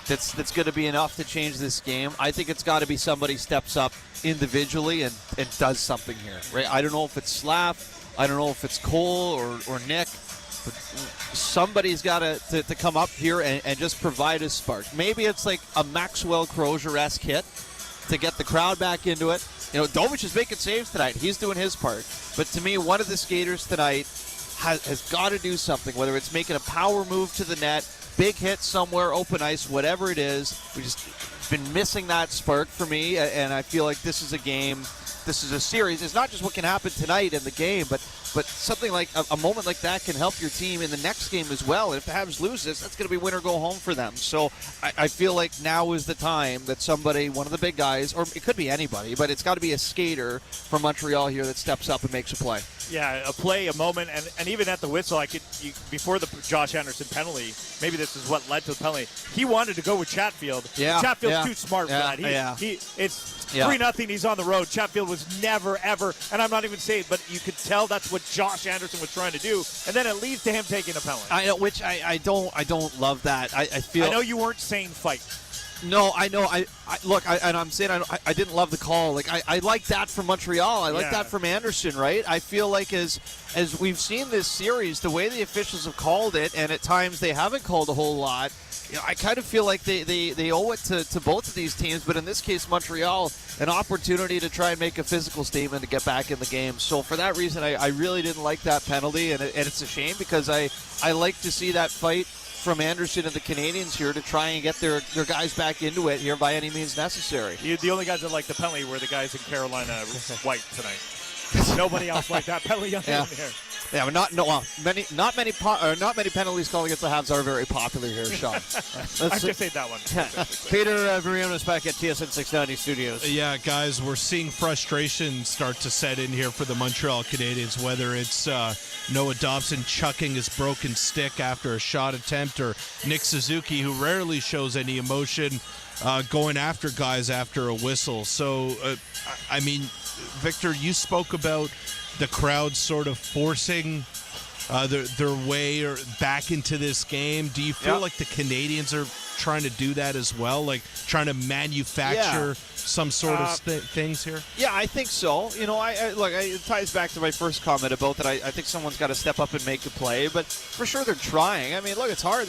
that's going to be enough to change this game. I think it's got to be somebody steps up individually and does something here. Right? I don't know if it's Slav, I don't know if it's Cole or Nick, but somebody's got to come up here and just provide a spark. Maybe it's like a Maxwell Crozier-esque hit to get the crowd back into it. You know, Dovich is making saves tonight. He's doing his part. But to me, one of the skaters tonight has got to do something, whether it's making a power move to the net, big hit somewhere, open ice, whatever it is. We've just been missing that spark for me, and I feel like this is a game, this is a series. It's not just what can happen tonight in the game, but something like a moment like that can help your team in the next game as well. And if the Habs lose this, that's going to be win or go home for them. So I feel like now is the time that somebody, one of the big guys, or it could be anybody, but it's got to be a skater from Montreal here that steps up and makes a play. Yeah, a play, a moment, and even at the whistle, before the Josh Anderson penalty, maybe this is what led to the penalty. He wanted to go with Chatfield. Yeah, Chatfield's too smart for that. It's 3-0. He's on the road. Chatfield was never, ever, and I'm not even saying, but you could tell that's what Josh Anderson was trying to do, and then it leads to him taking a penalty. I know, which I don't love that. I feel. I know you weren't saying fight. No, I know. I'm saying I didn't love the call. Like I like that from Montreal. I like that from Anderson. Right. I feel like as we've seen this series, the way the officials have called it, and at times they haven't called a whole lot. I kind of feel like they owe it to both of these teams, but in this case, Montreal, an opportunity to try and make a physical statement to get back in the game. So for that reason, I really didn't like that penalty, and it's a shame because I like to see that fight from Anderson and the Canadiens here to try and get their guys back into it here by any means necessary. The only guys that liked the penalty were the guys in Carolina White tonight. Nobody else liked that penalty in here. Yeah, but not many penalties called against the Habs are very popular here, Sean. I just ate that one. Peter Varionis back at TSN 690 Studios. Yeah, guys, we're seeing frustration start to set in here for the Montreal Canadiens, whether it's Noah Dobson chucking his broken stick after a shot attempt, or Nick Suzuki, who rarely shows any emotion, going after guys after a whistle. So, I mean, Victor, you spoke about the crowd sort of forcing their way back into this game. Do you feel like the Canadiens are trying to do that as well, like trying to manufacture some sort of things here? Yeah, I think so. You know, it ties back to my first comment about that. I think someone's got to step up and make a play, but for sure they're trying. I mean, look, it's hard.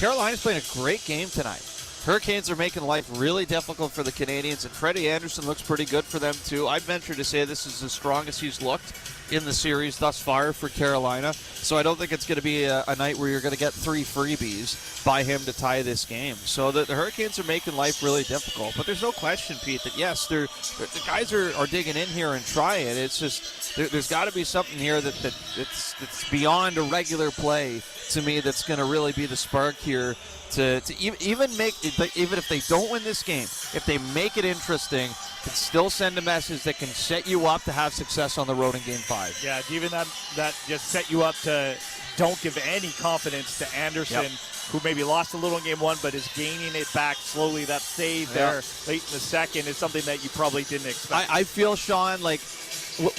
Carolina's playing a great game tonight. Hurricanes are making life really difficult for the Canadiens, and Freddie Anderson looks pretty good for them, too. I'd venture to say this is the strongest he's looked in the series thus far for Carolina, so I don't think it's going to be a night where you're going to get 3 freebies by him to tie this game. So the Hurricanes are making life really difficult, but there's no question, Pete, that yes, the guys are digging in here and trying. It's just there's got to be something here that's beyond a regular play to me that's going to really be the spark here to even if they don't win this game, if they make it interesting, can still send a message that can set you up to have success on the road in Game 5. Yeah, even that just set you up to don't give any confidence to Anderson, who maybe lost a little in Game 1, but is gaining it back slowly. That save there late in the second is something that you probably didn't expect. I feel, Sean, like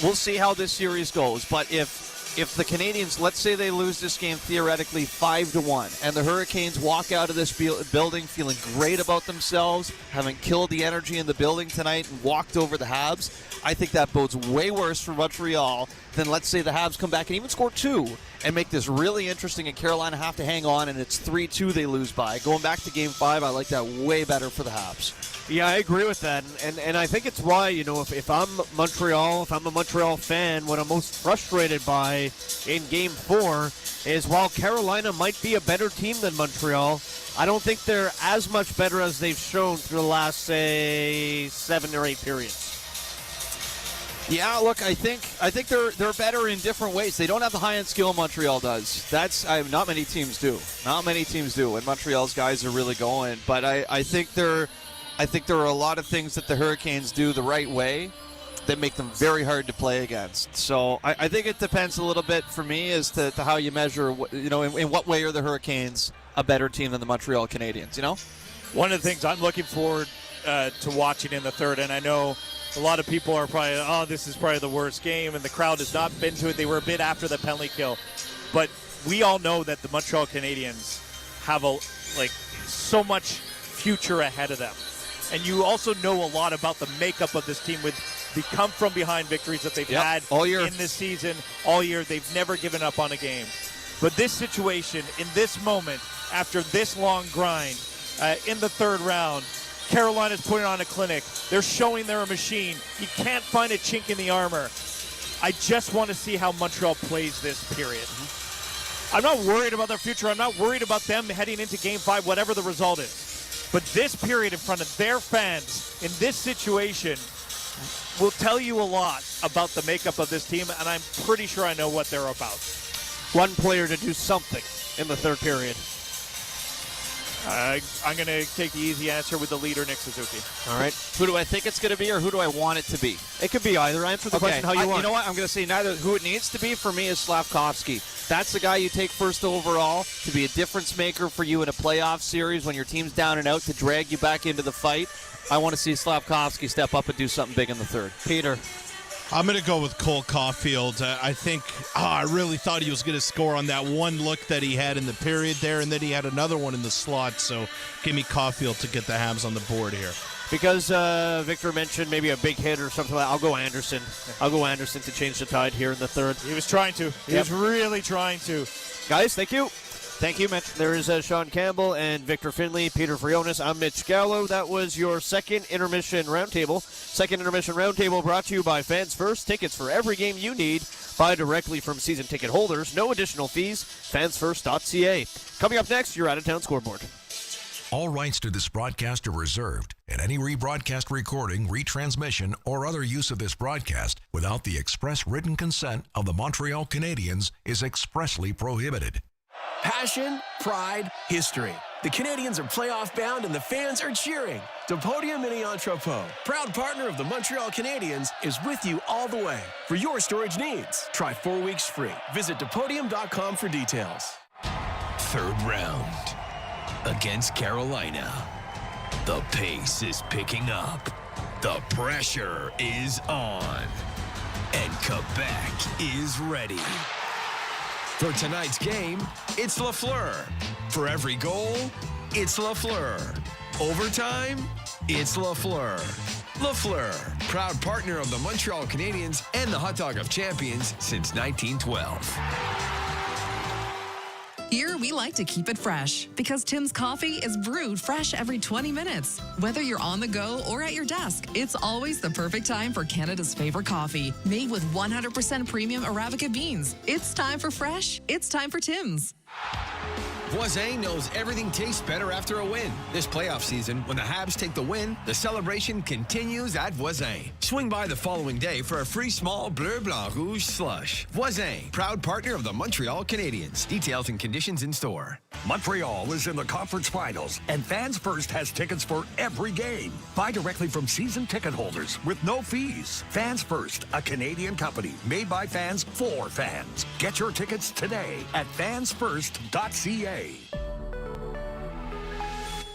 we'll see how this series goes, but if the Canadiens, let's say they lose this game theoretically 5-1, and the Hurricanes walk out of this building feeling great about themselves, having killed the energy in the building tonight and walked over the Habs, I think that bodes way worse for Montreal than, let's say, the Habs come back and even score 2 and make this really interesting, and Carolina have to hang on, and it's 3-2 they lose by. Going back to Game 5, I like that way better for the Habs. Yeah, I agree with that, and I think it's why, you know, if I'm Montreal, if I'm a Montreal fan, what I'm most frustrated by in Game 4 is while Carolina might be a better team than Montreal, I don't think they're as much better as they've shown through the last, say, 7 or 8 periods. Yeah, look, I think they're better in different ways. They don't have the high-end skill Montreal does. Not many teams do. Not many teams do, and Montreal's guys are really going. But I think there are a lot of things that the Hurricanes do the right way that make them very hard to play against. So I think it depends a little bit for me as to how you measure, you know, in what way are the Hurricanes a better team than the Montreal Canadiens, you know? One of the things I'm looking forward to watching in the third, and I know a lot of people are probably, this is probably the worst game, and the crowd has not been to it. They were a bit after the penalty kill. But we all know that the Montreal Canadiens have so much future ahead of them. And you also know a lot about the makeup of this team with the come-from-behind victories that they've had all year in this season. All year, they've never given up on a game. But this situation, in this moment, after this long grind, in the third round, Carolina's putting on a clinic. They're showing they're a machine. You can't find a chink in the armor. I just want to see how Montreal plays this period. I'm not worried about their future. I'm not worried about them heading into Game 5, whatever the result is. But this period in front of their fans in this situation will tell you a lot about the makeup of this team, and I'm pretty sure I know what they're about. One player to do something in the third period. I'm going to take the easy answer with the leader, Nick Suzuki. All right. Who do I think it's going to be, or who do I want it to be? It could be either. Answer the question how you want. You know what? I'm going to say neither. Who it needs to be for me is Slavkovsky. That's the guy you take first overall to be a difference maker for you in a playoff series when your team's down and out to drag you back into the fight. I want to see Slavkovsky step up and do something big in the third. Peter. I'm going to go with Cole Caulfield. I really thought he was going to score on that one look that he had in the period there, and then he had another one in the slot. So give me Caulfield to get the Habs on the board here. Because Victor mentioned maybe a big hit or something like that, I'll go Anderson. I'll go Anderson to change the tide here in the third. He was trying to. He was really trying to. Guys, thank you. Thank you, Mitch. There is Sean Campbell and Victor Finley, Peter Frionis. I'm Mitch Gallo. That was your second intermission roundtable. Second intermission roundtable brought to you by Fans First. Tickets for every game you need. Buy directly from season ticket holders. No additional fees. Fansfirst.ca. Coming up next, your out-of-town scoreboard. All rights to this broadcast are reserved, and any rebroadcast recording, retransmission, or other use of this broadcast without the express written consent of the Montreal Canadiens is expressly prohibited. Passion, pride, history. The Canadiens are playoff bound and the fans are cheering. Depodium Mini Entrepot, proud partner of the Montreal Canadiens, is with you all the way. For your storage needs, try 4 weeks free. Visit Depodium.com for details. Third round against Carolina. The pace is picking up. The pressure is on. And Quebec is ready. For tonight's game, it's Lafleur. For every goal, it's Lafleur. Overtime, it's Lafleur. Lafleur, proud partner of the Montreal Canadiens and the Hot Dog of Champions since 1912. Here, we like to keep it fresh because Tim's coffee is brewed fresh every 20 minutes. Whether you're on the go or at your desk, it's always the perfect time for Canada's favorite coffee, made with 100% premium Arabica beans. It's time for fresh. It's time for Tim's. Voisin knows everything tastes better after a win. This playoff season, when the Habs take the win, the celebration continues at Voisin. Swing by the following day for a free small Bleu Blanc Rouge slush. Voisin, proud partner of the Montreal Canadiens. Details and conditions in store. Montreal is in the conference finals, and Fans First has tickets for every game. Buy directly from season ticket holders with no fees. Fans First, a Canadian company made by fans for fans. Get your tickets today at fansfirst.ca.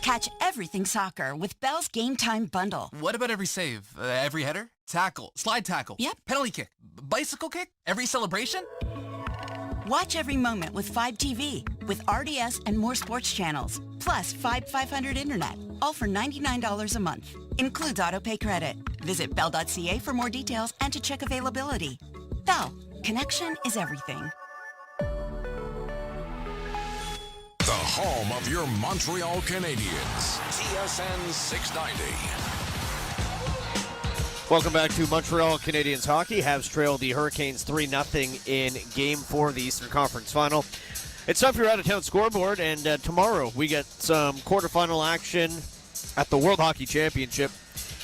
Catch everything soccer with Bell's Game Time Bundle. What about every save? Every header? Tackle? Slide tackle? Yep. Penalty kick? Bicycle kick? Every celebration? Watch every moment with 5TV with RDS and more sports channels. Plus 500 internet. All for $99 a month. Includes autopay credit. Visit bell.ca for more details and to check availability. Bell. Connection is everything. The home of your Montreal Canadiens, TSN 690. Welcome back to Montreal Canadiens hockey. Habs trail the Hurricanes 3-0 in Game 4 of the Eastern Conference Final. It's time for your out-of-town scoreboard, and tomorrow we get some quarterfinal action at the World Hockey Championship.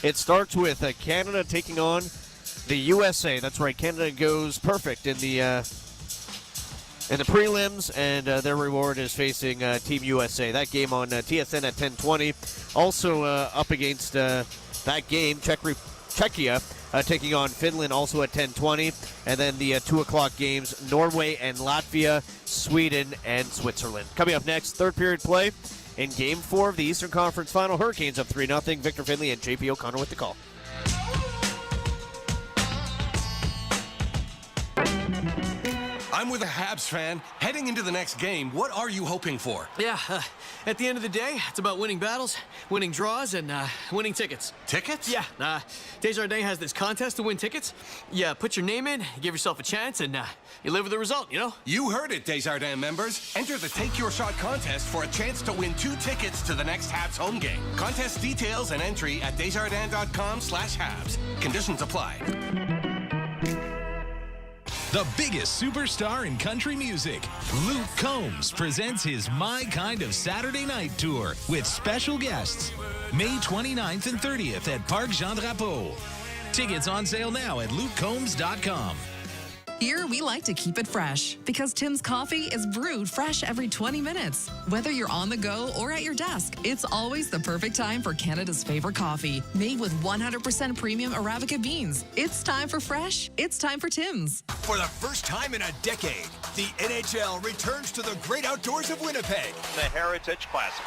It starts with Canada taking on the USA. That's right, Canada goes perfect in the prelims, and their reward is facing Team USA. That game on TSN at 10:20. Also up against that game, Czechia taking on Finland, also at 10:20. And then the 2 o'clock games, Norway and Latvia, Sweden and Switzerland. Coming up next, third period play in Game 4 of the Eastern Conference Final. Hurricanes up 3-0. Victor Finley and JP O'Connor with the call. I'm with a Habs fan. Heading into the next game, what are you hoping for? Yeah, at the end of the day, it's about winning battles, winning draws, and winning tickets. Tickets? Yeah, Desjardins has this contest to win tickets. Yeah, put your name in, give yourself a chance, and you live with the result, you know? You heard it, Desjardins members. Enter the Take Your Shot contest for a chance to win 2 tickets to the next Habs home game. Contest details and entry at desjardins.com/Habs. Conditions apply. The biggest superstar in country music, Luke Combs, presents his My Kind of Saturday Night Tour with special guests, May 29th and 30th at Parc Jean Drapeau. Tickets on sale now at lukecombs.com. Here, we like to keep it fresh because Tim's coffee is brewed fresh every 20 minutes. Whether you're on the go or at your desk, it's always the perfect time for Canada's favorite coffee, made with 100% premium Arabica beans. It's time for fresh. It's time for Tim's. For the first time in a decade, the NHL returns to the great outdoors of Winnipeg. The Heritage Classic.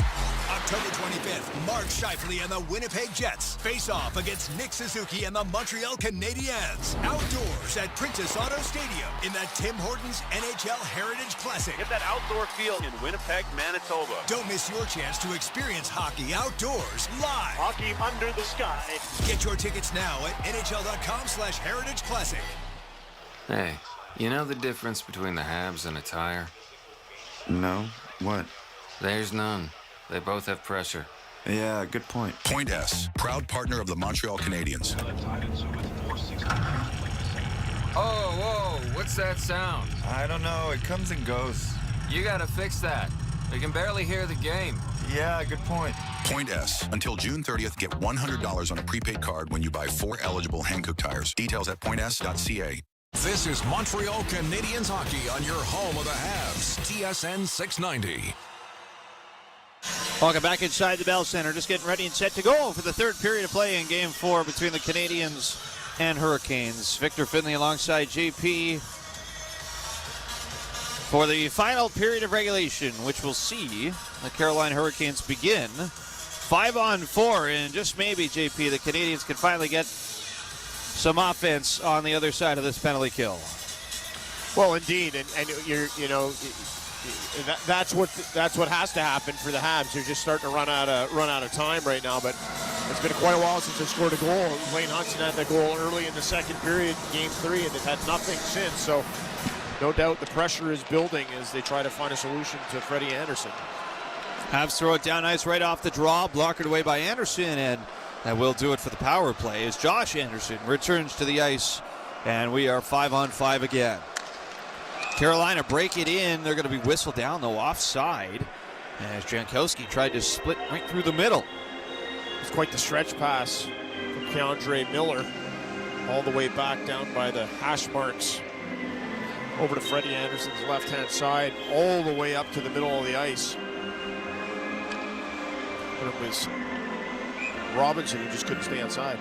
October 25th, Mark Scheifele and the Winnipeg Jets face off against Nick Suzuki and the Montreal Canadiens. Outdoors at Princess Auto Stadium in the Tim Hortons NHL Heritage Classic. Get that outdoor feel in Winnipeg, Manitoba. Don't miss your chance to experience hockey outdoors live. Hockey under the sky. Get your tickets now at NHL.com/Heritage Classic. Hey, you know the difference between the Habs and a tire? No. What? There's none. They both have pressure. Yeah, good point. Point S, proud partner of the Montreal Canadiens. Oh, whoa, what's that sound? I don't know. It comes and goes. You gotta fix that. We can barely hear the game. Yeah, good point. Point S. Until June 30th, get $100 on a prepaid card when you buy 4 eligible Hankook tires. Details at points.ca. This is Montreal Canadiens hockey on your home of the Habs, TSN 690. Welcome back inside the Bell Center. Just getting ready and set to go for the third period of play in Game 4 between the Canadiens and Hurricanes. Victor Finley alongside JP for the final period of regulation, which will see the Carolina Hurricanes begin 5-on-4, and just maybe, JP, the Canadiens can finally get some offense on the other side of this penalty kill. Well, indeed, and that's what has to happen for the Habs. They're just starting to run out of time right now. But it's been quite a while since they scored a goal. Wayne Hudson had that goal early in the second period, Game 3, and they've had nothing since. So no doubt the pressure is building as they try to find a solution to Freddie Anderson. Habs throw it down ice right off the draw, blocked away by Anderson, and that will do it for the power play as Josh Anderson returns to the ice, and we are 5-on-5 again. Carolina break it in. They're going to be whistled down, though, offside, as Jankowski tried to split right through the middle. It's quite the stretch pass from Keandre Miller, all the way back down by the hash marks, over to Freddie Anderson's left-hand side, all the way up to the middle of the ice. But it was Robinson who just couldn't stay outside.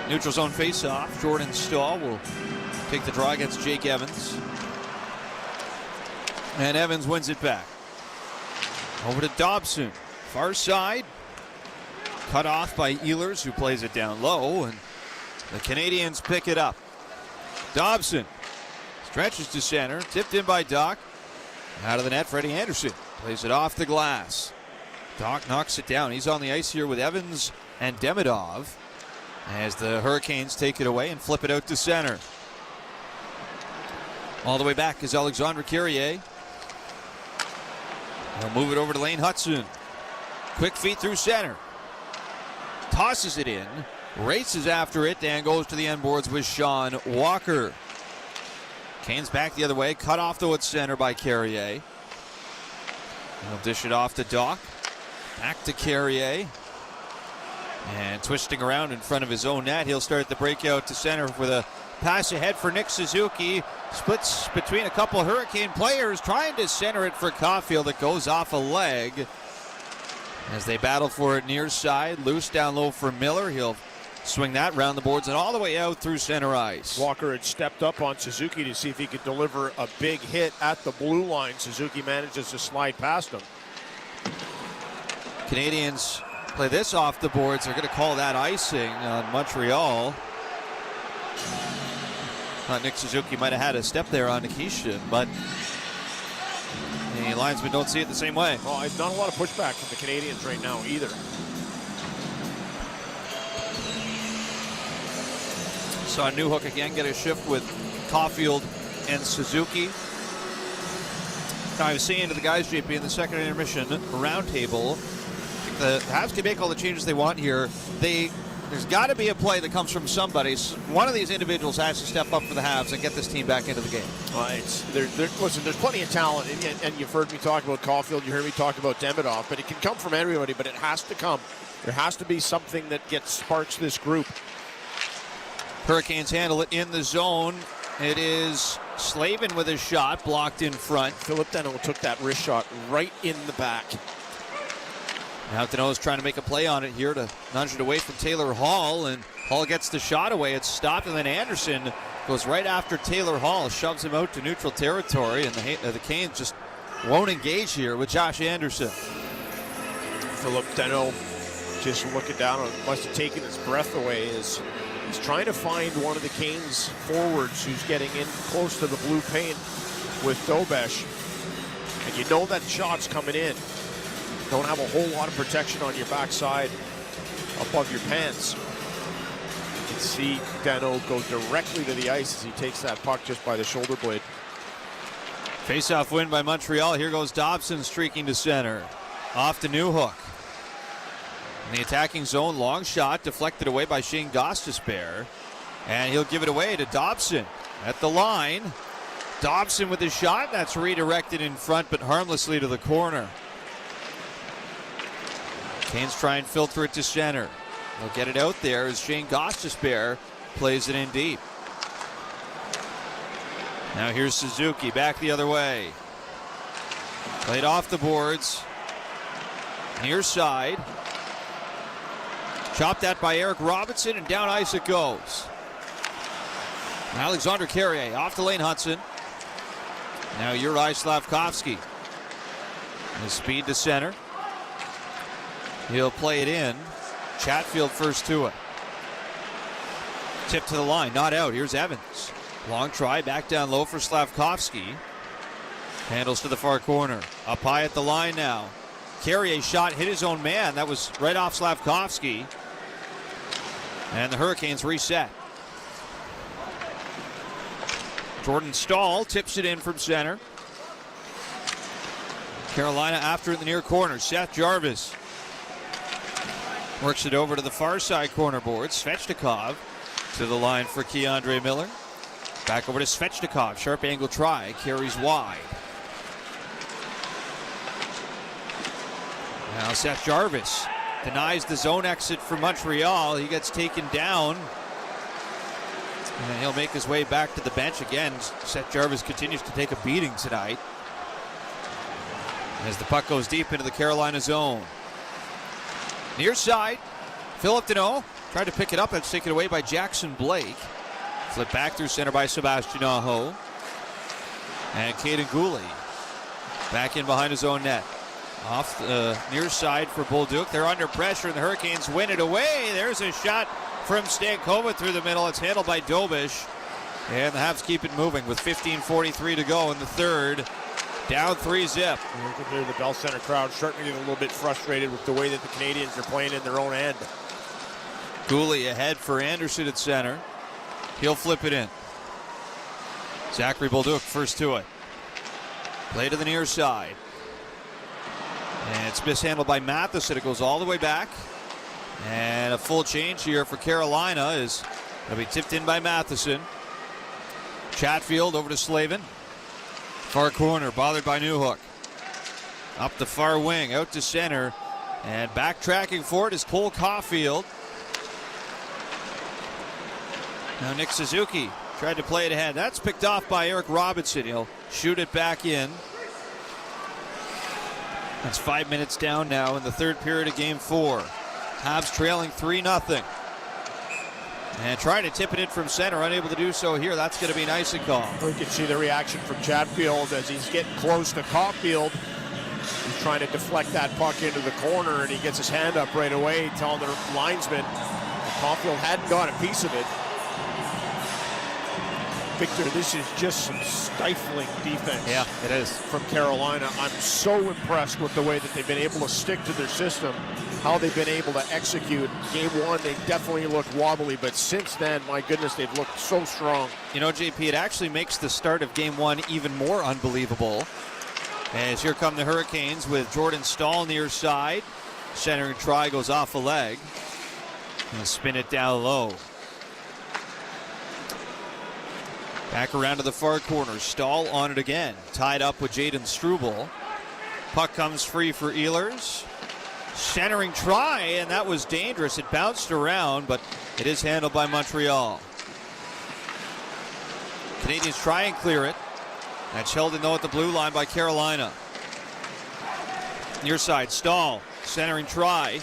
Neutral zone face-off. Jordan Stahl will take the draw against Jake Evans. And Evans wins it back. Over to Dobson. Far side. Cut off by Ehlers, who plays it down low. And the Canadiens pick it up. Dobson stretches to center. Tipped in by Doc. Out of the net, Freddie Anderson plays it off the glass. Doc knocks it down. He's on the ice here with Evans and Demidov as the Hurricanes take it away and flip it out to center. All the way back is Alexandre Carrier. They'll move it over to Lane Hudson. Quick feet through center. Tosses it in. Races after it and goes to the end boards with Sean Walker. Canes back the other way. Cut off though at center by Carrier. He'll dish it off to Doc. Back to Carrier. And twisting around in front of his own net, he'll start the breakout to center with a pass ahead for Nick Suzuki. Splits between a couple of Hurricane players, trying to center it for Caulfield. It goes off a leg as they battle for it near side. Loose down low for Miller. He'll swing that round the boards and all the way out through center ice. Walker had stepped up on Suzuki to see if he could deliver a big hit at the blue line. Suzuki manages to slide past him. Canadiens play this off the boards. They're going to call that icing on Montreal. Thought Nick Suzuki might have had a step there on Nikishin, but the linesmen don't see it the same way. Well, not a lot of pushback from the Canadiens right now either. Saw Newhook again get a shift with Caulfield and Suzuki. Now I was saying to the guys, JP, in the second intermission roundtable, the Habs can make all the changes they want here. There's got to be a play that comes from somebody. One of these individuals has to step up for the Habs and get this team back into the game. Listen, there's plenty of talent, and you've heard me talk about Caulfield, you heard me talk about Demidov, but it can come from everybody, but it has to come. There has to be something that sparks this group. Hurricanes handle it in the zone. It is Slavin with a shot blocked in front. Philip Danault took that wrist shot right in the back. Now Danault is trying to make a play on it here to nudge it away from Taylor Hall, and Hall gets the shot away. It's stopped, and then Anderson goes right after Taylor Hall, shoves him out to neutral territory, and the Canes just won't engage here with Josh Anderson. Philip Danault just looking down, must have taken his breath away as he's trying to find one of the Canes forwards who's getting in close to the blue paint with Dobesh. And you know that shot's coming in. Don't have a whole lot of protection on your backside above your pants. You can see Danault go directly to the ice as he takes that puck just by the shoulder blade. Face-off win by Montreal. Here goes Dobson streaking to center. Off to Newhook. In the attacking zone, long shot deflected away by Shane Gostisbehere. And he'll give it away to Dobson at the line. Dobson with his shot. That's redirected in front, but harmlessly to the corner. Canes try and filter it to center. They'll get it out there as Shane Gostisbehere plays it in deep. Now here's Suzuki back the other way. Played off the boards. Near side. Chopped that by Eric Robinson, and down ice it goes. Alexander Carrier off the lane, Hudson. Now Juraj Slavkovsky. His speed to center. He'll play it in. Chatfield first to it. Tip to the line, not out. Here's Evans. Long try, back down low for Slavkovsky. Handles to the far corner. Up high at the line now. Carrier's shot hit his own man. That was right off Slavkovsky. And the Hurricanes reset. Jordan Stahl tips it in from center. Carolina after in the near corner. Seth Jarvis works it over to the far side corner board. Svechnikov to the line for Keandre Miller. Back over to Svechnikov. Sharp angle try. Carries wide. Now Seth Jarvis denies the zone exit for Montreal. He gets taken down. And he'll make his way back to the bench again. Seth Jarvis continues to take a beating tonight as the puck goes deep into the Carolina zone. Near side, Philip Danault tried to pick it up. That's taken away by Jackson Blake. Flipped back through center by Sebastian Aho. And Caden Gooley back in behind his own net. Off the near side for Bolduc. They're under pressure, and the Hurricanes win it away. There's a shot from Stankova through the middle. It's handled by Dobish. And the Habs keep it moving with 15:43 to go in the third. Down 3-zip. You can hear the Bell Center crowd starting to get a little bit frustrated with the way that the Canadiens are playing in their own end. Gooley ahead for Anderson at center. He'll flip it in. Zachary Bolduc first to it. Play to the near side. And it's mishandled by Matheson. It goes all the way back. And a full change here for Carolina is going to be tipped in by Matheson. Chatfield over to Slavin. Far corner, bothered by Newhook. Up the far wing, out to center. And backtracking for it is Cole Caulfield. Now Nick Suzuki tried to play it ahead. That's picked off by Eric Robinson. He'll shoot it back in. That's 5 minutes down now in the third period of game 4. Habs trailing 3-0. And trying to tip it in from center, unable to do so here. That's going to be an icing call. We can see the reaction from Chatfield as he's getting close to Caulfield. He's trying to deflect that puck into the corner, and he gets his hand up right away, telling the linesman Caulfield hadn't got a piece of it. Victor, this is just some stifling defense. Yeah, it is. From Carolina. I'm so impressed with the way that they've been able to stick to their system, how they've been able to execute. Game 1, they definitely looked wobbly, but since then, my goodness, they've looked so strong. You know, JP, it actually makes the start of game 1 even more unbelievable. As here come the Hurricanes with Jordan Stahl near side. Centering try goes off a leg. And spin it down low. Back around to the far corner. Stahl on it again. Tied up with Jaden Struble. Puck comes free for Ehlers. Centering try, and that was dangerous. It bounced around, but it is handled by Montreal. Canadiens try and clear it. That's held in though at the blue line by Carolina. Near side, Stahl. Centering try.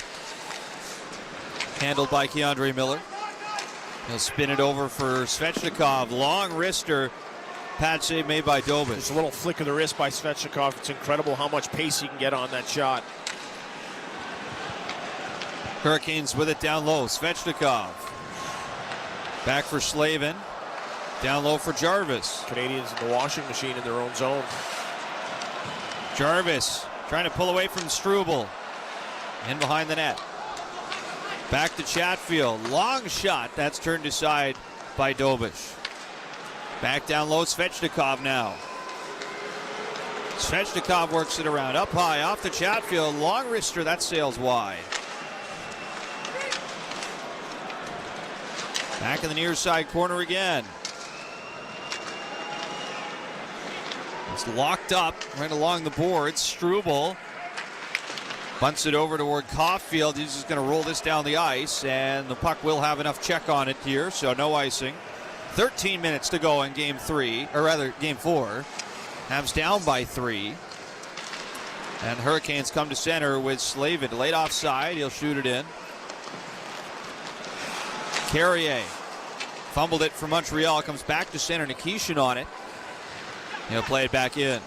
Handled by Keandre Miller. He'll spin it over for Svechnikov. Long wrister Pad save made by Dobish. Just a little flick of the wrist by Svechnikov. It's incredible how much pace he can get on that shot. Hurricanes with it down low. Svechnikov. Back for Slavin. Down low for Jarvis. Canadiens in the washing machine in their own zone. Jarvis trying to pull away from Struble. In behind the net. Back to Chatfield. Long shot. That's turned aside by Dobish. Back down low, Svechnikov now. Svechnikov works it around. Up high, off to Chatfield. Long wrister, that sails wide. Back in the near side corner again. It's locked up right along the boards. Struble bunts it over toward Caulfield. He's just going to roll this down the ice, and the puck will have enough check on it here, so no icing. 13 minutes to go in game 4. Habs down by 3. And Hurricanes come to center with Slavin. Laid offside. He'll shoot it in. Carrier fumbled it for Montreal. Comes back to center. Nikishin on it. He'll play it back in.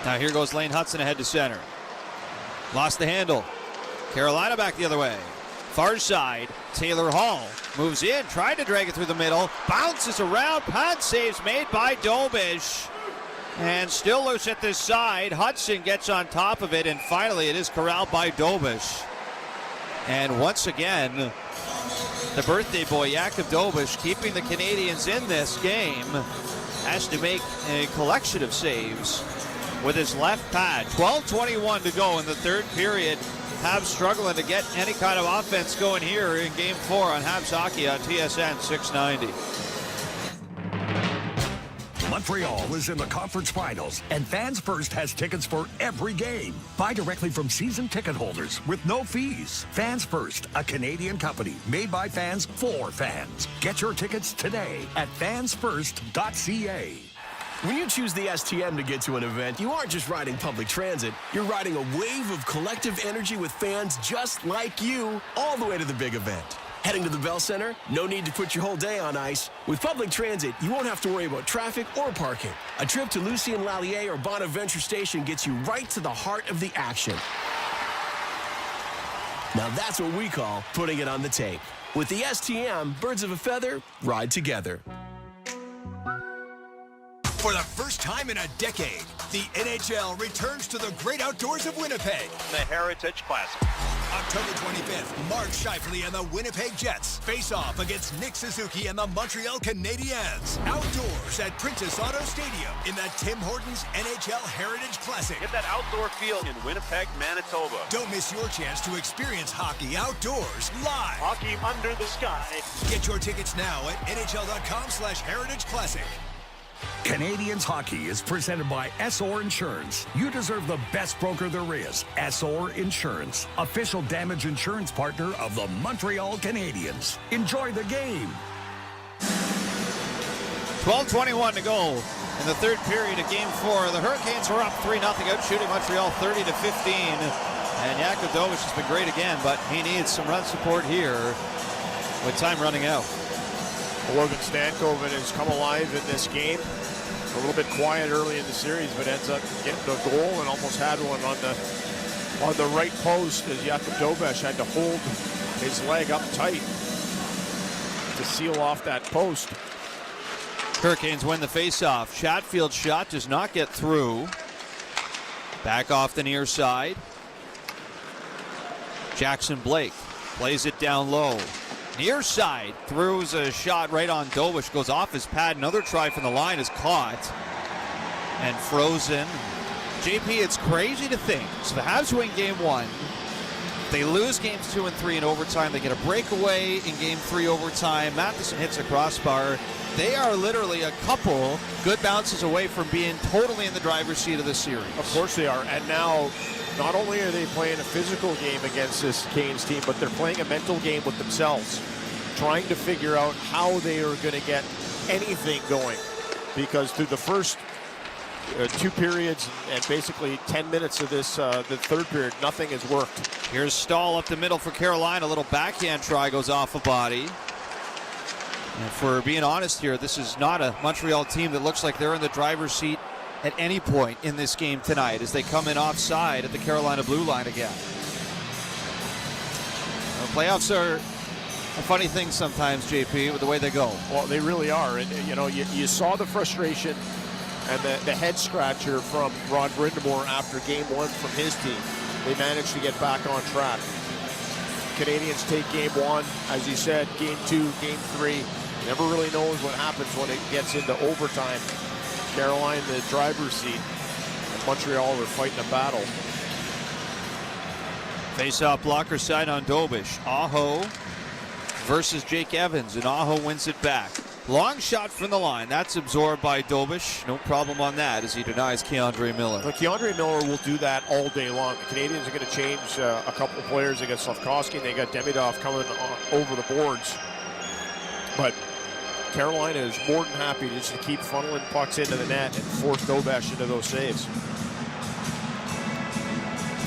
Now here goes Lane Hudson ahead to center. Lost the handle. Carolina back the other way. Far side, Taylor Hall moves in, tried to drag it through the middle, bounces around, pad saves made by Dobish. And still loose at this side. Hudson gets on top of it, and finally it is corralled by Dobish. And once again, the birthday boy, Jakub Dobish, keeping the Canadiens in this game, has to make a collection of saves with his left pad. 12:21 to go in the third period. Habs struggling to get any kind of offense going here in Game 4 on Habs Hockey on TSN 690. Montreal is in the conference finals, and Fans First has tickets for every game. Buy directly from season ticket holders with no fees. Fans First, a Canadian company made by fans for fans. Get your tickets today at fansfirst.ca. When you choose the STM to get to an event, you aren't just riding public transit. You're riding a wave of collective energy with fans just like you all the way to the big event. Heading to the Bell Center? No need to put your whole day on ice. With public transit, you won't have to worry about traffic or parking. A trip to Lucien Lallier or Bonaventure Station gets you right to the heart of the action. Now that's what we call putting it on the tape. With the STM, birds of a feather ride together. For the first time in a decade, the NHL returns to the great outdoors of Winnipeg. The Heritage Classic. October 25th, Mark Scheifele and the Winnipeg Jets face off against Nick Suzuki and the Montreal Canadiens. Outdoors at Princess Auto Stadium in the Tim Hortons NHL Heritage Classic. Get that outdoor feel in Winnipeg, Manitoba. Don't miss your chance to experience hockey outdoors live. Hockey under the sky. Get your tickets now at NHL.com/Heritage Classic. Canadiens hockey is presented by SR Insurance. You deserve the best broker there is. SR Insurance, official damage insurance partner of the Montreal Canadiens. Enjoy the game. 12:21 to go in the third period of Game 4. The Hurricanes are up 3-0, out shooting Montreal 30-15. And Jakub Dobish has been great again, but he needs some run support here with time running out. Logan Stankoven has come alive in this game. A little bit quiet early in the series, but ends up getting a goal and almost had one on the right post as Jakub Dobish had to hold his leg up tight to seal off that post. Hurricanes win the faceoff. Chatfield's shot does not get through. Back off the near side. Jackson Blake plays it down low. Near side, throws a shot right on Dobish, goes off his pad. Another try from the line is caught and frozen. JP, it's crazy to think. So the Habs win Game 1. They lose Games 2 and 3 in overtime. They get a breakaway in Game 3 overtime. Matheson hits a crossbar. They are literally a couple good bounces away from being totally in the driver's seat of this series. Of course they are. And now, not only are they playing a physical game against this Canes team, but they're playing a mental game with themselves, trying to figure out how they are going to get anything going. Because through the first 2 periods and basically 10 minutes of this, the third period, nothing has worked. Here's Stahl up the middle for Carolina. A little backhand try goes off a body. And for being honest here, this is not a Montreal team that looks like they're in the driver's seat at any point in this game tonight as they come in offside at the Carolina blue line again. Playoffs are a funny thing sometimes, JP, with the way they go. Well, they really are. And, you saw the frustration and the head scratcher from Rod Brindamore after game one from his team. They managed to get back on track. Canadians take game one. As you said, game two, game three. Never really knows what happens when it gets into overtime. Carolina, the driver's seat. And Montreal are fighting a battle. Face-off blocker side on Dobish. Aho versus Jake Evans, and Aho wins it back. Long shot from the line. That's absorbed by Dobish. No problem on that as he denies Keandre Miller. But Keandre Miller will do that all day long. The Canadians are going to change a couple of players. They got Slavkovsky and they got Demidov coming over the boards. But Carolina is more than happy just to keep funneling pucks into the net and force Dobish into those saves.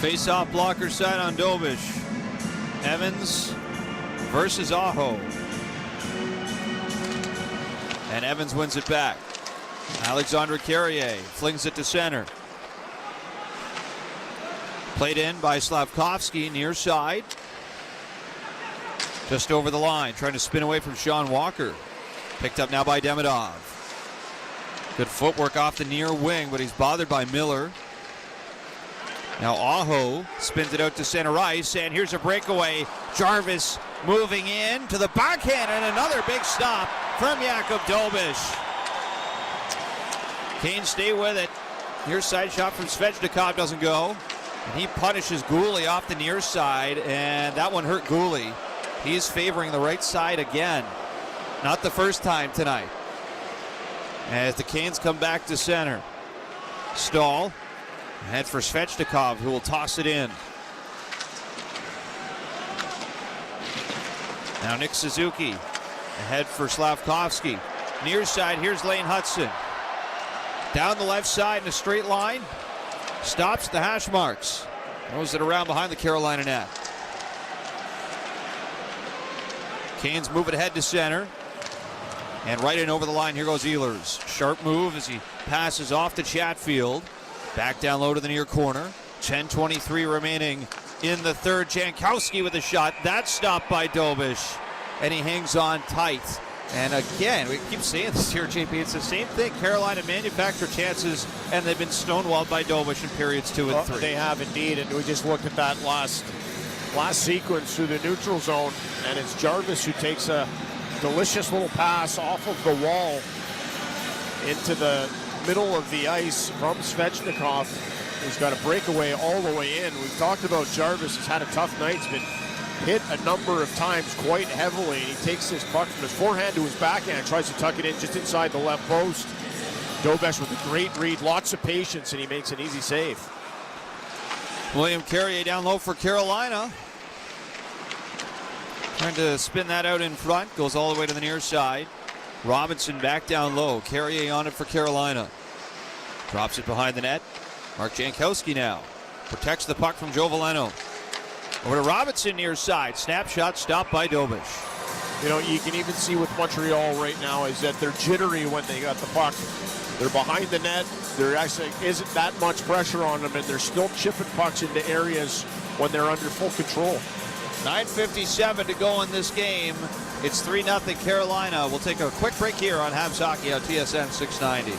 Face-off blocker side on Dobish. Evans versus Aho. And Evans wins it back. Alexandre Carrier flings it to center. Played in by Slavkovsky near side. Just over the line, trying to spin away from Sean Walker. Picked up now by Demidov. Good footwork off the near wing, but he's bothered by Miller. Now Aho spins it out to center ice, and here's a breakaway. Jarvis moving in to the backhand, and another big stop from Jakub Dobish. Canes stay with it. Near side shot from Svechnikov doesn't go. And he punishes Gooley off the near side, and that one hurt Gooley. He's favoring the right side again. Not the first time tonight. As the Canes come back to center. Stahl ahead for Svechnikov, who will toss it in. Now Nick Suzuki ahead for Slavkovsky. Near side, here's Lane Hudson. Down the left side in a straight line. Stops the hash marks. Throws it around behind the Carolina net. Canes move it ahead to center. And right in over the line, here goes Ehlers. Sharp move as he passes off to Chatfield. Back down low to the near corner. 10:23 remaining in the third. Jankowski with a shot. That's stopped by Dobish. And he hangs on tight. And again, we keep saying this here, JP. It's the same thing. Carolina manufacture chances, and they've been stonewalled by Dobish in periods 2 and 3. They have indeed, and we just looked at that last sequence through the neutral zone, and it's Jarvis who takes a delicious little pass off of the wall into the middle of the ice from Svechnikov. He's got a breakaway all the way in. We've talked about Jarvis. He's had a tough night. He's been hit a number of times quite heavily. And he takes this puck from his forehand to his backhand, tries to tuck it in just inside the left post. Dobish with a great read, lots of patience, and he makes an easy save. William Carrier down low for Carolina. Trying to spin that out in front. Goes all the way to the near side. Robinson back down low. Carrier on it for Carolina. Drops it behind the net. Mark Jankowski now. Protects the puck from Joe Veleno. Over to Robinson near side. Snapshot stopped by Dobish. You know, you can even see with Montreal right now is that they're jittery when they got the puck. They're behind the net. There actually isn't that much pressure on them, and they're still chipping pucks into areas when they're under full control. 9:57 to go in this game. It's 3-0 Carolina. We'll take a quick break here on Habs Hockey on TSN 690.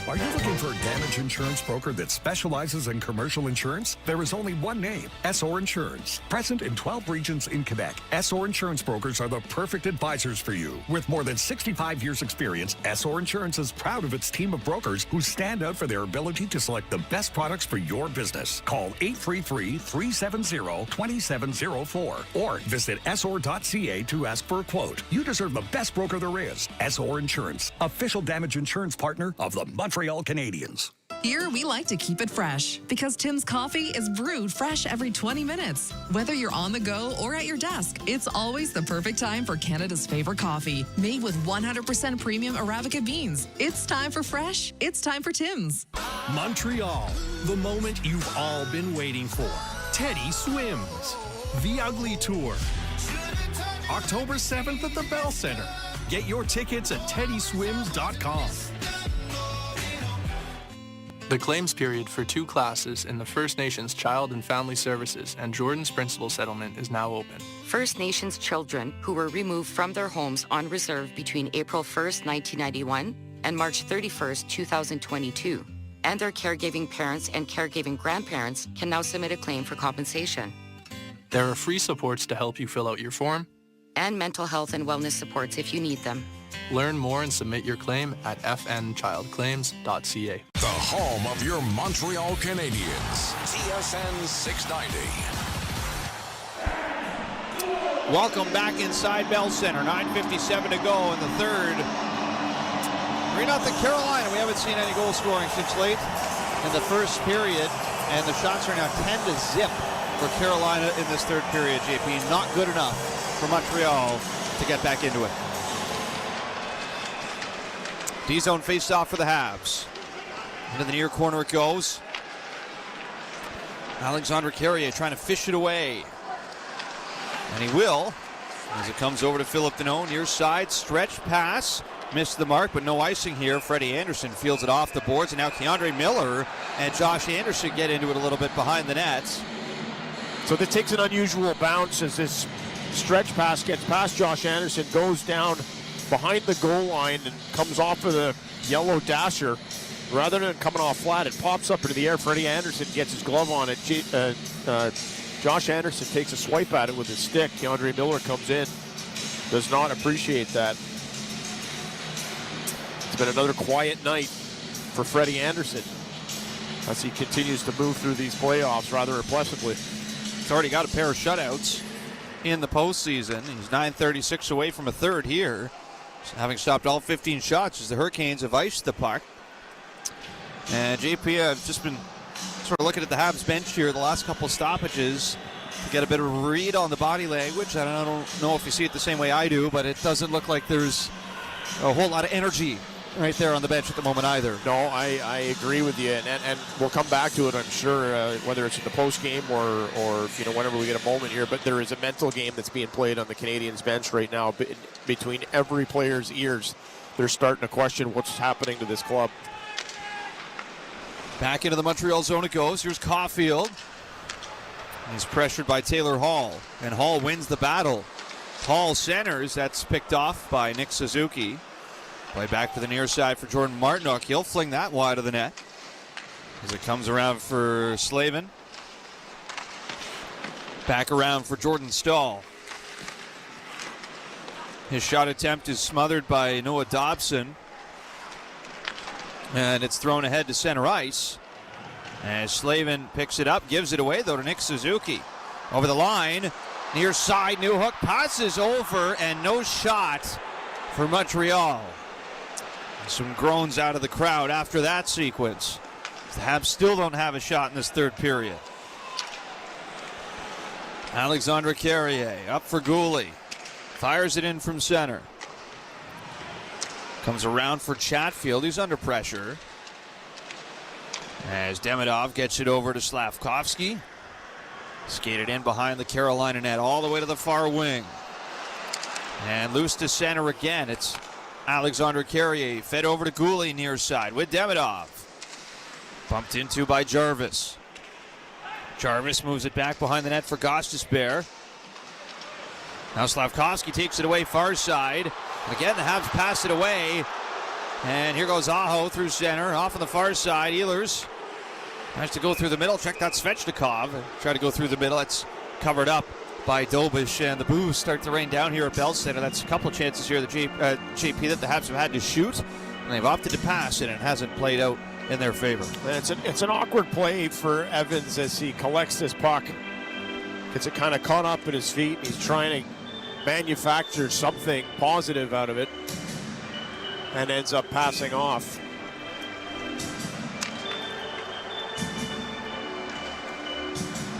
Are you looking for a damage insurance broker that specializes in commercial insurance? There is only one name, Essor Insurance. Present in 12 regions in Quebec, Essor Insurance brokers are the perfect advisors for you. With more than 65 years experience, Essor Insurance is proud of its team of brokers who stand out for their ability to select the best products for your business. Call 833-370-2704 or visit essor.ca to ask for a quote. You deserve the best broker there is. Essor Insurance, official damage insurance partner of the Montreal Canadiens. Here, we like to keep it fresh because Tim's coffee is brewed fresh every 20 minutes. Whether you're on the go or at your desk, it's always the perfect time for Canada's favorite coffee, made with 100% premium Arabica beans. It's time for fresh. It's time for Tim's. Montreal, the moment you've all been waiting for. Teddy swims. The Ugly Tour. October 7th at the Bell Center. Get your tickets at teddyswims.com. The claims period for 2 classes in the First Nations Child and Family Services and Jordan's Principal Settlement is now open. First Nations children who were removed from their homes on reserve between April 1st, 1991 and March 31st, 2022, and their caregiving parents and caregiving grandparents can now submit a claim for compensation. There are free supports to help you fill out your form, and mental health and wellness supports if you need them. Learn more and submit your claim at fnchildclaims.ca. The home of your Montreal Canadiens. TSN 690. Welcome back inside Bell Center. 9:57 to go in the third. 3-0 Carolina. We haven't seen any goal scoring since late in the first period, and the shots are now 10-0 for Carolina in this third period, JP. Not good enough for Montreal to get back into it. D-zone face-off for the Habs. Into the near corner it goes. Alexandre Carrier trying to fish it away. And he will, as it comes over to Philip Deneau. Near side, stretch pass. Missed the mark, but no icing here. Freddie Anderson fields it off the boards, and now Keandre Miller and Josh Anderson get into it a little bit behind the nets. So this takes an unusual bounce as this stretch pass gets past Josh Anderson, goes down behind the goal line and comes off of the yellow dasher. Rather than coming off flat, it pops up into the air. Freddie Anderson gets his glove on it. Josh Anderson takes a swipe at it with his stick. Keandre Miller comes in. Does not appreciate that. It's been another quiet night for Freddie Anderson as he continues to move through these playoffs rather impressively. He's already got a pair of shutouts in the postseason. He's 9:36 away from a third here, having stopped all 15 shots as the Hurricanes have iced the puck. And JP, I've just been sort of looking at the Habs bench here the last couple of stoppages to get a bit of a read on the body language. I don't know if you see it the same way I do, but it doesn't look like there's a whole lot of energy right there on the bench at the moment either. No, I agree with you, and we'll come back to it, I'm sure, whether it's in the post game or whenever we get a moment here. But there is a mental game that's being played on the Canadiens bench right now. Between every player's ears, they're starting to question what's happening to this club. Back into the Montreal zone it goes. Here's Caulfield. He's pressured by Taylor Hall, and Hall wins the battle. Hall centers. That's picked off by Nick Suzuki. Play back to the near side for Jordan Martinook. He'll fling that wide of the net as it comes around for Slavin. Back around for Jordan Stahl. His shot attempt is smothered by Noah Dobson. And it's thrown ahead to center ice. As Slavin picks it up, gives it away though to Nick Suzuki. Over the line, near side, Newhook passes over, and no shot for Montreal. Some groans out of the crowd after that sequence. The Habs still don't have a shot in this third period. Alexandre Carrier up for Gouli. Fires it in from center. Comes around for Chatfield. He's under pressure. As Demidov gets it over to Slavkovsky. Skated in behind the Carolina net all the way to the far wing. And loose to center again. It's Alexandre Carrier fed over to Gouli near side with Demidov. Bumped into by Jarvis. Jarvis moves it back behind the net for Gostisbehere. Now Slavkovsky takes it away far side. Again, the Habs pass it away. And here goes Aho through center. Off on the far side. Ehlers tries to go through the middle. Check that Svechnikov. Try to go through the middle. That's covered up by Dobish. And the boos start to rain down here at Bell Center. That's a couple chances here, the JP, that the Habs have had to shoot. And they've opted to pass it, and it hasn't played out in their favor. It's an awkward play for Evans as he collects this puck. Gets it kind of caught up at his feet. He's trying to manufacture something positive out of it and ends up passing off.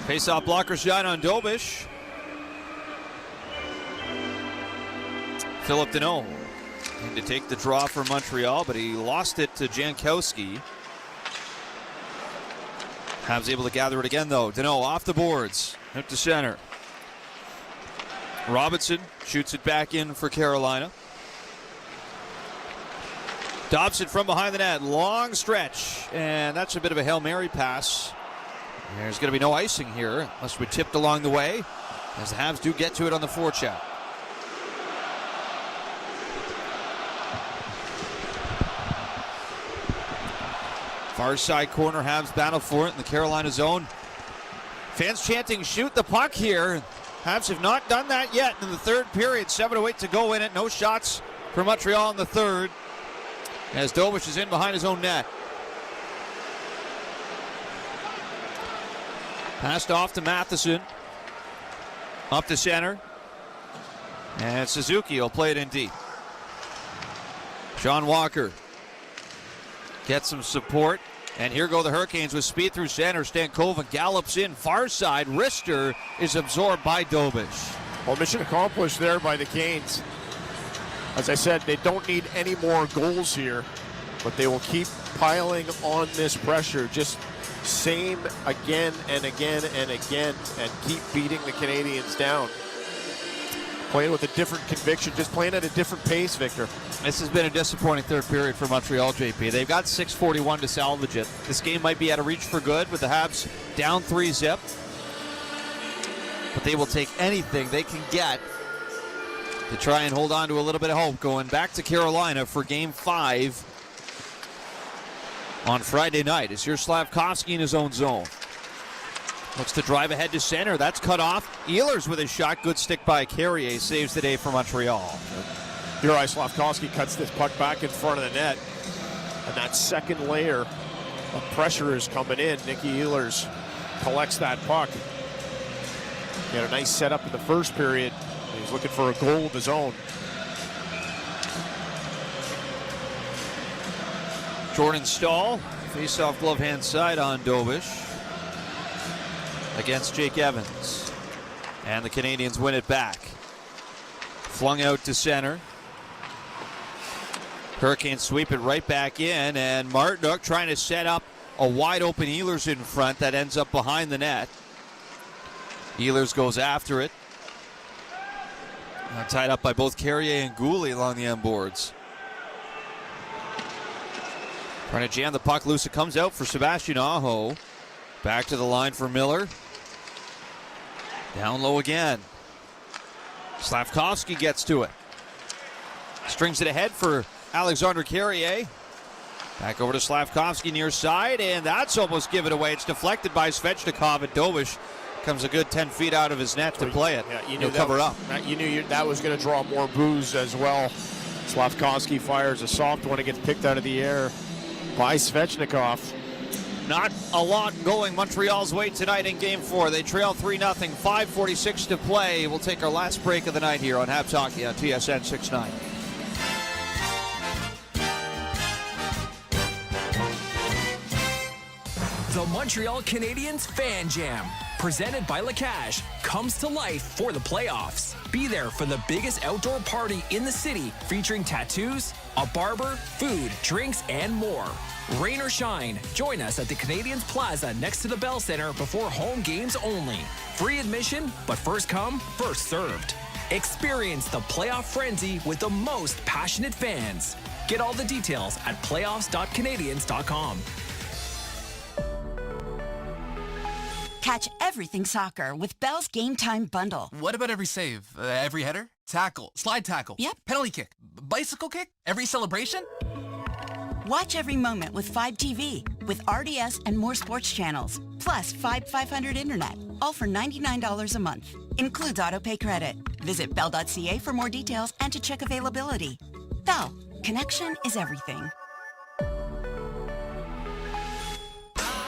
Face-off blocker shot on Dobish. Philip Deneau in to take the draw for Montreal, but he lost it to Jankowski. Habs able to gather it again though. Deneau off the boards, out to center. Robinson shoots it back in for Carolina. Dobson from behind the net, long stretch, and that's a bit of a Hail Mary pass. There's going to be no icing here, unless we tipped along the way, as the Habs do get to it on the forecheck. Far side corner, Habs battle for it in the Carolina zone. Fans chanting, shoot the puck here. Habs have not done that yet in the third period. 7:08 to go in it. No shots for Montreal in the third, as Dobish is in behind his own net. Passed off to Matheson. Up to center. And Suzuki will play it in deep. Sean Walker gets some support. And here go the Hurricanes with speed through center. Stankova gallops in far side. Rister is absorbed by Dobish. Well, mission accomplished there by the Canes. As I said, they don't need any more goals here, but they will keep piling on this pressure. Just same again and again and again, and keep beating the Canadiens down. Playing with a different conviction, just playing at a different pace, Victor. This has been a disappointing third period for Montreal, JP. They've got 6:41 to salvage it. This game might be out of reach for good with the Habs down 3-0. But they will take anything they can get to try and hold on to a little bit of hope going back to Carolina for Game 5 on Friday night. It's here's Slavkovsky in his own zone. Looks to drive ahead to center. That's cut off. Ehlers with his shot. Good stick by Carrier. Saves the day for Montreal. Juraj Slavkovsky cuts this puck back in front of the net. And that second layer of pressure is coming in. Nicky Ehlers collects that puck. He had a nice setup in the first period. He's looking for a goal of his own. Jordan Stahl. Face-off glove hand side on Dobish against Jake Evans. And the Canadiens win it back. Flung out to center. Hurricanes sweep it right back in, and Martinook trying to set up a wide open Ehlers in front that ends up behind the net. Ehlers goes after it. Now tied up by both Carrier and Goulet along the end boards. Trying to jam the puck loose. It comes out for Sebastian Aho. Back to the line for Miller. Down low again. Slavkovsky gets to it. Strings it ahead for Alexander Carrier. Back over to Slavkovsky near side, and that's almost given away. It's deflected by Svechnikov, and Dobish comes a good 10 feet out of his net to play it. Yeah, He'll cover up. You knew that was going to draw more boos as well. Slavkovsky fires a soft one. It gets picked out of the air by Svechnikov. Not a lot going Montreal's way tonight in Game 4. They trail 3-0, 5:46 to play. We'll take our last break of the night here on Habs Hockey on TSN 690. The Montreal Canadiens Fan Jam, presented by Lacache, comes to life for the playoffs. Be there for the biggest outdoor party in the city, featuring tattoos, a barber, food, drinks, and more. Rain or shine, join us at the Canadiens Plaza next to the Bell Center before home games only. Free admission, but first come, first served. Experience the playoff frenzy with the most passionate fans. Get all the details at playoffs.canadiens.com. Catch everything soccer with Bell's Game Time Bundle. What about every save? Every header? Tackle? Slide tackle? Yep. Penalty kick? Bicycle kick? Every celebration? Watch every moment with 5TV, with RDS and more sports channels, plus 500 internet, all for $99 a month. Includes autopay credit. Visit bell.ca for more details and to check availability. Bell, connection is everything.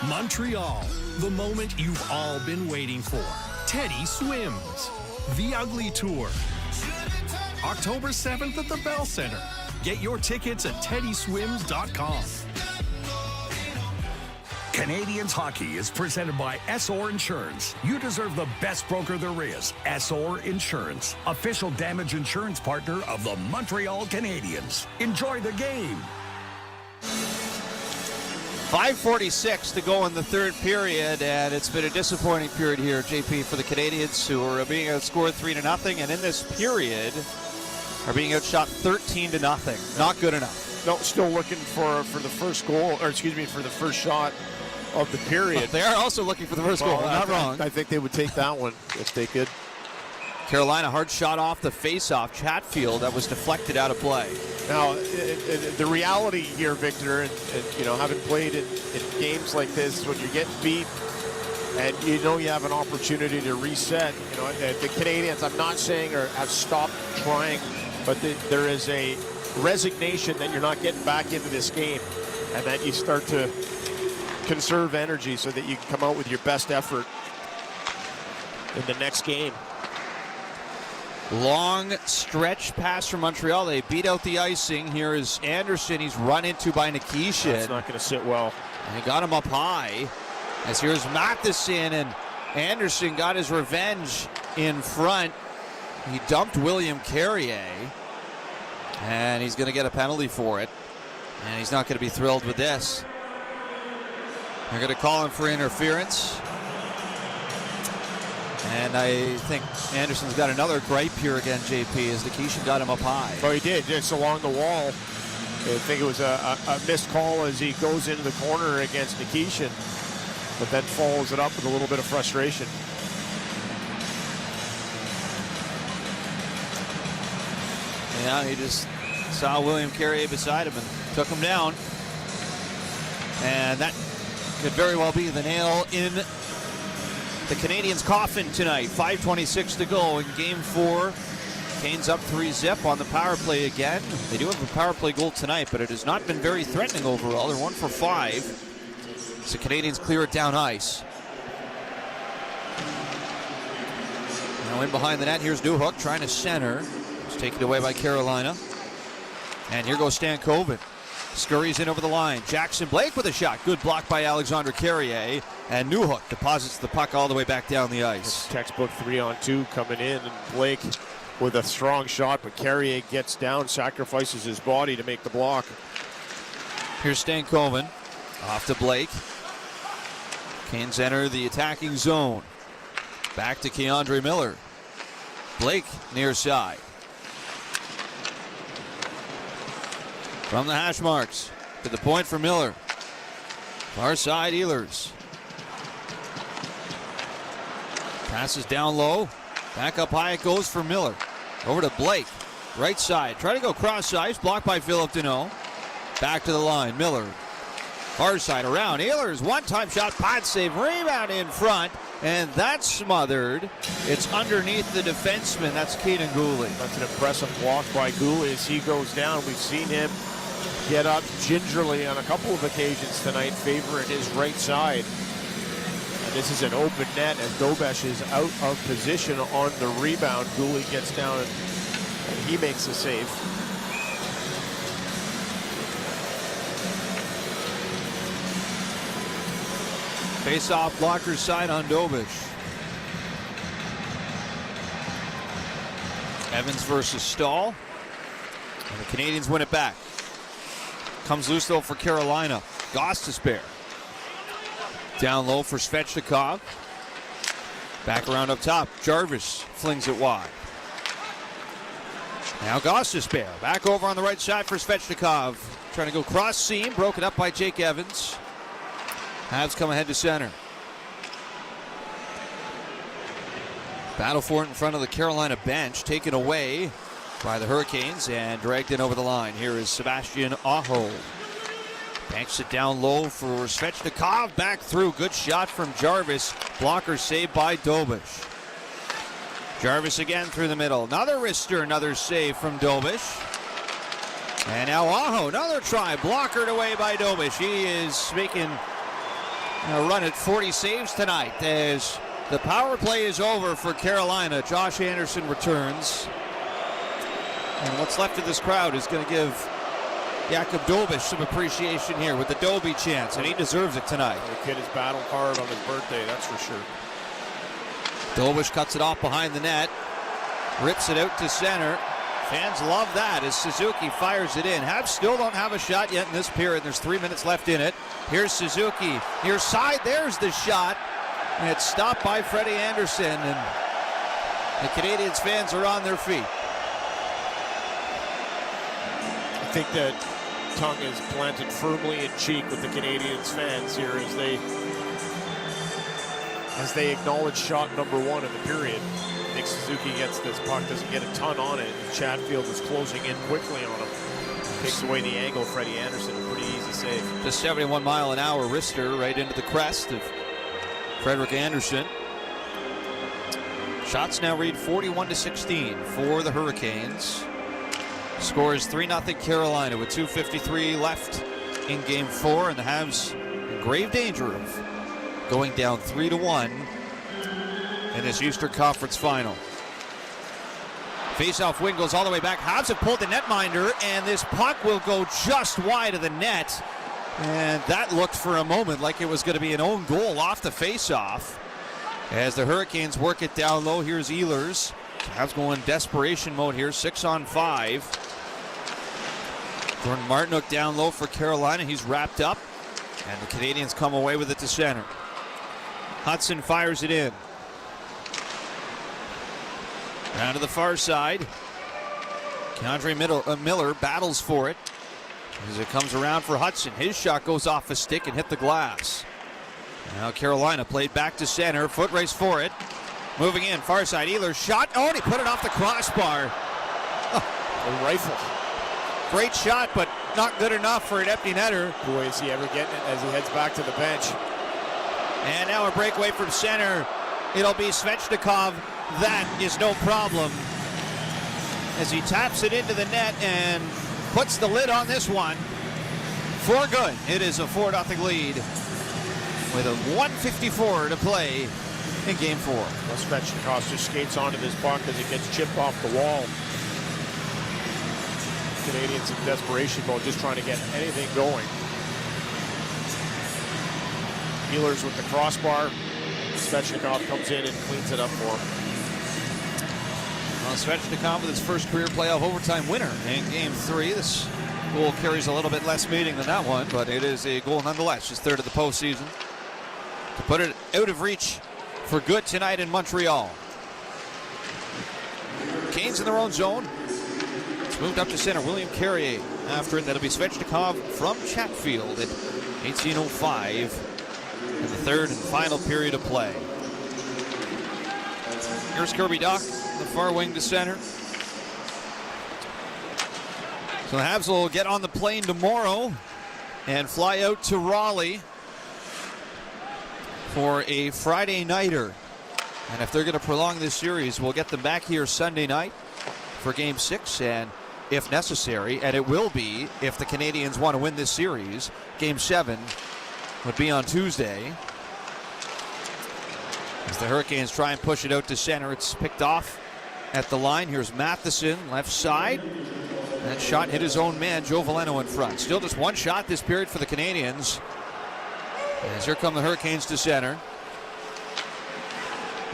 Montreal, the moment you've all been waiting for. Teddy Swims, The Ugly Tour. October 7th at the Bell Center. Get your tickets at teddyswims.com. Canadiens hockey is presented by SR Insurance. You deserve the best broker there is. SR Insurance, official damage insurance partner of the Montreal Canadiens. Enjoy the game. 5:46 to go in the third period, and it's been a disappointing period here, JP, for the Canadiens, who are being outscored 3-0, and in this period are being outshot 13-0. Not good enough. No, still looking for the first goal, or excuse me, for the first shot of the period. They are also looking for the first goal. Not wrong. I think they would take that one if they could. Carolina, hard shot off the face-off. Chatfield, that was deflected out of play. Now, the reality here, Victor, and you know, having played in games like this, when you're getting beat and you know you have an opportunity to reset, you know, the Canadiens, I'm not saying have stopped trying, but there is a resignation that you're not getting back into this game, and that you start to conserve energy so that you can come out with your best effort in the next game. Long stretch pass from Montreal. They beat out the icing. Here is Anderson. He's run into by Nikishin. That's not going to sit well. And he got him up high. As here's Matheson, and Anderson got his revenge in front. He dumped William Carrier, and he's going to get a penalty for it. And he's not going to be thrilled with this. They're going to call him for interference. And I think Anderson's got another gripe here again, JP, as Nikishin got him up high. Oh, he did, just along the wall. I think it was a missed call as he goes into the corner against Nikishin, but then follows it up with a little bit of frustration. Yeah, he just saw William Carrier beside him and took him down. And that could very well be the nail in the Canadiens' coffin tonight. 5:26 to go in Game 4. Canes up 3-0 on the power play again. They do have a power play goal tonight, but it has not been very threatening overall. They're 1 for 5. So Canadiens clear it down ice. Now in behind the net, here's Newhook trying to center. It's taken away by Carolina. And here goes Stankoven. Scurries in over the line. Jackson Blake with a shot. Good block by Alexandre Carrier. And Newhook deposits the puck all the way back down the ice. It's textbook 3-on-2 coming in, and Blake with a strong shot, but Carrier gets down, sacrifices his body to make the block. Here's Stankoven. Off to Blake. Canes enter the attacking zone. Back to Keandre Miller. Blake near side. From the hash marks to the point for Miller. Far side, Ehlers. Passes down low. Back up high it goes for Miller. Over to Blake. Right side. Try to go cross ice. Blocked by Philip Deneau. Back to the line. Miller. Far side around. Ehlers. One-time shot. Pod save. Rebound in front. And that's smothered. It's underneath the defenseman. That's Kaden Gooley. That's an impressive block by Gooley as he goes down. We've seen him get up gingerly on a couple of occasions tonight, favoring his right side. And this is an open net as Dobesh is out of position on the rebound. Gooley gets down and he makes a save. Face-off blocker's side on Dobesh. Evans versus Stahl. And the Canadiens win it back. Comes loose though for Carolina. Goss to spare. Down low for Svechnikov. Back around up top. Jarvis flings it wide. Now Goss to spare. Back over on the right side for Svechnikov. Trying to go cross seam. Broken up by Jake Evans. Habs come ahead to center. Battle for it in front of the Carolina bench. Taken away by the Hurricanes and dragged in over the line. Here is Sebastian Aho. Banks it down low for Svechnikov. Back through. Good shot from Jarvis. Blocker saved by Dobesh. Jarvis again through the middle. Another wrister. Another save from Dobesh. And now Aho. Another try. Blockered away by Dobesh. He is making a run at 40 saves tonight as the power play is over for Carolina. Josh Anderson returns. And what's left of this crowd is going to give Jakub Dobesh some appreciation here with the Dobie chance, and he deserves it tonight. The kid has battled hard on his birthday, that's for sure. Dobesh cuts it off behind the net, rips it out to center, Fans love that as Suzuki fires it in. Habs still don't have a shot yet in this period. There's 3 minutes left in it. Here's Suzuki. Near side, there's the shot. And it's stopped by Freddie Anderson. And the Canadiens fans are on their feet. I think that tongue is planted firmly in cheek with the Canadiens fans here as they acknowledge shot number 1 in the period. Nick Suzuki gets this puck, doesn't get a ton on it. Chatfield is closing in quickly on him. Takes away the angle. Freddie Anderson, a pretty easy save. Just 71 mile an hour wrister right into the crest of Frederik Anderson. Shots now read 41-16 for the Hurricanes. Score is 3-0 Carolina with 2:53 left in Game 4, and the Habs in grave danger of going down 3-1 in this Eastern Conference Final. Face-off wing goes all the way back. Habs have pulled the netminder, and this puck will go just wide of the net. And that looked for a moment like it was going to be an own goal off the face-off. As the Hurricanes work it down low, here's Ehlers. Habs going desperation mode here, 6-on-5. Jordan Martinook down low for Carolina. He's wrapped up, and the Canadiens come away with it to center. Hudson fires it in. Down to the far side. Keandre Miller battles for it as it comes around for Hudson. His shot goes off a stick and hit the glass. Now Carolina played back to center. Foot race for it. Moving in, far side. Ehlers shot. Oh, and he put it off the crossbar. A rifle. Great shot, but not good enough for an empty netter. Boy, is he ever getting it as he heads back to the bench. And now a breakaway from center. It'll be Svechnikov. That is no problem. As he taps it into the net and puts the lid on this one. For good. It is a 4-0 lead with a 1:54 to play in Game 4. Well, Svechnikov just skates onto this puck as it gets chipped off the wall. Canadiens in desperation mode, just trying to get anything going. Ehlers with the crossbar. Svechnikov comes in and cleans it up for him. Well, Svechnikov with his first career playoff overtime winner in Game 3. This goal carries a little bit less meaning than that one, but it is a goal nonetheless. His third of the postseason. To put it out of reach for good tonight in Montreal. Canes in their own zone. It's moved up to center. William Carrier after it. That'll be Svechnikov from Chatfield at 18:05 in the third and final period of play. Here's Kirby Dach, the far wing to center. So the Habs will get on the plane tomorrow and fly out to Raleigh for a Friday nighter. And if they're going to prolong this series, we'll get them back here Sunday night for Game 6, and if necessary, and it will be if the Canadiens want to win this series, Game 7 would be on Tuesday. As the Hurricanes try and push it out to center, it's picked off at the line. Here's Matheson, left side. That shot hit his own man, Joe Veleno in front. Still just one shot this period for the Canadiens. As here come the Hurricanes to center.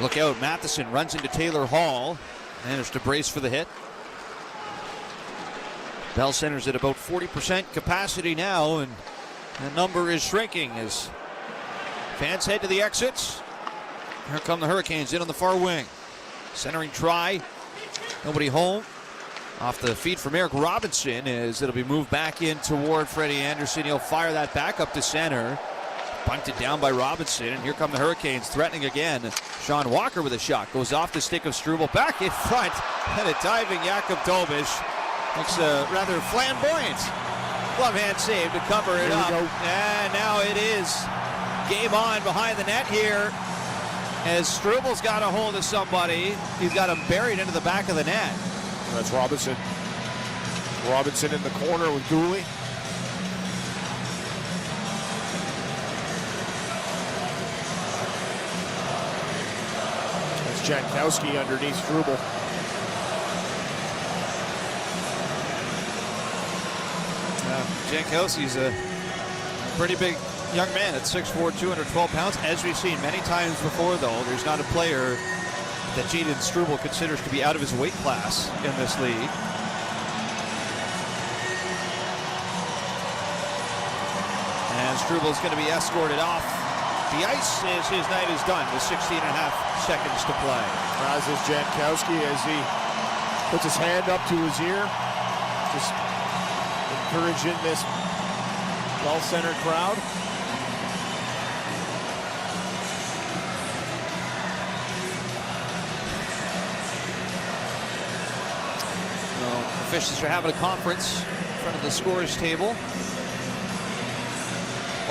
Look out, Matheson runs into Taylor Hall. Managed to brace for the hit. Bell Center's at about 40% capacity now, and the number is shrinking as fans head to the exits. Here come the Hurricanes in on the far wing. Centering try. Nobody home. Off the feed from Eric Robinson as it'll be moved back in toward Freddie Anderson. He'll fire that back up to center. Bunted down by Robinson, and here come the Hurricanes threatening again. Sean Walker with a shot. Goes off the stick of Struble. Back in front. And a diving Jakub Dobish. Looks rather flamboyant. Glove hand save to cover it up. And now it is game on behind the net here. As Struble's got a hold of somebody. He's got him buried into the back of the net. That's Robinson. Robinson in the corner with Dooley. That's Jankowski underneath Struble. Jankowski's a pretty big young man at 6'4", 212 pounds. As we've seen many times before, though, there's not a player that Jaden Struble considers to be out of his weight class in this league. as Struble is going to be escorted off the ice as his night is done with 16 and a half seconds to play. As is Jankowski as he puts his hand up to his ear, just encouraging this well-centered crowd. Officials are having a conference in front of the scorers table.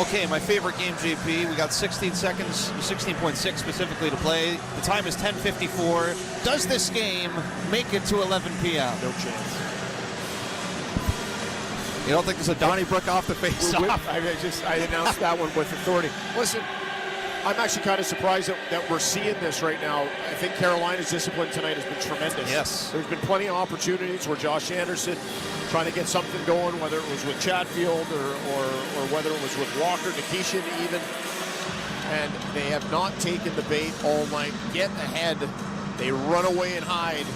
Okay, my favorite game, JP. We got 16 seconds, 16.6 specifically to play. The time is 10:54. Does this game make it to 11 p.m.? No chance. You don't think there's a Donnybrook off the face-off? I announced that one with authority. Listen, I'm actually kind of surprised that we're seeing this right now. I think Carolina's discipline tonight has been tremendous. Yes. There's been plenty of opportunities where Josh Anderson trying to get something going, whether it was with Chatfield or whether it was with Walker, Nikishin even. And they have not taken the bait all night. Get ahead. They run away and hide.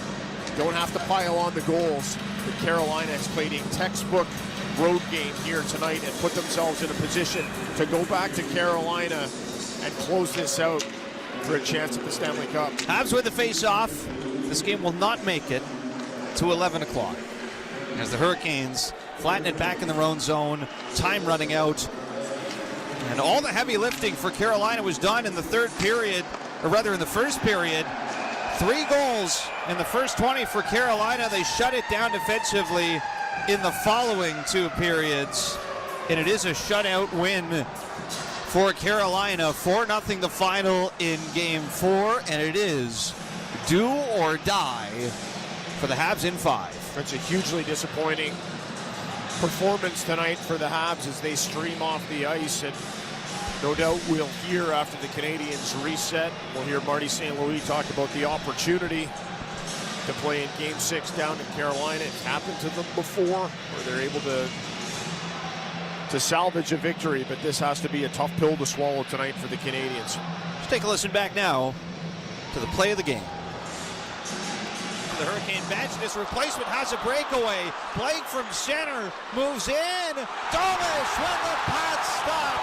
Don't have to pile on the goals. But Carolina has played a textbook road game here tonight and put themselves in a position to go back to Carolina and close this out for a chance at the Stanley Cup. Habs with the face-off. This game will not make it to 11 o'clock as the Hurricanes flatten it back in their own zone. Time running out. And all the heavy lifting for Carolina was done in the third period, or rather in the first period. 3 goals in the first 20 for Carolina. They shut it down defensively in the following 2 periods. And it is a shutout win for Carolina. 4-0 the final in Game 4, and it is do or die for the Habs in 5. It's a hugely disappointing performance tonight for the Habs as they stream off the ice, and no doubt we'll hear after the Canadiens reset. We'll hear Marty St. Louis talk about the opportunity to play in Game 6 down in Carolina. It's happened to them before where they're able to salvage a victory, but this has to be a tough pill to swallow tonight for the Canadiens. Let's take a listen back now to the play of the game. The Hurricane bench, this replacement has a breakaway. Blake from center moves in. Domish with the pad stop.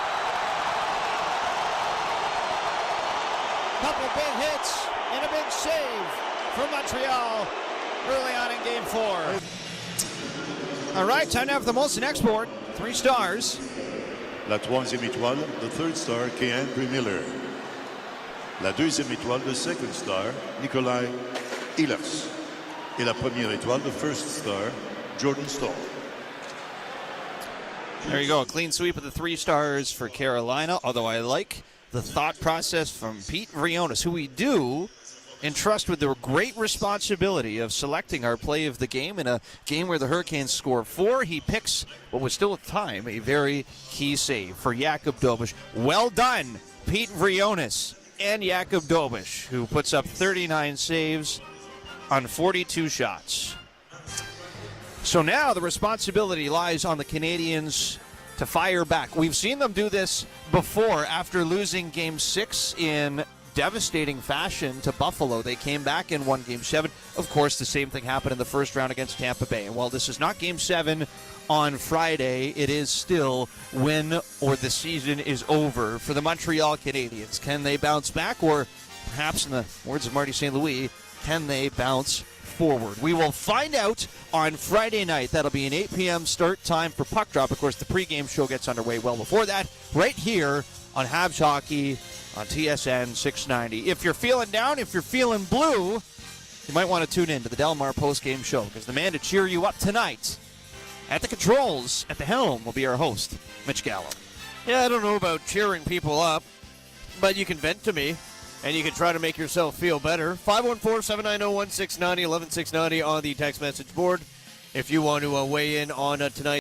Couple big hits and a big save from Montreal early on in Game 4. All right, time now for the Molson Export. 3 stars. La troisième étoile, the third star, Keandre Miller. La deuxième étoile, the second star, Nikolai Ehlers. Et la première étoile, the first star, Jordan Staal. There you go, a clean sweep of the 3 stars for Carolina, although I like the thought process from Pete Vrionis, who we do entrust with the great responsibility of selecting our play of the game in a game where the Hurricanes score 4. He picks what was still at the time a very key save for Jakub Dobiš. Well done, Pete Vrionis and Jakub Dobiš, who puts up 39 saves on 42 shots. So now the responsibility lies on the Canadiens to fire back. We've seen them do this before after losing Game 6 in devastating fashion to Buffalo. They came back and won Game 7. Of course, the same thing happened in the first round against Tampa Bay. And while this is not Game 7 on Friday, it is still win or the season is over for the Montreal Canadiens. Can they bounce back, or perhaps in the words of Marty St. Louis, can they bounce forward? We will find out on Friday night. That'll be an 8 p.m. start time for Puck Drop. Of course, the pregame show gets underway well before that, right here on Habs Hockey on TSN 690. If you're feeling down, if you're feeling blue, you might want to tune in to the Delmar postgame show, because the man to cheer you up tonight at the controls, at the helm, will be our host, Mitch Gallo. Yeah, I don't know about cheering people up, but you can vent to me, and you can try to make yourself feel better. 514-790-1690, 11690 on the text message board if you want to weigh in on tonight.